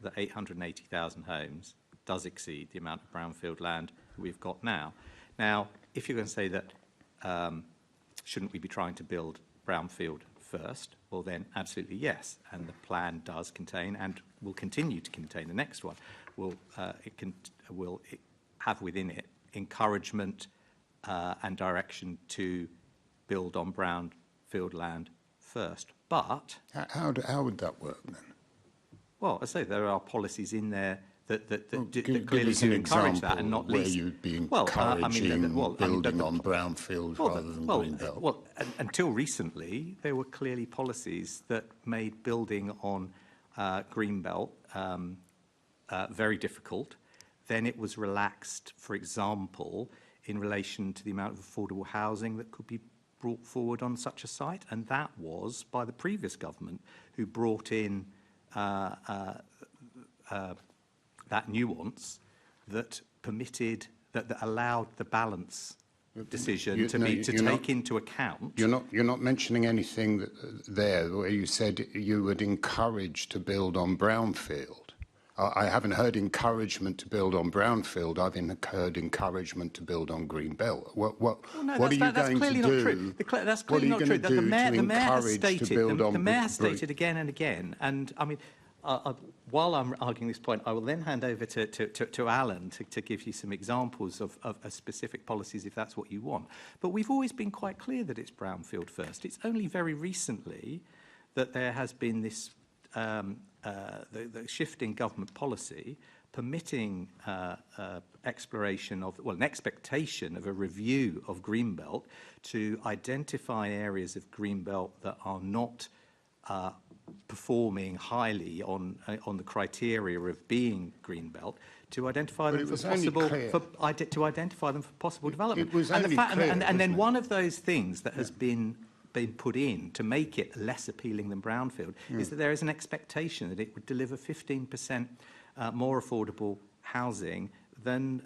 Speaker 11: that 880,000 homes does exceed the amount of brownfield land we've got now. Now, if you're going to say that shouldn't we be trying to build brownfield first, well then absolutely yes, and the plan does contain and will continue to contain, the next one will have within it encouragement and direction to build on brownfield land first. But
Speaker 7: how would that work then?
Speaker 11: Well, I say there are policies in there that clearly do encourage that, and not least
Speaker 7: where you'd be encouraging building on brownfield rather than greenbelt.
Speaker 11: Well, until recently, there were clearly policies that made building on greenbelt very difficult. Then it was relaxed, for example, in relation to the amount of affordable housing that could be brought forward on such a site, and that was by the previous government, who brought in that nuance that permitted, that allowed the balance decision to take into account.
Speaker 7: You're not mentioning anything there where you said you would encourage to build on brownfield. I haven't heard encouragement to build on brownfield. I've heard encouragement to build on green belt. What are you going to do?
Speaker 11: That's clearly not true. The mayor has stated again and again, and I mean, while I'm arguing this point, I will then hand over to Alan to give you some examples of specific policies if that's what you want. But we've always been quite clear that it's brownfield first. It's only very recently that there has been this the shift in government policy permitting exploration of, well, an expectation of a review of Greenbelt to identify areas of Greenbelt that are not performing highly on the criteria of being Greenbelt, to identify them for possible development. And then one of those things that has been put in to make it less appealing than brownfield is that there is an expectation that it would deliver 15% more affordable housing than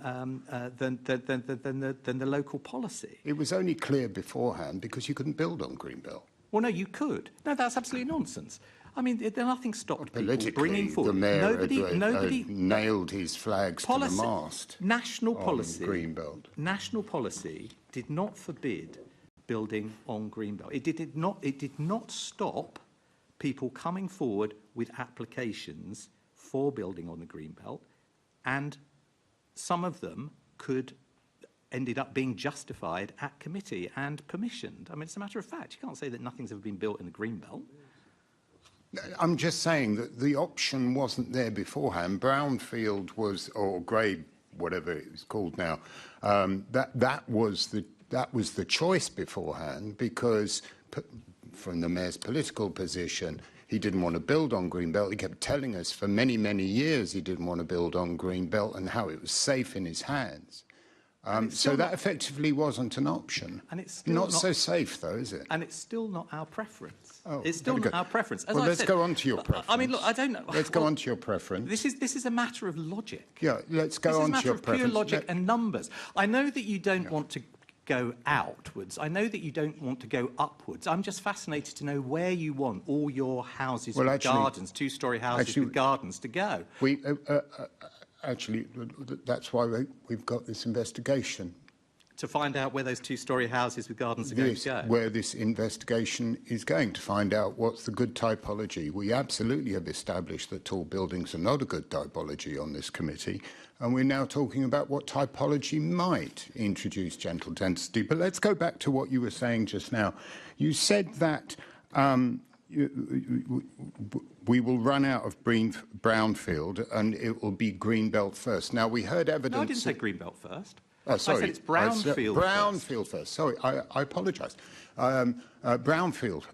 Speaker 11: the local policy.
Speaker 7: It was only clear beforehand because you couldn't build on Greenbelt.
Speaker 11: Well, no, you could. No, that's absolutely nonsense. I mean, nothing stopped people bringing
Speaker 7: Politically,
Speaker 11: forward.
Speaker 7: the mayor
Speaker 11: Nobody
Speaker 7: nailed his flags to the mast.
Speaker 11: National policy,
Speaker 7: Greenbelt.
Speaker 11: National policy did not forbid building on Greenbelt. It did not stop people coming forward with applications for building on the Greenbelt, and some of them ended up being justified at committee and permissioned. I mean, it's a matter of fact. You can't say that nothing's ever been built in the Greenbelt.
Speaker 7: I'm just saying that the option wasn't there beforehand. Brownfield was, or grey, whatever it was called now, that was the choice beforehand, because from the mayor's political position, he didn't want to build on Greenbelt. He kept telling us for many, many years he didn't want to build on Greenbelt and how it was safe in his hands. So that effectively wasn't an option.
Speaker 11: And it's still
Speaker 7: not so safe, though, is it?
Speaker 11: And it's still not our preference.
Speaker 7: Oh,
Speaker 11: it's still not our preference.
Speaker 7: Well, let's go on to your preference.
Speaker 11: I mean, look, I don't know.
Speaker 7: Let's go on to your preference.
Speaker 11: This is a matter of logic.
Speaker 7: Yeah, let's go on to your preference.
Speaker 11: This is a matter of pure logic and numbers. I know that you don't want to go outwards. I know that you don't want to go upwards. I'm just fascinated to know where you want all your houses with gardens, two-storey houses with gardens, to go.
Speaker 7: Actually, that's why we've got this investigation.
Speaker 11: To find out where those two-storey houses with gardens are going to go?
Speaker 7: Where this investigation is going, to find out what's the good typology. We absolutely have established that tall buildings are not a good typology on this committee, and we're now talking about what typology might introduce gentle density. But let's go back to what you were saying just now. You said that we will run out of brownfield and it will be greenbelt first. Now, we heard evidence...
Speaker 11: No, I didn't say greenbelt first.
Speaker 7: Oh, sorry.
Speaker 11: I said it's brownfield first.
Speaker 7: Brownfield first. Sorry, I apologise. Brownfield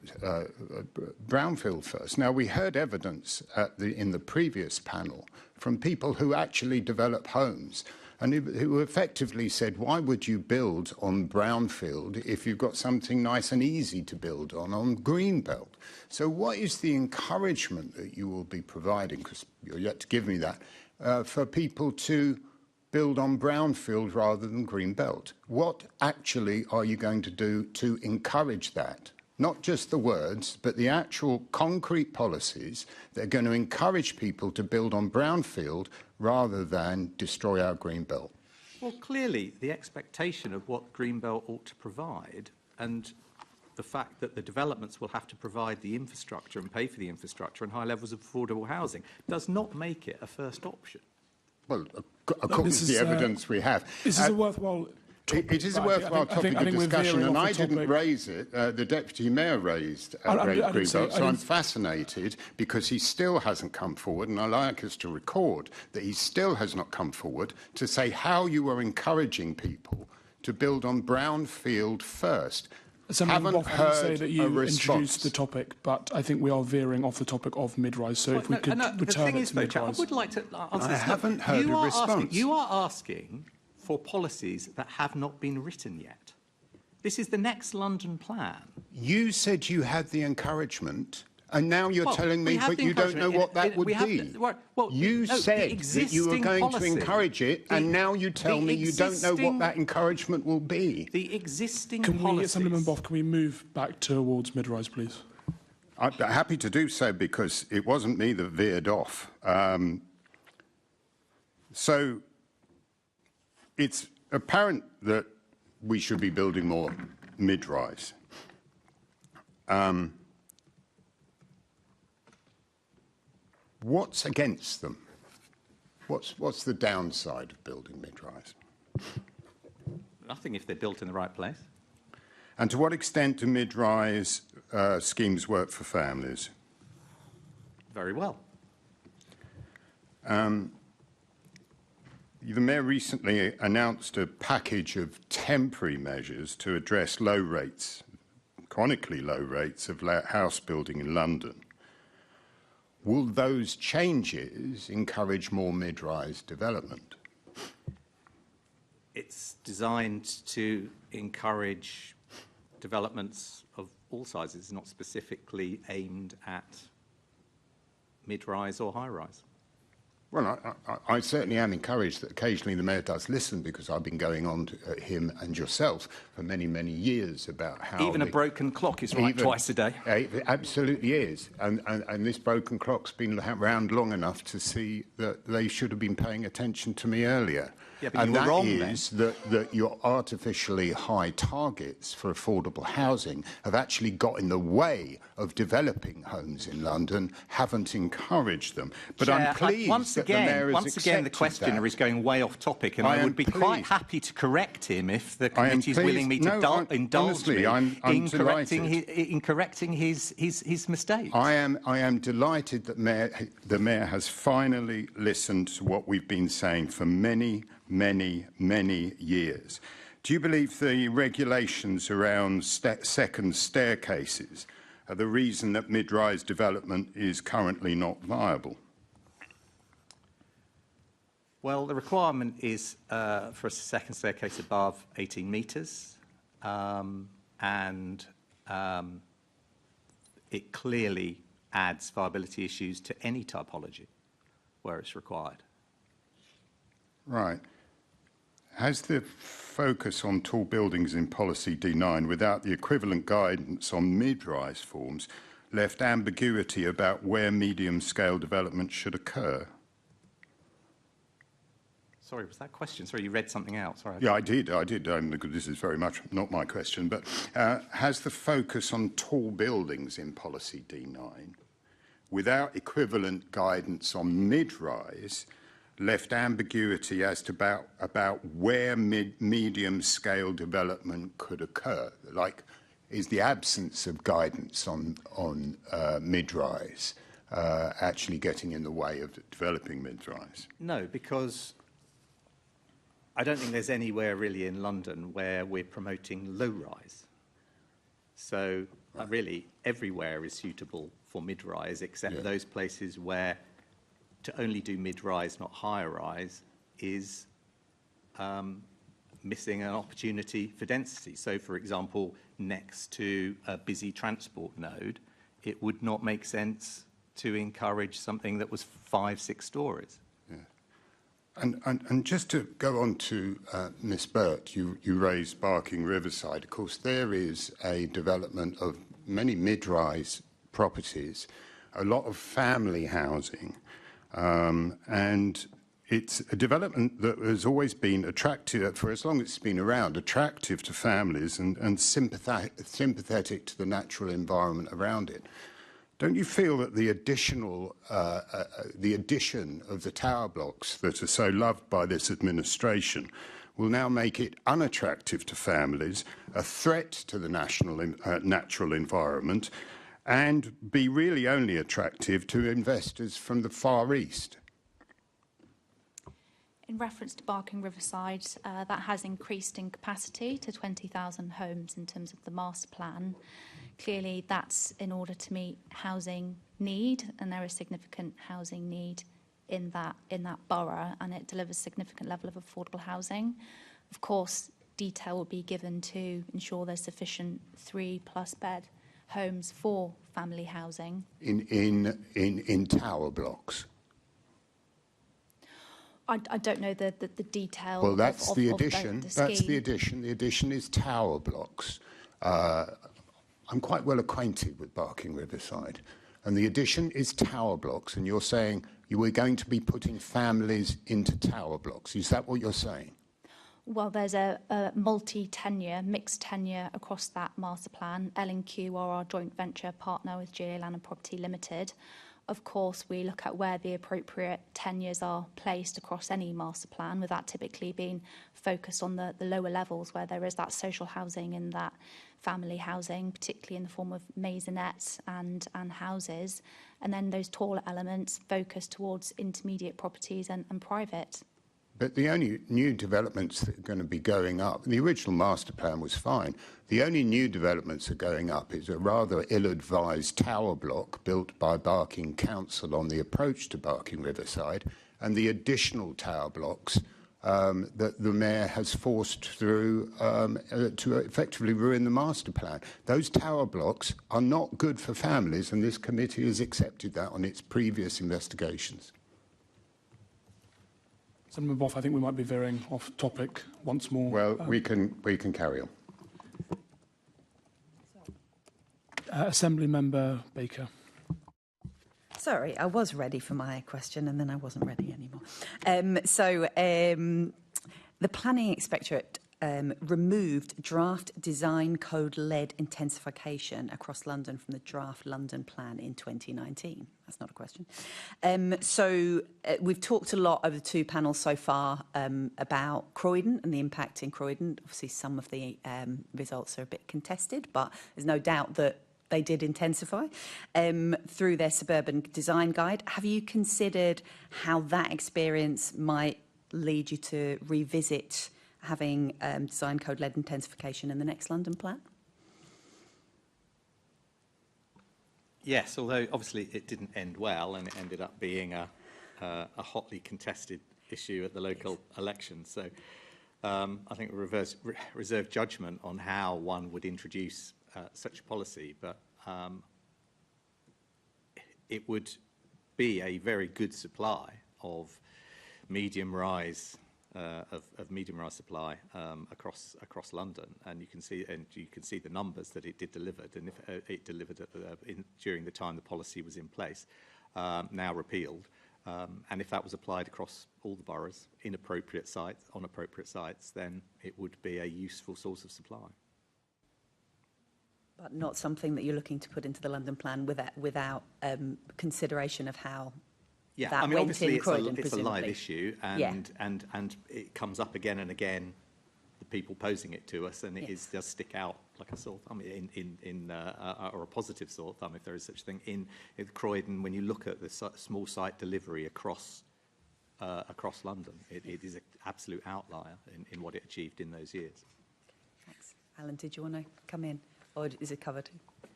Speaker 7: first. Now, we heard evidence in the previous panel from people who actually develop homes and who effectively said, why would you build on brownfield if you've got something nice and easy to build on greenbelt? So what is the encouragement that you will be providing, because you're yet to give me that, for people to build on brownfield rather than greenbelt? What actually are you going to do to encourage that? Not just the words, but the actual concrete policies that are going to encourage people to build on brownfield rather than destroy our greenbelt.
Speaker 11: Well, clearly, the expectation of what greenbelt ought to provide, and the fact that the developments will have to provide the infrastructure and pay for the infrastructure and high levels of affordable housing, does not make it a first option.
Speaker 7: Well, according to the evidence we have.
Speaker 2: This is a worthwhile topic.
Speaker 7: It is a worthwhile topic of discussion, and I didn't raise it. The Deputy Mayor raised greenbelt, so I'm fascinated because he still hasn't come forward, and I'd like us to record that he still has not come forward to say how you are encouraging people to build on brownfield first.
Speaker 2: Haven't heard that you introduced the topic, but I think we are veering off the topic of mid-rise. So if we could return it to mid-rise.
Speaker 11: I would like to answer this.
Speaker 7: I haven't heard a response.
Speaker 11: You are asking for policies that have not been written yet. This is the next London plan.
Speaker 7: You said you had the encouragement, and now you're telling me that you don't know what that would be. You said that you were going to encourage it, and now you tell me you don't know what that encouragement will be.
Speaker 11: The existing
Speaker 2: policies... Assemblyman Boff, can we move back towards mid-rise, please?
Speaker 7: I'm happy to do so, because it wasn't me that veered off. So it's apparent that we should be building more mid-rise. What's against them? What's the downside of building mid-rise?
Speaker 11: Nothing if they're built in the right place.
Speaker 7: And to what extent do mid-rise schemes work for families?
Speaker 11: Very well.
Speaker 7: The Mayor recently announced a package of temporary measures to address low rates, chronically low rates of house building in London. Will those changes encourage more mid-rise development?
Speaker 11: It's designed to encourage developments of all sizes, not specifically aimed at mid-rise or high-rise.
Speaker 7: Well, I certainly am encouraged that occasionally the Mayor does listen, because I've been going on to him and yourself for many, many years about how...
Speaker 11: Even a broken clock is right twice a day.
Speaker 7: It absolutely is. And this broken clock's been around long enough to see that they should have been paying attention to me earlier.
Speaker 11: Yeah, but
Speaker 7: and
Speaker 11: you were
Speaker 7: that
Speaker 11: wrong,
Speaker 7: is that your artificially high targets for affordable housing have actually got in the way of developing homes in London, haven't encouraged them. But
Speaker 11: Chair,
Speaker 7: I'm pleased that the Mayor has
Speaker 11: once again, the questioner is going way off topic, and I would be quite happy to correct him if the committee is willing me to indulge me in correcting his mistake.
Speaker 7: I am delighted that the Mayor has finally listened to what we've been saying for many, many, many years. Do you believe the regulations around second staircases are the reason that mid-rise development is currently not viable?
Speaker 11: Well, the requirement is for a second staircase above 18 metres, and it clearly adds viability issues to any typology where it's required.
Speaker 7: Right. Has the focus on tall buildings in Policy D9 without the equivalent guidance on mid-rise forms left ambiguity about where medium-scale development should occur?
Speaker 11: Sorry, was that question? Sorry, you read something out. Sorry.
Speaker 7: Yeah, I did. This is very much not my question, but has the focus on tall buildings in Policy D9 without equivalent guidance on mid-rise left ambiguity as to about where medium-scale development could occur? Like, is the absence of guidance on mid-rise actually getting in the way of developing mid-rise?
Speaker 11: No, because I don't think there's anywhere really in London where we're promoting low-rise. So really, everywhere is suitable for mid-rise, except those places where to only do mid-rise, not higher-rise, is missing an opportunity for density. So, for example, next to a busy transport node, it would not make sense to encourage something that was 5-6 stories.
Speaker 7: Yeah. And just to go on to Miss Burt, you raised Barking Riverside. Of course, there is a development of many mid-rise properties, a lot of family housing, and it's a development that has always been attractive, for as long as it's been around, attractive to families and sympathetic to the natural environment around it. Don't you feel that the addition of the tower blocks that are so loved by this administration will now make it unattractive to families, a threat to the natural environment, and be really only attractive to investors from the Far East?
Speaker 12: In reference to Barking Riverside, that has increased in capacity to 20,000 homes in terms of the master plan. Clearly, that's in order to meet housing need, and there is significant housing need in that borough, and it delivers significant level of affordable housing. Of course, detail will be given to ensure there's sufficient 3+ bed homes for family housing.
Speaker 7: In tower blocks?
Speaker 12: I don't know the detail.
Speaker 7: Well, that's the
Speaker 12: of
Speaker 7: addition.
Speaker 12: the
Speaker 7: That's the
Speaker 12: scheme.
Speaker 7: addition. The addition is tower blocks. I'm quite well acquainted with Barking Riverside, and the addition is tower blocks. And you're saying you were going to be putting families into tower blocks. Is that what you're saying?
Speaker 12: Well, there's a multi-tenure, mixed tenure across that master plan. L&Q are our joint venture partner with GA Land and Property Limited. Of course, we look at where the appropriate tenures are placed across any master plan, with that typically being focused on the lower levels where there is that social housing and that family housing, particularly in the form of maisonettes and houses. And then those taller elements focus towards intermediate properties and private.
Speaker 7: But the only new developments that are going to be going up, the original master plan was fine. The only new developments that are going up is a rather ill-advised tower block built by Barking Council on the approach to Barking Riverside, and the additional tower blocks that the mayor has forced through to effectively ruin the master plan. Those tower blocks are not good for families, and this committee has accepted that on its previous investigations.
Speaker 2: Senator Boff, I think we might be veering off topic once more.
Speaker 7: Well, we can carry on.
Speaker 2: Assembly Member Baker.
Speaker 10: Sorry, I was ready for my question and then I wasn't ready anymore. The Planning Inspectorate removed draft design code-led intensification across London from the draft London plan in 2019. That's not a question. We've talked a lot over the two panels so far about Croydon and the impact in Croydon. Obviously, some of the results are a bit contested, but there's no doubt that they did intensify through their suburban design guide. Have you considered how that experience might lead you to revisit having design code-led intensification in the next London plan?
Speaker 11: Yes, although obviously it didn't end well and it ended up being a hotly contested issue at the local elections. So I think we reserve judgment on how one would introduce such a policy, but it would be a very good supply of medium-rise medium-rise supply across London, and you can see the numbers that it did delivered, and if it delivered during the time the policy was in place, now repealed, and if that was applied across all the boroughs on appropriate sites, then it would be a useful source of supply.
Speaker 10: But not something that you're looking to put into the London plan without consideration of how.
Speaker 11: Yeah,
Speaker 10: that
Speaker 11: I mean,
Speaker 10: went
Speaker 11: obviously
Speaker 10: in Croydon,
Speaker 11: it's a live
Speaker 10: presumably.
Speaker 11: issue, and it comes up again and again. The people posing it to us, and it does stick out like a sore thumb or a positive sore thumb, if there is such a thing, in Croydon. When you look at the small site delivery across London, it is an absolute outlier in what it achieved in those years.
Speaker 10: Thanks. Alan, did you want to come in, or is it covered?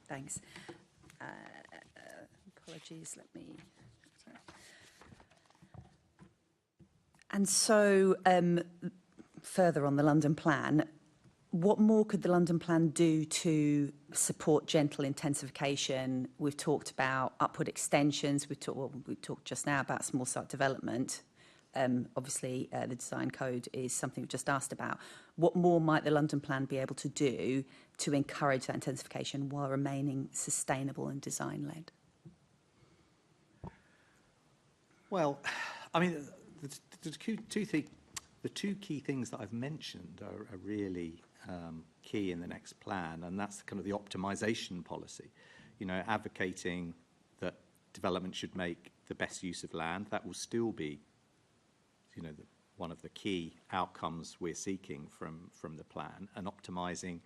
Speaker 10: Thanks. Apologies. Let me. And so, further on the London plan, what more could the London plan do to support gentle intensification? We've talked about upward extensions. We talked just now about small site development. Obviously, the design code is something we've just asked about. What more might the London plan be able to do to encourage that intensification while remaining sustainable and design-led?
Speaker 11: Well, I mean, the two key things that I've mentioned are really key in the next plan, and that's kind of the optimisation policy. You know, advocating that development should make the best use of land. That will still be, you know, one of the key outcomes we're seeking from the plan, and optimising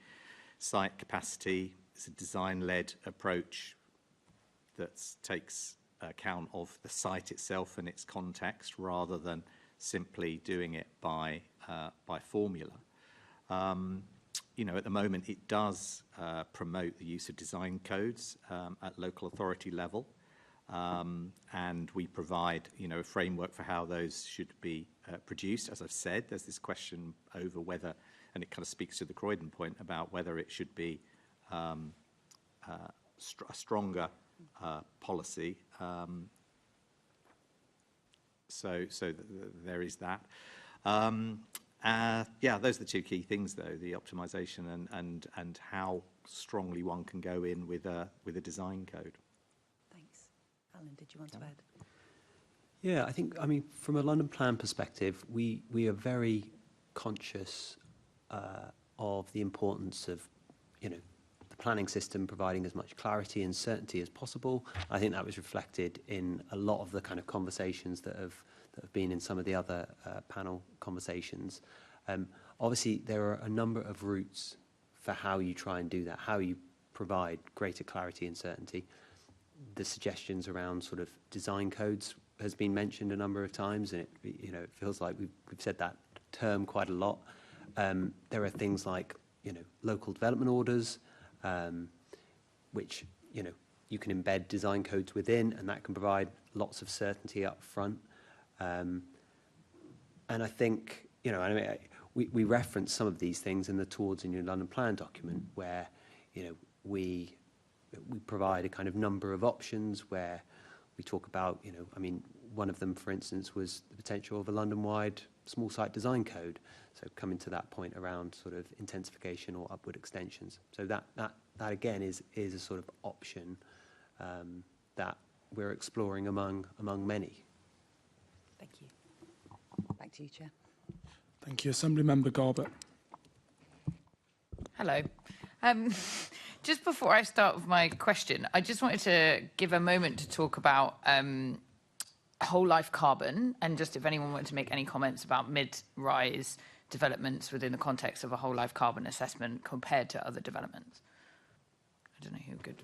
Speaker 11: site capacity. It's a design-led approach that takes account of the site itself and its context, rather than simply doing it by formula. You know, at the moment, it does promote the use of design codes at local authority level, and we provide, you know, a framework for how those should be produced. As I've said, there's this question over whether and it kind of speaks to the Croydon point about whether it should be a stronger policy. There is that. Yeah, those are the two key things, though: the optimisation and how strongly one can go in with a design code.
Speaker 10: Thanks. Alan, did you want to add?
Speaker 13: Yeah, I mean, from a London plan perspective, we are very conscious of the importance of, the planning system providing as much clarity and certainty as possible. I think that was reflected in a lot of the kind of conversations that have been in some of the other panel conversations. Obviously, there are a number of routes for how you try and do that, how you provide greater clarity and certainty. The suggestions around sort of design codes has been mentioned a number of times, and it feels like we've said that term quite a lot. There are things like local development orders, which you can embed design codes within, and that can provide lots of certainty up front. And I think we reference some of these things in the Towards a New London Plan document, where we provide a kind of number of options where we talk about, one of them, for instance, was the potential of a London-wide small site design code. So coming to that point around sort of intensification or upward extensions. So that again is a sort of option that we're exploring among many.
Speaker 10: Thank you. Back to you, Chair.
Speaker 2: Thank you. Assemblymember Garbutt.
Speaker 8: Hello. Just before I start with my question, I just wanted to give a moment to talk about whole life carbon, and just if anyone wanted to make any comments about mid-rise developments within the context of a whole life carbon assessment compared to other developments. I don't know who could,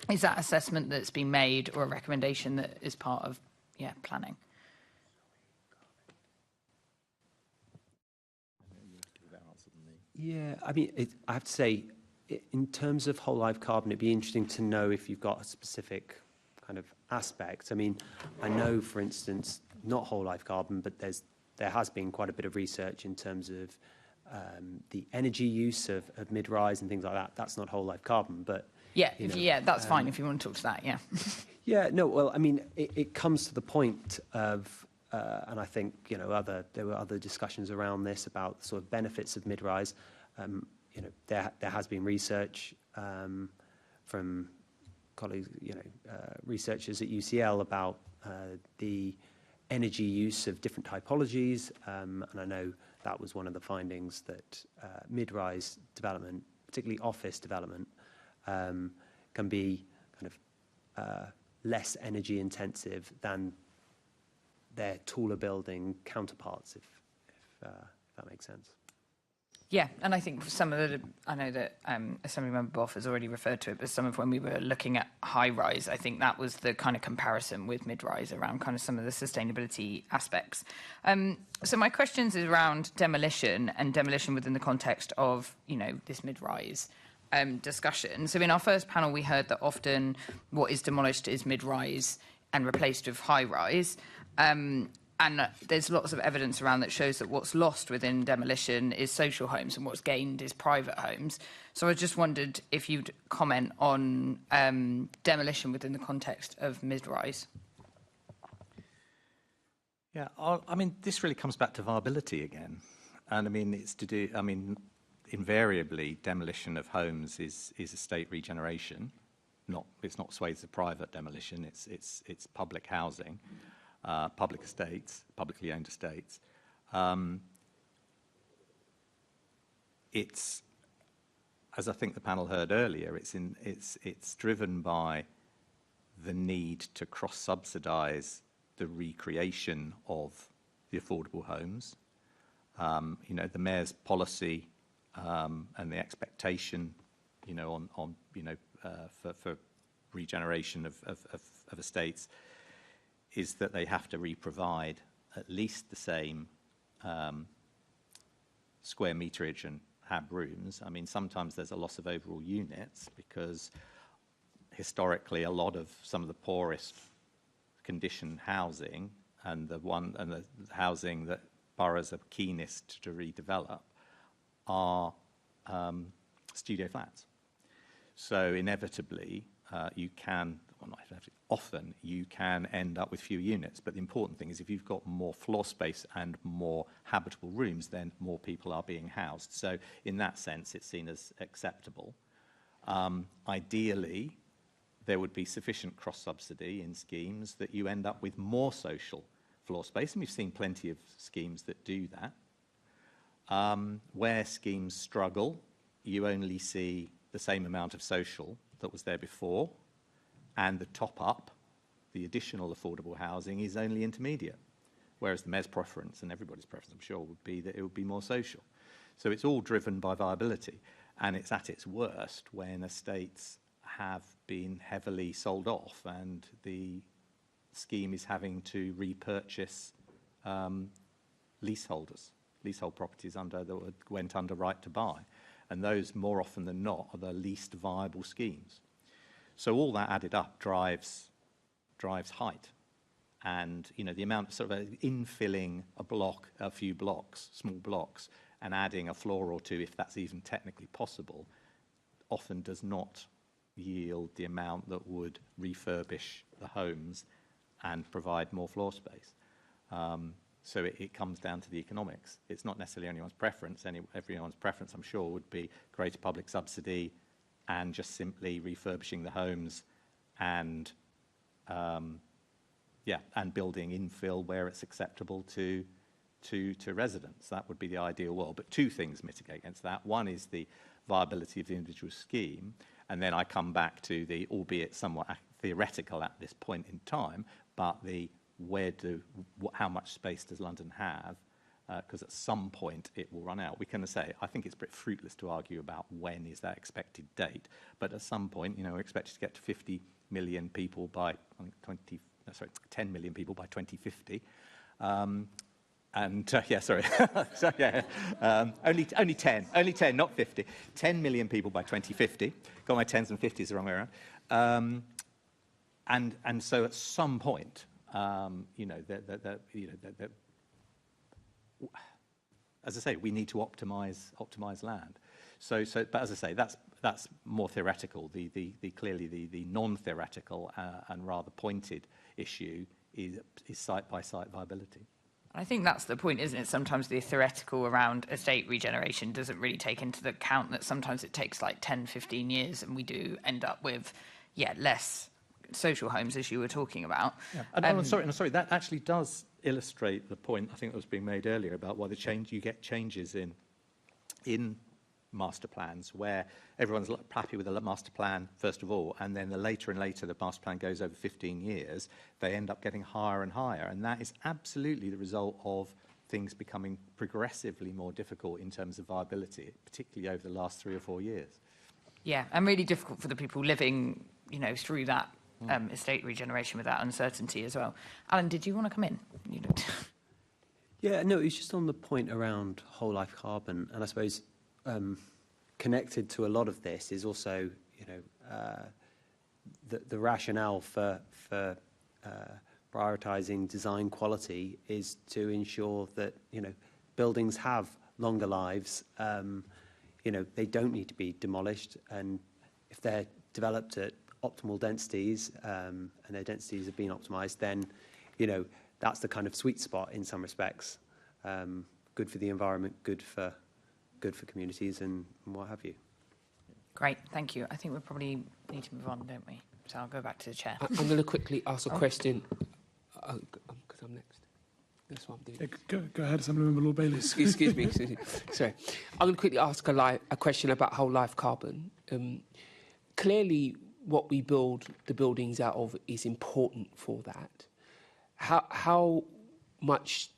Speaker 8: is that assessment that's been made or a recommendation that is part of planning?
Speaker 13: Yeah, I mean, I have to say, in terms of whole life carbon, it'd be interesting to know if you've got a specific kind of aspect. I mean, I know, for instance, not whole life carbon, but there has been quite a bit of research in terms of the energy use of mid-rise and things like that. That's not whole life carbon, but
Speaker 8: that's fine if you want to talk to that. Yeah.
Speaker 13: Yeah. No. Well, I mean, it comes to the point of. And I think there were other discussions around this about sort of benefits of mid-rise. There has been research from colleagues, researchers at UCL about the energy use of different typologies, and I know that was one of the findings, that mid-rise development, particularly office development, can be kind of less energy intensive than their taller building counterparts, if that makes sense.
Speaker 8: Yeah, and I think for some of I know that Assemblymember Boff has already referred to it, but some of when we were looking at high-rise, I think that was the kind of comparison with mid-rise around kind of some of the sustainability aspects. So my questions is around demolition, and demolition within the context of, this mid-rise discussion. So in our first panel, we heard that often what is demolished is mid-rise and replaced with high-rise. And there's lots of evidence around that shows that what's lost within demolition is social homes and what's gained is private homes. So I just wondered if you'd comment on demolition within the context of mid-rise.
Speaker 11: Yeah, I mean, this really comes back to viability again. And I mean, invariably, demolition of homes is estate regeneration. It's not swathes of private demolition, it's public housing. Public estates, publicly owned estates. It's, as I think the panel heard earlier, it's driven by the need to cross-subsidise the recreation of the affordable homes. The mayor's policy and the expectation, for regeneration of estates, is that they have to re-provide at least the same square meterage and have rooms. I mean, sometimes there's a loss of overall units because historically a lot of some of the poorest condition housing and the housing that boroughs are keenest to redevelop are studio flats. So inevitably, you can, well, not inevitably, often you can end up with fewer units. But the important thing is if you've got more floor space and more habitable rooms, then more people are being housed. So in that sense, it's seen as acceptable. Ideally, there would be sufficient cross-subsidy in schemes that you end up with more social floor space, and we've seen plenty of schemes that do that. Where schemes struggle, you only see the same amount of social that was there before, and the top-up, the additional affordable housing, is only intermediate, whereas the Mayor's preference, and everybody's preference, I'm sure, would be that it would be more social. So it's all driven by viability, and it's at its worst when estates have been heavily sold off and the scheme is having to repurchase leasehold properties that went under right to buy. And those, more often than not, are the least viable schemes. So all that added up drives height. And, you know, the amount of sort of infilling a few blocks, small blocks, and adding a floor or two, if that's even technically possible, often does not yield the amount that would refurbish the homes and provide more floor space. So it comes down to the economics. It's not necessarily anyone's preference. Everyone's preference, I'm sure, would be greater public subsidy and just simply refurbishing the homes and and building infill where it's acceptable to residents. That would be the ideal world. But two things mitigate against that. One is the viability of the individual scheme, and then I come back to the, albeit somewhat theoretical at this point in time, but the how much space does London have? Because at some point it will run out. We can say, I think it's pretty fruitless to argue about when is that expected date, but at some point, you know, we're expected to get to 50 million people by 10 million people by 2050. Only 10, not 50. 10 million people by 2050. Got my 10s and 50s the wrong way around. And so at some point, as I say, we need to optimize land. But as I say, that's more theoretical. Clearly the non-theoretical and rather pointed issue is site-by-site viability.
Speaker 8: I think that's the point, isn't it? Sometimes the theoretical around estate regeneration doesn't really take into account that sometimes it takes like 10, 15 years, and we do end up with, less social homes, as you were talking about.
Speaker 11: Yeah. I'm sorry, that actually does illustrate the point I think that was being made earlier about why you get changes in master plans where everyone's happy with the master plan first of all, and then the later and later the master plan goes over 15 years, they end up getting higher and higher, and that is absolutely the result of things becoming progressively more difficult in terms of viability, particularly over the last 3 or 4 years.
Speaker 8: Yeah, and really difficult for the people living, through that estate regeneration with that uncertainty as well. Alan, did you want to come in?
Speaker 13: Yeah, no, it's just on the point around whole life carbon, and I suppose connected to a lot of this is also, the rationale for prioritising design quality is to ensure that buildings have longer lives. They don't need to be demolished, and if they're developed at optimal densities and their densities have been optimised, then that's the kind of sweet spot in some respects. Good for the environment, good for communities and what have you.
Speaker 8: Great, thank you. I think we probably need to move on, don't we? So I'll go back to the chair.
Speaker 9: I'm going to quickly ask a question, because I'm next. That's what I'm doing.
Speaker 2: Go ahead, Assemblymember Lord Bailey.
Speaker 9: Excuse me. Sorry. I'm going to quickly ask a question about whole life carbon. Clearly, what we build the buildings out of is important for that. How much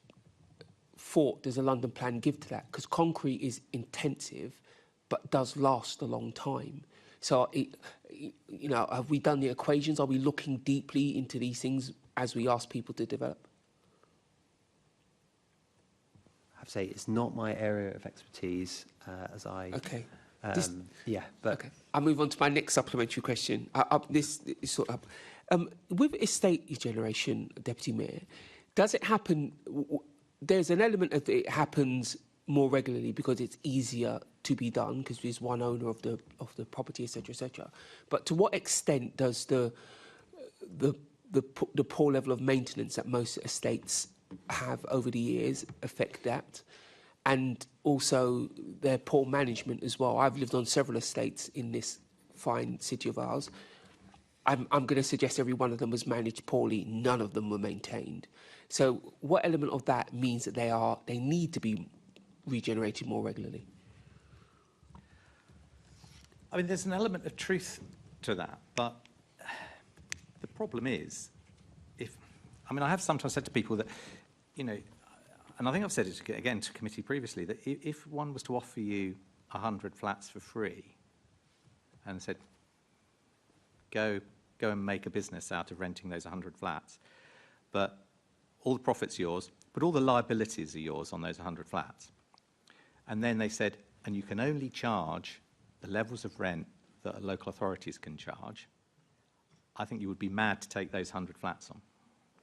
Speaker 9: thought does a London plan give to that? Because concrete is intensive, but does last a long time. So, have we done the equations? Are we looking deeply into these things as we ask people to develop?
Speaker 13: I have to say, it's not my area of expertise, as I...
Speaker 9: Okay.
Speaker 13: But...
Speaker 9: Okay. I'll move on to my next supplementary question. This is sort of... with estate regeneration, Deputy Mayor, does it happen... there's an element of it happens more regularly because it's easier to be done because there's one owner of the property, etc., etc. But to what extent does the poor level of maintenance that most estates have over the years affect that? And also their poor management as well. I've lived on several estates in this fine city of ours. I'm going to suggest every one of them was managed poorly. None of them were maintained. So what element of that means that they need to be regenerated more regularly?
Speaker 11: I mean, there's an element of truth to that, but the problem is, I have sometimes said to people that, you know, and I think I've said it again to committee previously, that if one was to offer you 100 flats for free and said, go and make a business out of renting those 100 flats, but all the profit's yours, but all the liabilities are yours on those 100 flats. And then they said, and you can only charge the levels of rent that local authorities can charge, I think you would be mad to take those 100 flats on.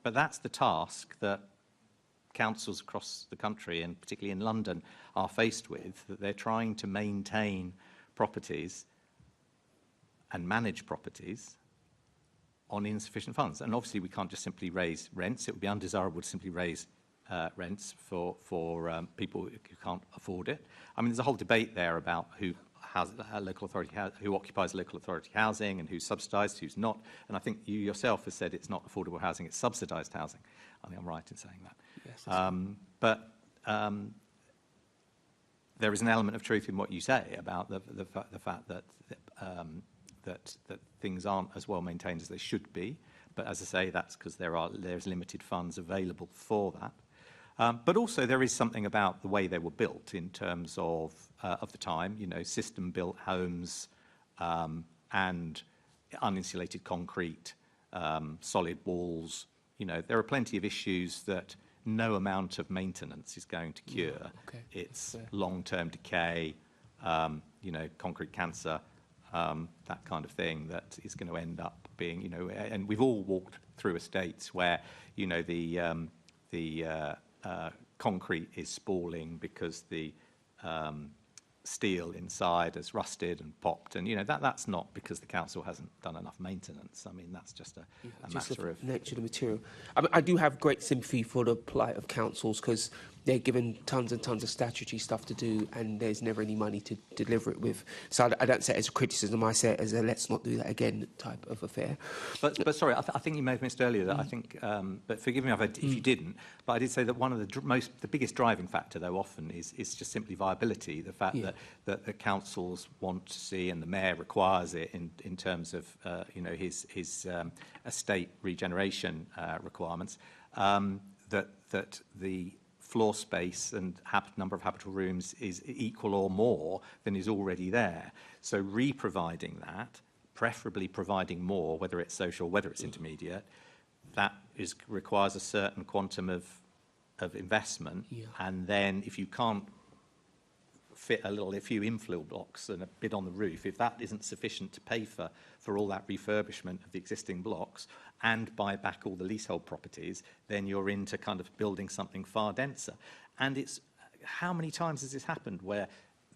Speaker 11: But that's the task that councils across the country, and particularly in London, are faced with, that they're trying to maintain properties and manage properties on insufficient funds. And obviously we can't just simply raise rents. It would be undesirable to simply raise rents for people who can't afford it. I mean, there's a whole debate there about who occupies local authority housing and who's subsidised, who's not. And I think you yourself have said it's not affordable housing, it's subsidised housing. I think I'm right in saying that. Yes, but there is an element of truth in what you say about the fact that that things aren't as well maintained as they should be. But as I say, that's because there's limited funds available for that. But also there is something about the way they were built in terms of the time, you know, system-built homes and uninsulated concrete, solid walls. You know, there are plenty of issues that no amount of maintenance is going to cure.
Speaker 9: Okay.
Speaker 11: It's long-term decay, you know, concrete cancer, that kind of thing that is going to end up being, you know, and we've all walked through estates where, you know, the concrete is spalling because the steel inside has rusted and popped, and you know that's not because the council hasn't done enough maintenance. I mean, that's just a matter of
Speaker 9: nature of the material. I do have great sympathy for the plight of councils because they're given tons and tons of statutory stuff to do, and there's never any money to deliver it with. So I don't say it as a criticism. I say it as a let's not do that again type of affair.
Speaker 11: But sorry, I think you may have missed earlier that I think. But forgive me if you didn't. But I did say that one of the biggest driving factor, though, often is just simply viability. The fact that the councils want to see, and the mayor requires it in terms of you know his estate regeneration requirements. That the floor space and number of habitable rooms is equal or more than is already there. So re-providing that, preferably providing more, whether it's social, whether it's intermediate, that requires a certain quantum of investment. Yeah. And then if you can't fit a few infill blocks and a bit on the roof, if that isn't sufficient to pay for all that refurbishment of the existing blocks and buy back all the leasehold properties, then you're into kind of building something far denser. And it's how many times has this happened where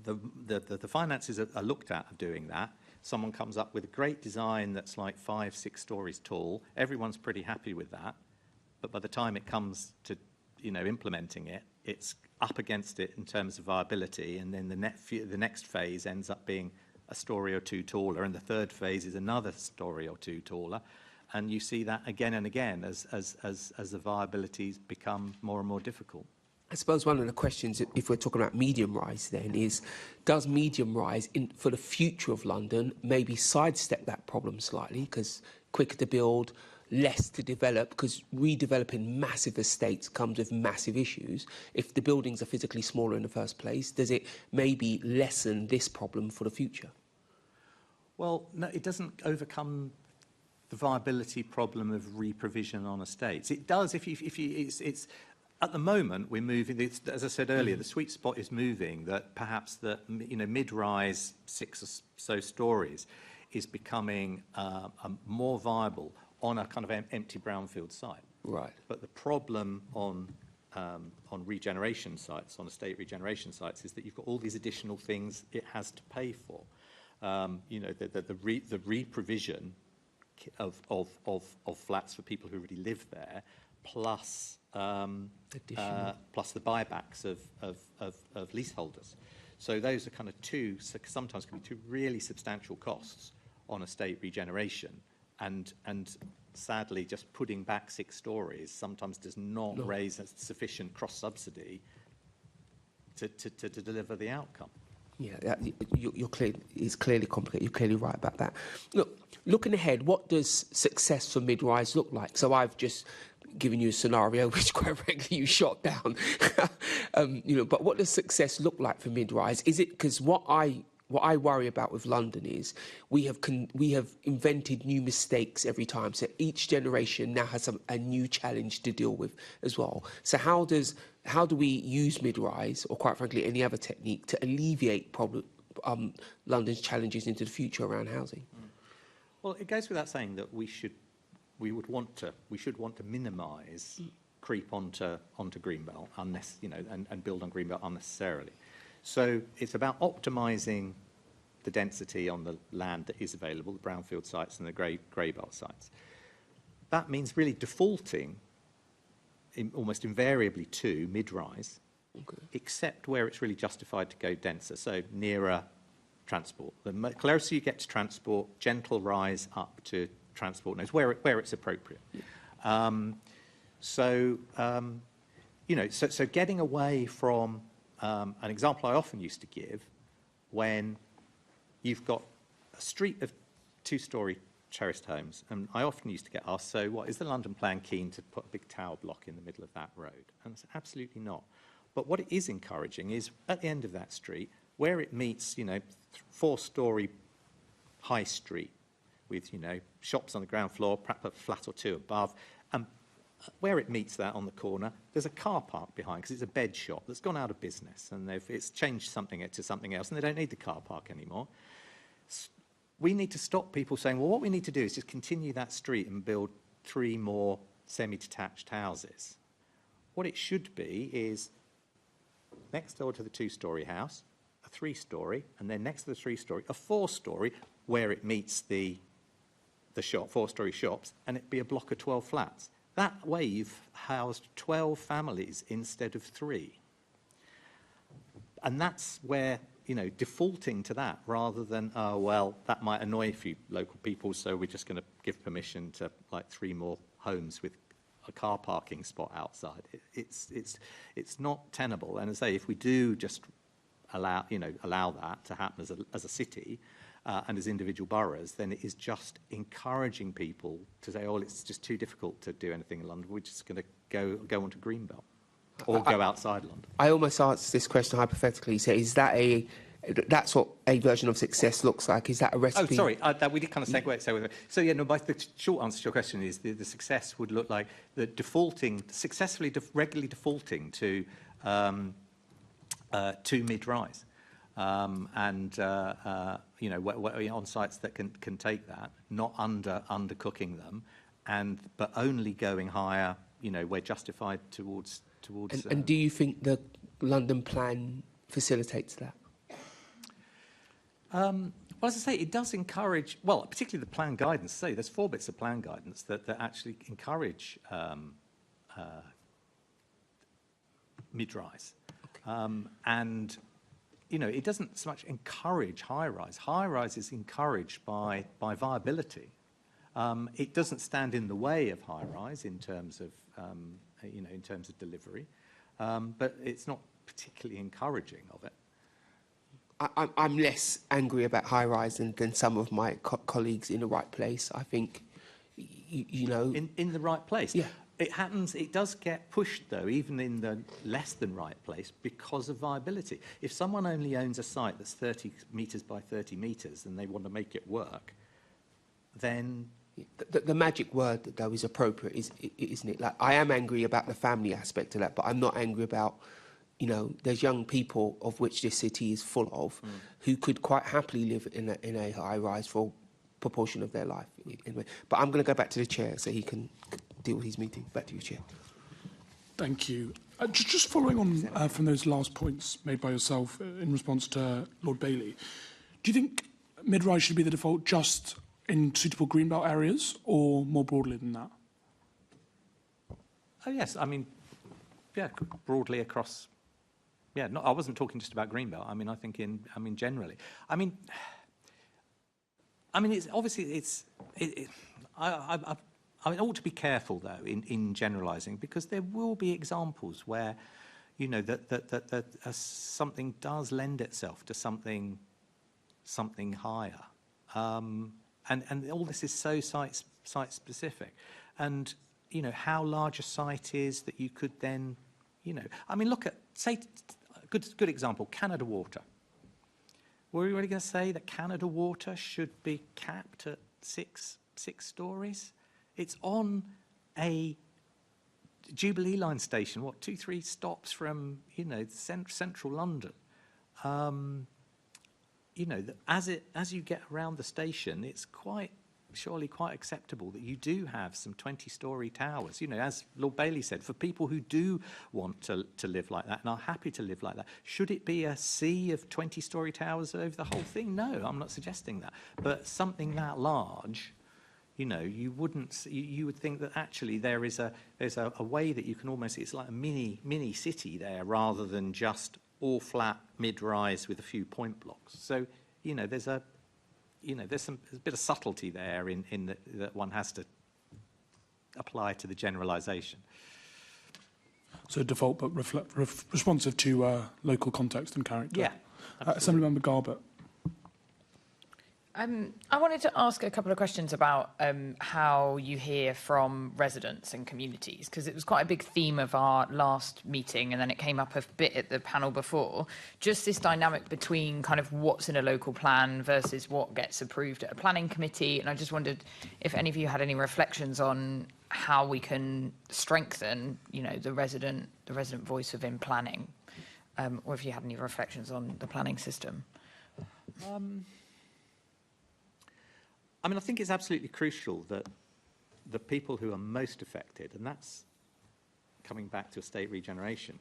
Speaker 11: the finances are looked at of doing that? Someone comes up with a great design that's like 5-6 stories tall. Everyone's pretty happy with that, but by the time it comes to implementing it, it's up against it in terms of viability, and then the next phase ends up being a story or two taller, and the third phase is another story or two taller, and you see that again and again as the viabilities become more and more difficult.
Speaker 9: I suppose one of the questions, if we're talking about medium rise then, is does medium rise for the future of London maybe sidestep that problem slightly, because quicker to build, less to develop, because redeveloping massive estates comes with massive issues. If the buildings are physically smaller in the first place, does it maybe lessen this problem for the future?
Speaker 11: Well, no, it doesn't overcome the viability problem of re-provision on estates. It does if it's at the moment we're moving. As I said earlier, the sweet spot is moving. That perhaps the mid-rise 6 or so stories is becoming more viable on a kind of empty brownfield site.
Speaker 9: Right.
Speaker 11: But the problem on regeneration sites, on estate regeneration sites, is that you've got all these additional things it has to pay for. You know, the re-provision of flats for people who already live there, plus plus the buybacks of leaseholders. So those are kind of sometimes can be two really substantial costs on estate regeneration, and sadly, just putting back 6 stories sometimes does not raise a sufficient cross-subsidy to deliver the outcome.
Speaker 9: Yeah, you're clear. It's clearly complicated. You're clearly right about that. Look, looking ahead, what does success for mid-rise look like? So I've just given you a scenario which, quite frankly, you shot down. You know, but what does success look like for mid-rise? Is it because what I worry about with London is we have invented new mistakes every time. So each generation now has a new challenge to deal with as well. So how do we use mid-rise, or quite frankly any other technique, to alleviate London's challenges into the future around housing?
Speaker 11: Well, it goes without saying that we should want to minimise creep onto Greenbelt, you know, and build on Greenbelt unnecessarily. So it's about optimising the density on the land that is available, the brownfield sites and the grey belt sites. That means really defaulting almost invariably to mid-rise, except where it's really justified to go denser, so nearer transport. The closer you get to transport, gentle rise up to transport nodes, where it's appropriate. You know, so getting away from an example I often used to give, when you've got a street of 2-storey terraced homes, and I often used to get asked, so what, is the London plan keen to put a big tower block in the middle of that road? And it's absolutely not. But what it is encouraging is, at the end of that street, where it meets, you know, 4-storey high street with, you know, shops on the ground floor, perhaps a flat or 2 above, and where it meets that on the corner, there's a car park behind, because it's a bed shop that's gone out of business, and it's changed something to something else, and they don't need the car park anymore. We need to stop people saying, well, what we need to do is just continue that street and build 3 more semi-detached houses. What it should be is next door to the 2-storey house, a 3-storey, and then next to the 3-storey, a 4-storey, where it meets the shop, 4-storey shops, and it'd be a block of 12 flats. That way you've housed 12 families instead of 3. And that's where, you know, defaulting to that rather than, oh, well, that might annoy a few local people, so we're just going to give permission to, like, 3 more homes with a car parking spot outside. It's not tenable. And as I say, if we do just allow that to happen as a city, and as individual boroughs, then it is just encouraging people to say, oh, it's just too difficult to do anything in London. We're just going to go onto Greenbelt or go outside London.
Speaker 9: I almost asked this question hypothetically. So is that that's what a version of success looks like? Is that a recipe?
Speaker 11: Oh, sorry, we did kind of segue. So yeah, no, the short answer to your question is the success would look like the successfully regularly defaulting to mid-rise. You know, on sites that can take that, not undercooking them, but only going higher, you know, where justified towards.
Speaker 9: And do you think the London plan facilitates that?
Speaker 11: Well, as I say, it does encourage. Well, particularly the plan guidance. Say there's 4 bits of plan guidance that actually encourage mid-rise, and you know, it doesn't so much encourage high-rise. High-rise is encouraged by viability. It doesn't stand in the way of high-rise in terms of, you know, in terms of delivery, but it's not particularly encouraging of it.
Speaker 9: I'm less angry about high-rise than some of my colleagues in the right place. I think, you know,
Speaker 11: in the right place.
Speaker 9: Yeah.
Speaker 11: It happens, it does get pushed, though, even in the less than right place, because of viability. If someone only owns a site that's 30 metres by 30 metres and they want to make it work, then...
Speaker 9: The magic word, though, is appropriate, isn't it? Like, I am angry about the family aspect of that, but I'm not angry about, you know, there's young people, of which this city is full of, who could quite happily live in a high-rise for a proportion of their life. But I'm going to go back to the chair so he can deal with his meeting. Back to you, Chair.
Speaker 2: Thank you. Just following on from those last points made by yourself in response to Lord Bailey, do you think mid-rise should be the default just in suitable greenbelt areas or more broadly than that?
Speaker 11: Oh, yes. I mean, yeah, broadly across. Yeah, I wasn't talking just about greenbelt. I mean, I think generally. I mean, it's obviously I ought to be careful though in generalising, because there will be examples where, you know, that something does lend itself to something higher, and all this is so site specific, and you know how large a site is that you could then, you know, I mean, look at, say, good example, Canada Water. Were we really going to say that Canada Water should be capped at six stories? It's on a Jubilee Line station, 2-3 stops from, you know, central London. You know, as you get around the station, it's surely quite acceptable that you do have some 20-storey towers. You know, as Lord Bailey said, for people who do want to live like that and are happy to live like that, should it be a sea of 20-storey towers over the whole thing? No, I'm not suggesting that. But something that large, you know, you would think that actually there's a way that you can almost, it's like a mini city there rather than just all flat mid-rise with a few point blocks. So, you know, there's a bit of subtlety there in that one has to apply to the generalisation.
Speaker 2: So default, but responsive to local context and character.
Speaker 11: Yeah.
Speaker 2: Assemblymember Garbett.
Speaker 8: I wanted to ask a couple of questions about how you hear from residents and communities, because it was quite a big theme of our last meeting, and then it came up a bit at the panel before. Just this dynamic between kind of what's in a local plan versus what gets approved at a planning committee. And I just wondered if any of you had any reflections on how we can strengthen, you know, the resident voice within planning, or if you had any reflections on the planning system.
Speaker 11: I mean, I think it's absolutely crucial that the people who are most affected, and that's coming back to estate regeneration,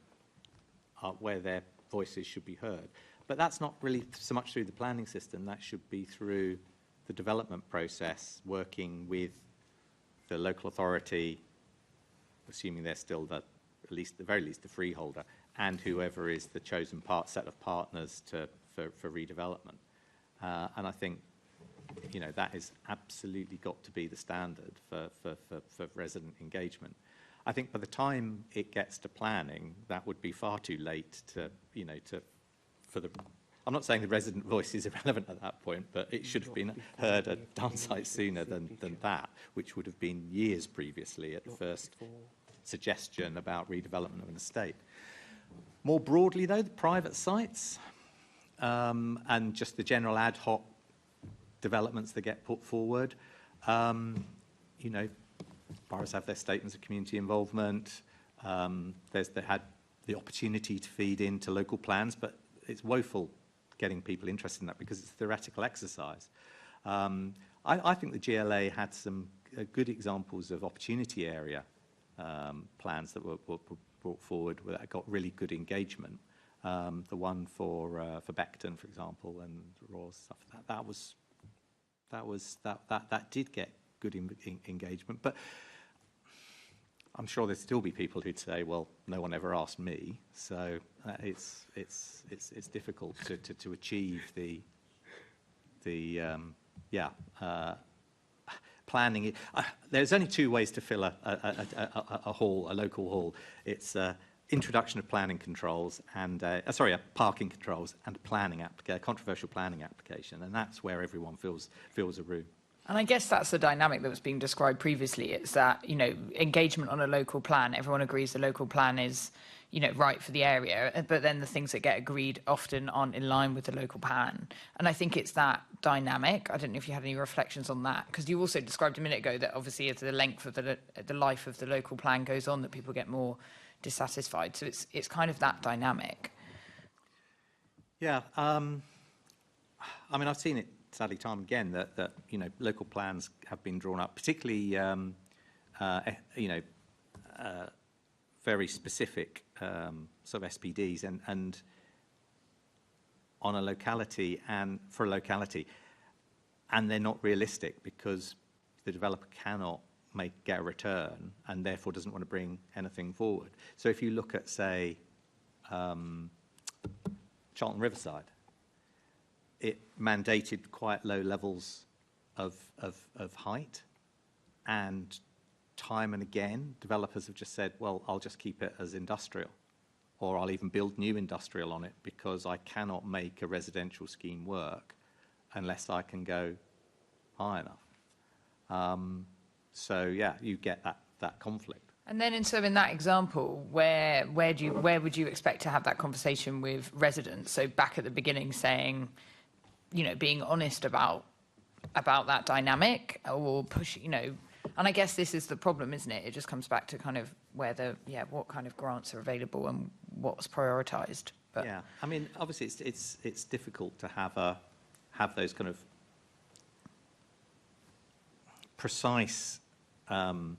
Speaker 11: are where their voices should be heard. But that's not really so much through the planning system. That should be through the development process, working with the local authority, assuming they're still the very least the freeholder, and whoever is the chosen set of partners for redevelopment. And I think, you know, that has absolutely got to be the standard for resident engagement. I think by the time it gets to planning, that would be far too late I'm not saying the resident voice is irrelevant at that point, but it should have been heard a darn sight sooner than that, which would have been years previously at the first suggestion about redevelopment of an estate. More broadly, though, the private sites and just the general ad hoc developments that get put forward. You know, boroughs have their statements of community involvement. They had the opportunity to feed into local plans, but it's woeful getting people interested in that because it's a theoretical exercise. I think the GLA had some good examples of opportunity area plans that were brought forward that got really good engagement. The one for Beckton, for example, and Raw stuff. That did get good engagement, but I'm sure there'd still be people who'd say, "Well, no one ever asked me," so it's difficult to achieve planning. There's only two ways to fill a local hall. It's introduction of planning controls and parking controls and controversial planning application, and that's where everyone feels a room.
Speaker 8: And I guess that's the dynamic that was being described previously. It's that, you know, engagement on a local plan. Everyone agrees the local plan is, you know, right for the area, but then the things that get agreed often aren't in line with the local plan. And I think it's that dynamic. I don't know if you had any reflections on that, because you also described a minute ago that obviously as the length of the life of the local plan goes on, that people get more dissatisfied. So it's kind of that dynamic.
Speaker 11: Yeah, I mean, I've seen it sadly time again that you know, local plans have been drawn up, particularly very specific sort of SPDs and on a locality and for a locality, and they're not realistic because the developer cannot get a return and therefore doesn't want to bring anything forward. So if you look at, say, Charlton Riverside, it mandated quite low levels of height, and time and again, developers have just said, well, I'll just keep it as industrial, or I'll even build new industrial on it because I cannot make a residential scheme work unless I can go high enough. So yeah, you get that conflict.
Speaker 8: And then in that example, where would you expect to have that conversation with residents? So back at the beginning saying, being honest about that dynamic, or push, and I guess this is the problem, isn't it? It just comes back to kind of where what kind of grants are available and what's prioritised. But
Speaker 11: yeah, I mean, obviously it's difficult to have those kind of precise, quantified,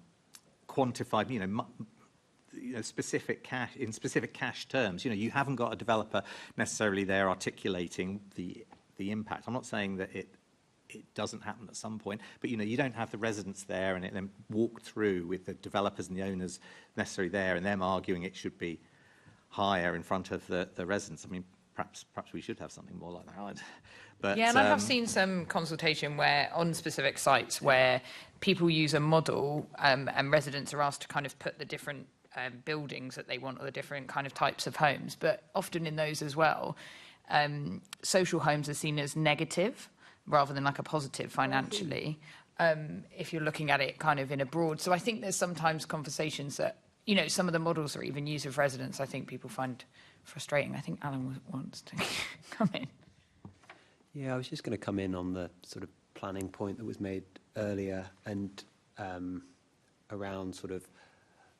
Speaker 11: specific cash terms. You haven't got a developer necessarily there articulating the impact. I'm not saying that it doesn't happen at some point, but you don't have the residents there and it then walk through with the developers and the owners necessarily there and them arguing it should be higher in front of the residents. I mean, perhaps we should have something more like that. But,
Speaker 8: yeah, and I have seen some consultation where on specific sites where people use a model and residents are asked to kind of put the different buildings that they want or the different kind of types of homes. But often in those as well, social homes are seen as negative rather than like a positive financially, if you're looking at it kind of in a broad. So I think there's sometimes conversations that, some of the models are even used with residents, I think people find frustrating. I think Alan wants to come in.
Speaker 13: Yeah, I was just going to come in on the sort of planning point that was made earlier and around sort of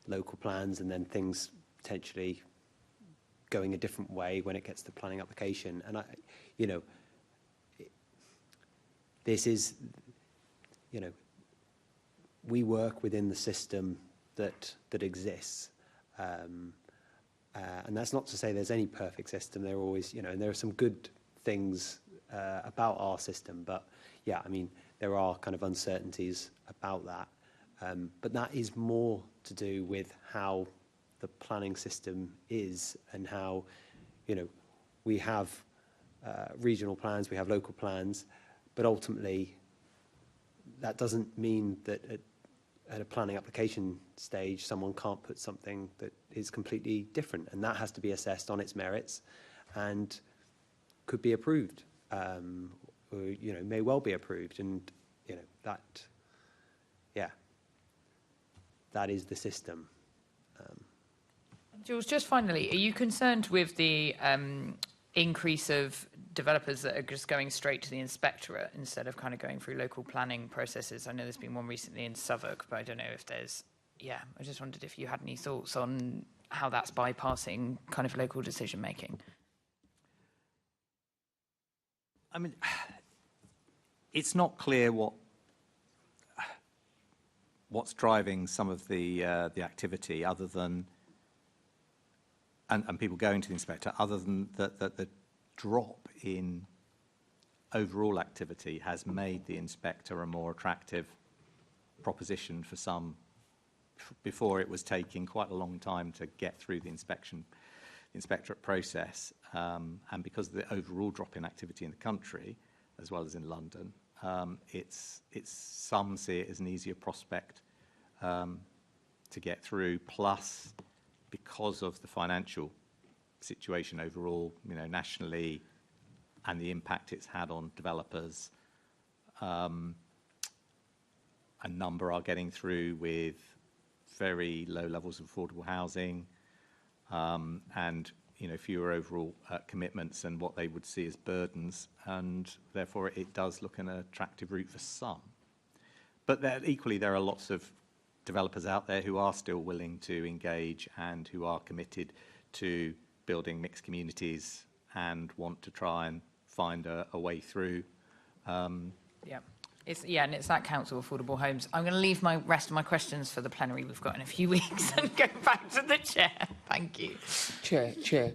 Speaker 13: local plans and then things potentially going a different way when it gets to planning application. And this is, we work within the system that exists. And that's not to say there's any perfect system. There are always, and there are some good things about our system, but yeah, I mean, there are kind of uncertainties about that. But that is more to do with how the planning system is and how, we have regional plans, we have local plans, but ultimately that doesn't mean that at a planning application stage, someone can't put something that is completely different, and that has to be assessed on its merits and could be approved, or, may well be approved. And, that is the system.
Speaker 8: Jules, just finally, are you concerned with the increase of developers that are just going straight to the inspectorate instead of kind of going through local planning processes? I know there's been one recently in Southwark, but I don't know if there's, I just wondered if you had any thoughts on how that's bypassing kind of local decision making.
Speaker 11: I mean, it's not clear what's driving some of the activity other than, and people going to the inspector, other than the drop in overall activity has made the inspector a more attractive proposition for some. Before, it was taking quite a long time to get through the inspectorate process, and because of the overall drop in activity in the country, as well as in London, some see it as an easier prospect to get through. Plus, because of the financial situation overall, nationally, and the impact it's had on developers, a number are getting through with very low levels of affordable housing, and fewer overall commitments and what they would see as burdens, and therefore it does look an attractive route for some. But equally, there are lots of developers out there who are still willing to engage and who are committed to building mixed communities and want to try and find a way through.
Speaker 8: And it's that council affordable homes. I'm going to leave my rest of my questions for the plenary we've got in a few weeks and go back to the chair. Thank you.
Speaker 9: Chair.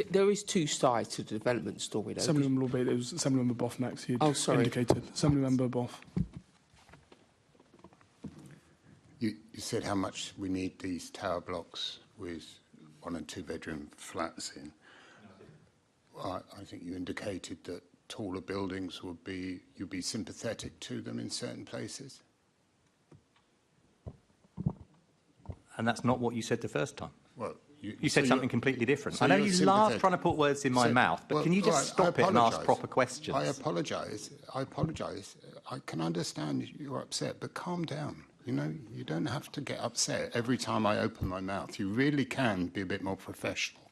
Speaker 9: There is two sides to the development story, though.
Speaker 2: Assemblymember Lord Bailey, it was Assemblymember Boff next. He'd
Speaker 9: sorry.
Speaker 2: indicated. Assemblymember Boff.
Speaker 7: You said how much we need these tower blocks with 1- and 2-bedroom flats in. I think you indicated that taller buildings you'd be sympathetic to them in certain places.
Speaker 11: And that's not what you said the first time.
Speaker 7: Well,
Speaker 11: you said something completely different.
Speaker 7: So
Speaker 11: I know you laughed trying to put words in my mouth, but can you just stop it and ask proper questions?
Speaker 7: I apologise. I can understand you're upset, but calm down. You know, you don't have to get upset every time I open my mouth. You really can be a bit more professional.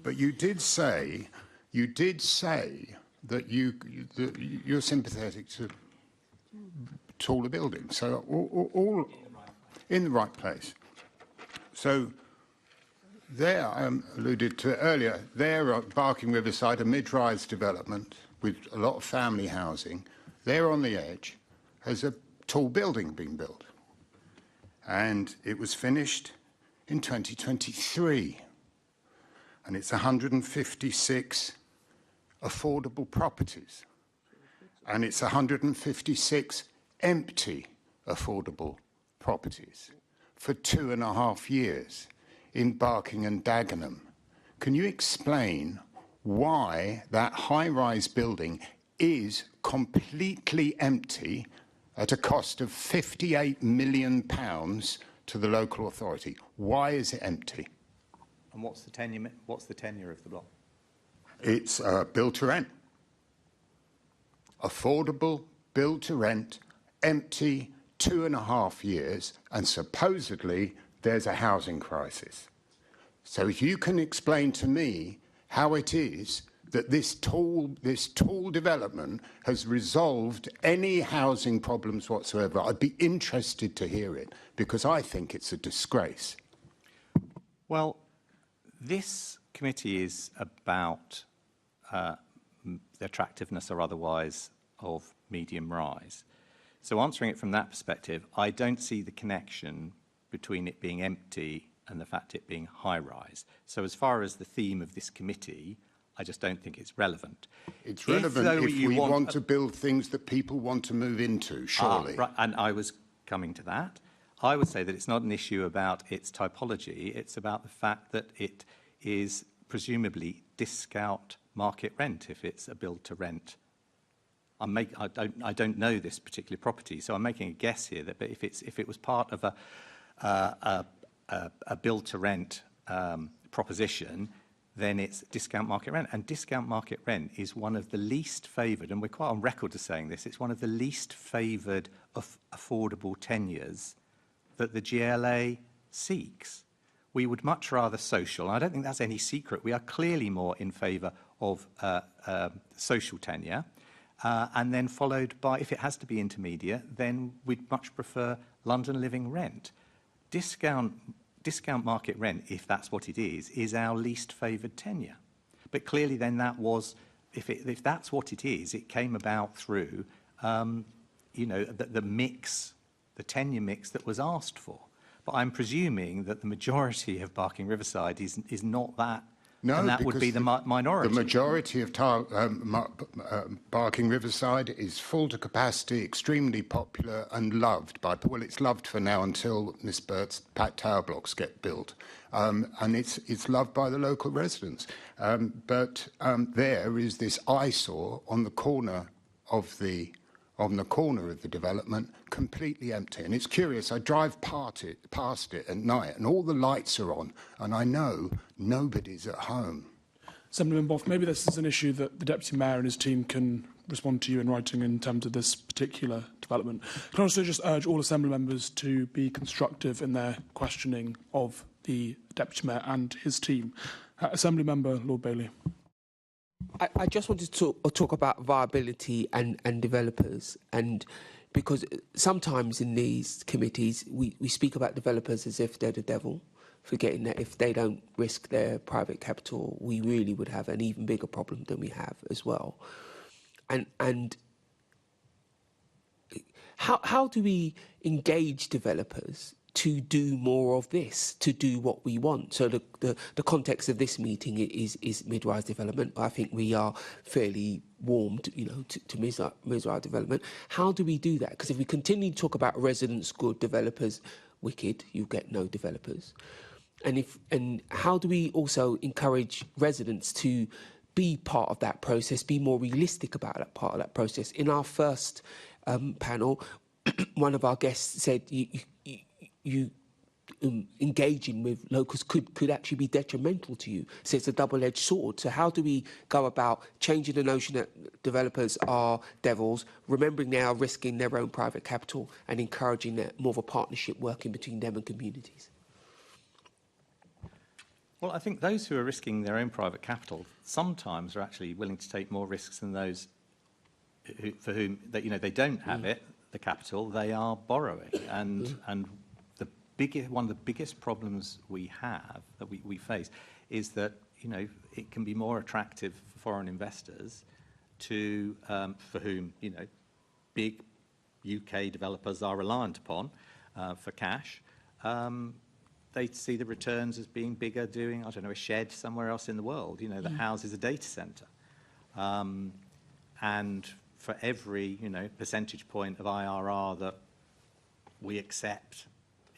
Speaker 7: But you did say that you're sympathetic to taller buildings. So all in the right place. So there, I alluded to earlier, there at Barking Riverside, a mid-rise development with a lot of family housing. There on the edge has a tall building being built. And it was finished in 2023. And it's 156 affordable properties. And it's 156 empty affordable properties for 2.5 years in Barking and Dagenham. Can you explain why that high-rise building is completely empty at a cost of £58 million to the local authority? Why is it empty?
Speaker 11: And what's the tenure of the block?
Speaker 7: It's built to rent. Affordable, built to rent, empty, 2.5 years, and supposedly there's a housing crisis. So if you can explain to me how it is that this tall development has resolved any housing problems whatsoever, I'd be interested to hear it, because I think it's a disgrace.
Speaker 11: Well, this committee is about the attractiveness or otherwise of medium rise. So answering it from that perspective, I don't see the connection between it being empty and the fact it being high rise. So as far as the theme of this committee, I just don't think it's relevant.
Speaker 7: It's relevant if we want to build things that people want to move into, surely.
Speaker 11: Right, and I was coming to that. I would say that it's not an issue about its typology, it's about the fact that it is presumably discount market rent if it's a build to rent. I don't know this particular property, so I'm making a guess here that if it was part of a build to rent proposition, then it's discount market rent. And discount market rent is one of the least favoured, and we're quite on record as saying this, it's one of the least favoured of affordable tenures that the GLA seeks. We would much rather social, and I don't think that's any secret. We are clearly more in favour of social tenure, and then followed by, if it has to be intermediate, then we'd much prefer London living rent. Discount market rent, if that's what it is our least favoured tenure. But clearly then that was, if that's what it is, it came about through, the mix, the tenure mix that was asked for. But I'm presuming that the majority of Barking Riverside is not that,
Speaker 7: no,
Speaker 11: and that would be the minority.
Speaker 7: The majority of Barking Riverside is full to capacity, extremely popular and loved by, well, it's loved for now until Miss Bird's tower blocks get built. And it's loved by the local residents. But there is this eyesore on the corner of the development, completely empty. And it's curious, I drive past it at night and all the lights are on and I know nobody's at home.
Speaker 2: Assemblyman Boff, maybe this is an issue that the Deputy Mayor and his team can respond to you in writing in terms of this particular development. Can I also just urge all Assembly members to be constructive in their questioning of the Deputy Mayor and his team. Assembly Member Lord Bailey.
Speaker 9: I just wanted to talk about viability and developers, and because sometimes in these committees we speak about developers as if they're the devil, forgetting that if they don't risk their private capital, we really would have an even bigger problem than we have as well. And how do we engage developers to do more of this, to do what we want? So the context of this meeting is mid-rise development. I think we are fairly warmed, to mid-rise development. How do we do that? Because if we continue to talk about residents good, developers wicked, you get no developers. And how do we also encourage residents to be part of that process, be more realistic about that part of that process? In our first panel, one of our guests said you engaging with locals could actually be detrimental to you. So it's a double-edged sword. So how do we go about changing the notion that developers are devils, remembering they are risking their own private capital, and encouraging that more of a partnership working between them and communities?
Speaker 11: Well, I think those who are risking their own private capital sometimes are actually willing to take more risks than those for whom they don't have it, the capital. They are borrowing, and one of the biggest problems we have that we face is that it can be more attractive for foreign investors to for whom big UK developers are reliant upon for cash. They see the returns as being bigger doing, a shed somewhere else in the world, that houses a data center. And for every, percentage point of IRR that we accept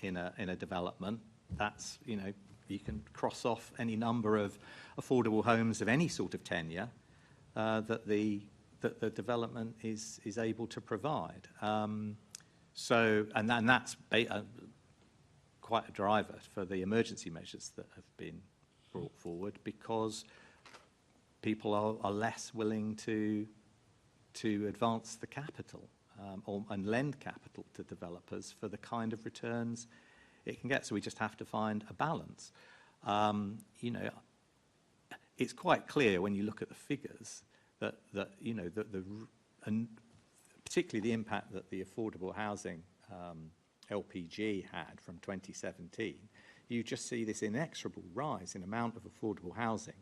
Speaker 11: in a development, that's, you can cross off any number of affordable homes of any sort of tenure that the development is able to provide. And that's quite a driver for the emergency measures that have been brought forward, because people are less willing to advance the capital and lend capital to developers for the kind of returns it can get. So we just have to find a balance. It's quite clear when you look at the figures that and particularly the impact that the affordable housing LPG had from 2017, you just see this inexorable rise in amount of affordable housing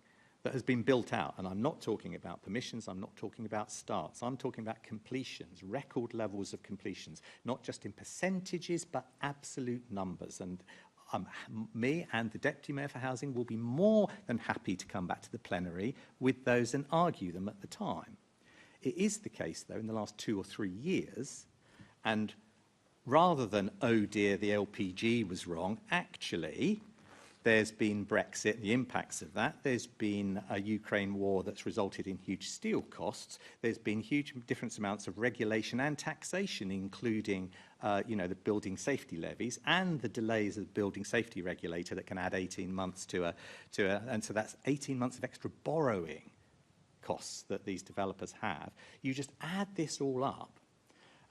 Speaker 11: that has been built out. And I'm not talking about permissions, I'm not talking about starts, I'm talking about completions, record levels of completions, not just in percentages, but absolute numbers. And me and the Deputy Mayor for Housing will be more than happy to come back to the plenary with those and argue them at the time. It is the case, though, in the last 2 or 3 years, and rather than, oh dear, the LPG was wrong, actually, there's been Brexit, the impacts of that. There's been a Ukraine war that's resulted in huge steel costs. There's been huge different amounts of regulation and taxation, including, the building safety levies and the delays of the building safety regulator that can add 18 months and so that's 18 months of extra borrowing costs that these developers have. You just add this all up.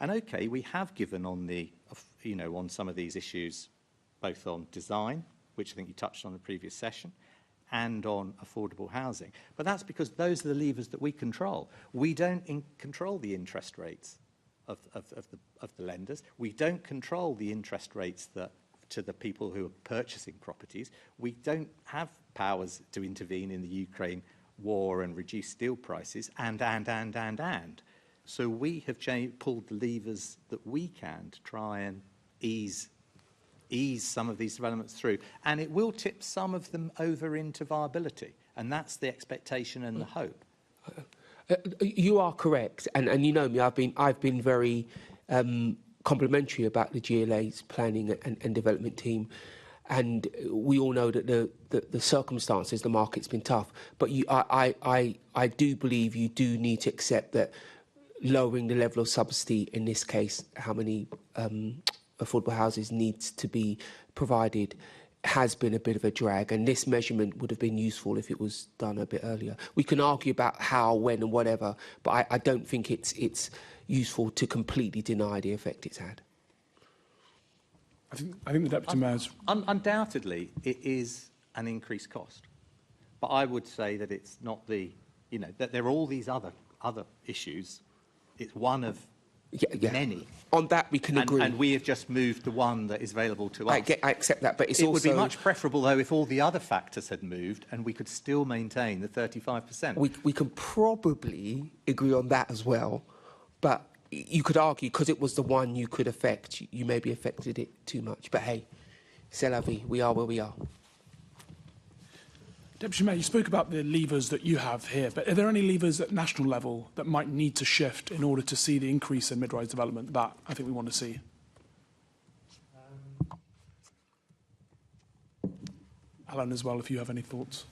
Speaker 11: And okay, we have given on on some of these issues, both on design, which I think you touched on in the previous session, and on affordable housing. But that's because those are the levers that we control. We don't control the interest rates of the lenders. We don't control the interest rates to the people who are purchasing properties. We don't have powers to intervene in the Ukraine war and reduce steel prices, and. So we have pulled the levers that we can to try and ease some of these developments through. And it will tip some of them over into viability. And that's the expectation and the hope.
Speaker 9: You are correct. And you know me, I've been very complimentary about the GLA's planning and development team. And we all know that the circumstances, the market's been tough. But I do believe you do need to accept that lowering the level of subsidy, in this case, how many affordable houses needs to be provided, has been a bit of a drag. And this measurement would have been useful if it was done a bit earlier. We can argue about how, when and whatever, but I don't think it's useful to completely deny the effect it's had.
Speaker 2: I think the Deputy Mayor's...
Speaker 11: Undoubtedly, it is an increased cost. But I would say that it's not that there are all these other issues. It's one of many.
Speaker 9: On that, we can agree.
Speaker 11: And we have just moved the one that is available to us.
Speaker 9: I accept that, but it
Speaker 11: would be much preferable, though, if all the other factors had moved and we could still maintain the 35%.
Speaker 9: We can probably agree on that as well, but you could argue because it was the one you could affect, you maybe affected it too much. But hey, c'est la vie. We are where we are.
Speaker 2: Deputy Mayor, you spoke about the levers that you have here, but are there any levers at national level that might need to shift in order to see the increase in mid-rise development that I think we want to see? Alan, as well, if you have any thoughts.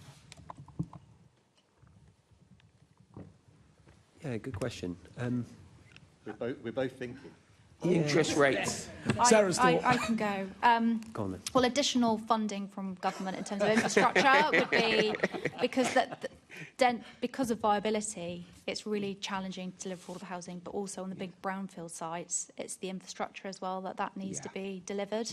Speaker 13: Yeah, good question.
Speaker 11: We're both thinking.
Speaker 9: Interest rates.
Speaker 2: Sarah's thought.
Speaker 12: I can go.
Speaker 13: Go on then.
Speaker 12: Well, additional funding from government in terms of infrastructure would be because of viability. It's really challenging to deliver affordable housing, but also on the big brownfield sites, it's the infrastructure as well that needs to be delivered,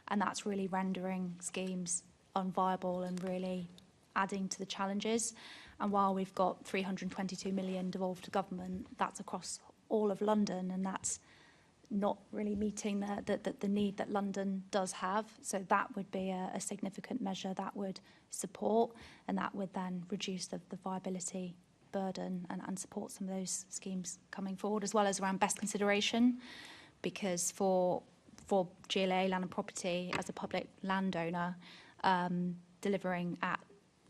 Speaker 12: and that's really rendering schemes unviable and really adding to the challenges. And while we've got 322 million devolved to government, that's across all of London, and that's not really meeting the need that London does have. So that would be a significant measure that would support, and that would then reduce the viability burden and support some of those schemes coming forward, as well as around best consideration, because for GLA, land and property, as a public landowner, delivering at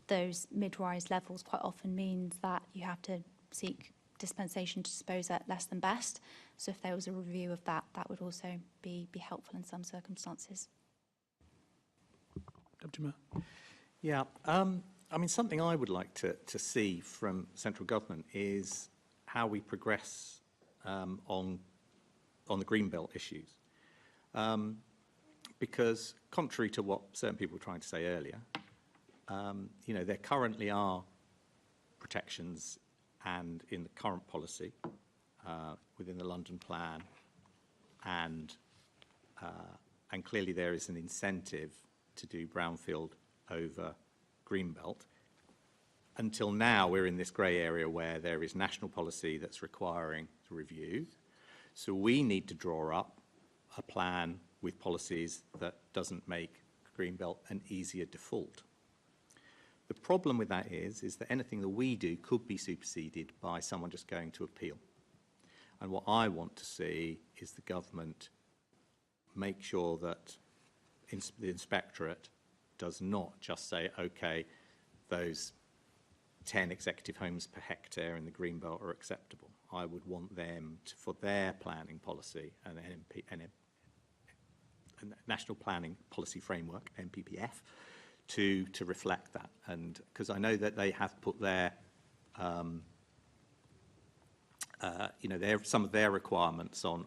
Speaker 12: those mid-rise levels quite often means that you have to seek dispensation to dispose at less than best. So if there was a review of that, that would also be helpful in some circumstances.
Speaker 2: Deputy Mayor.
Speaker 11: Yeah, I mean, something I would like to see from central government is how we progress on the Greenbelt issues. Because contrary to what certain people were trying to say earlier, you know, there currently are protections and in the current policy within the London plan, and clearly there is an incentive to do brownfield over Greenbelt. Until now, we're in this grey area where there is national policy that's requiring to review. So we need to draw up a plan with policies that doesn't make Greenbelt an easier default. The problem with that is that anything that we do could be superseded by someone just going to appeal. And what I want to see is the government make sure that the inspectorate does not just say, OK, those 10 executive homes per hectare in the Greenbelt are acceptable. I would want them to, for their planning policy and National Planning Policy Framework, NPPF, to reflect that. And because I know that they have put their, you know, some of their requirements on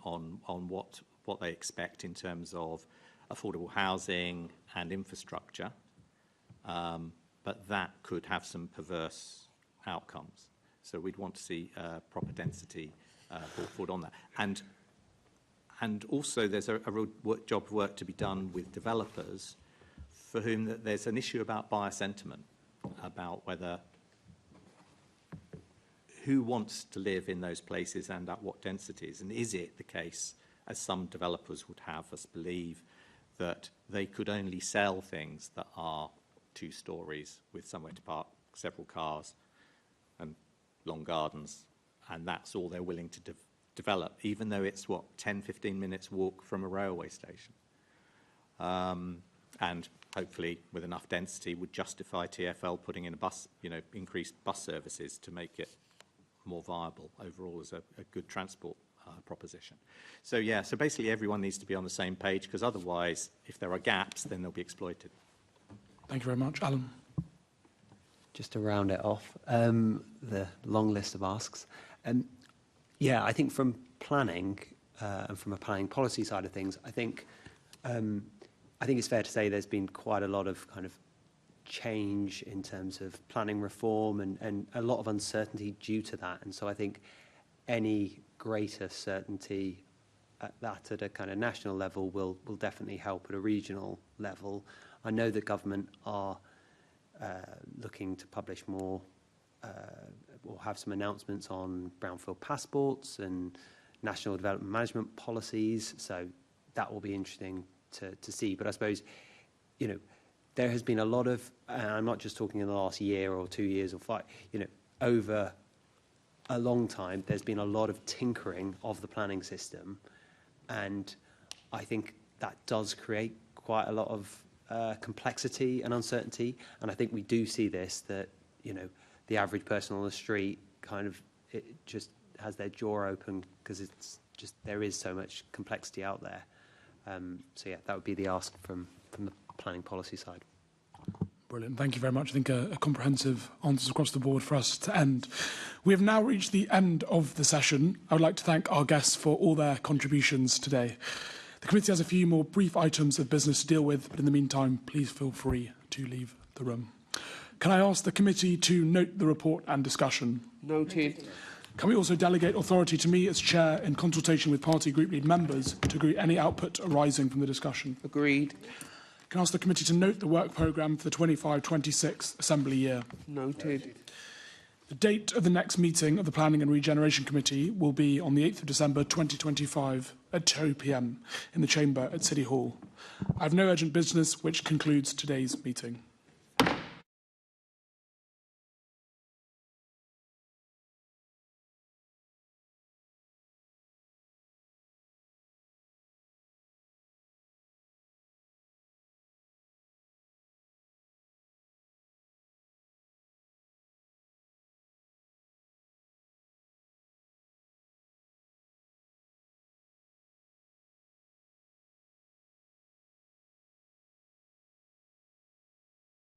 Speaker 11: what they expect in terms of affordable housing and infrastructure, but that could have some perverse outcomes. So we'd want to see proper density brought forward on that. And also there's a real job of work to be done with developers for whom there's an issue about buyer sentiment, about whether who wants to live in those places and at what densities. And is it the case, as some developers would have us believe, that they could only sell things that are 2 stories with somewhere to park several cars and long gardens, and that's all they're willing to develop, even though it's, 10, 15 minutes walk from a railway station. And hopefully, with enough density, would justify TfL putting in a bus, you know, increased bus services to make it more viable overall as a good transport proposition. So, yeah, so basically everyone needs to be on the same page, because otherwise, if there are gaps, then they'll be exploited.
Speaker 2: Thank you very much. Alan.
Speaker 13: Just to round it off, the long list of asks. Yeah, I think from planning and from a planning policy side of things, I think it's fair to say there's been quite a lot of kind of change in terms of planning reform and a lot of uncertainty due to that. And so I think any greater certainty at a kind of national level will definitely help at a regional level. I know that government are looking to publish more or have some announcements on brownfield passports and national development management policies. So that will be interesting to see. But I suppose, you know, there has been a lot of, and I'm not just talking in the last year or 2 years or 5, you know, over a long time, there's been a lot of tinkering of the planning system, and I think that does create quite a lot of complexity and uncertainty. And I think we do see this, that, you know, the average person on the street kind of it just has their jaw open because it's just, there is so much complexity out there. So yeah, that would be the ask from the planning policy side.
Speaker 2: Brilliant. Thank you very much. I think a comprehensive answers across the board for us to end. We have now reached the end of the session. I would like to thank our guests for all their contributions today. The committee has a few more brief items of business to deal with, but in the meantime, please feel free to leave the room. Can I ask the committee to note the report and discussion?
Speaker 9: Noted.
Speaker 2: Can we also delegate authority to me as chair in consultation with party group lead members to agree any output arising from the discussion?
Speaker 9: Agreed.
Speaker 2: Can I ask the committee to note the work programme for the 25-26 Assembly year?
Speaker 9: Noted.
Speaker 2: The date of the next meeting of the Planning and Regeneration Committee will be on the 8th of December 2025 at 2 p.m. in the chamber at City Hall. I have no urgent business, which concludes today's meeting.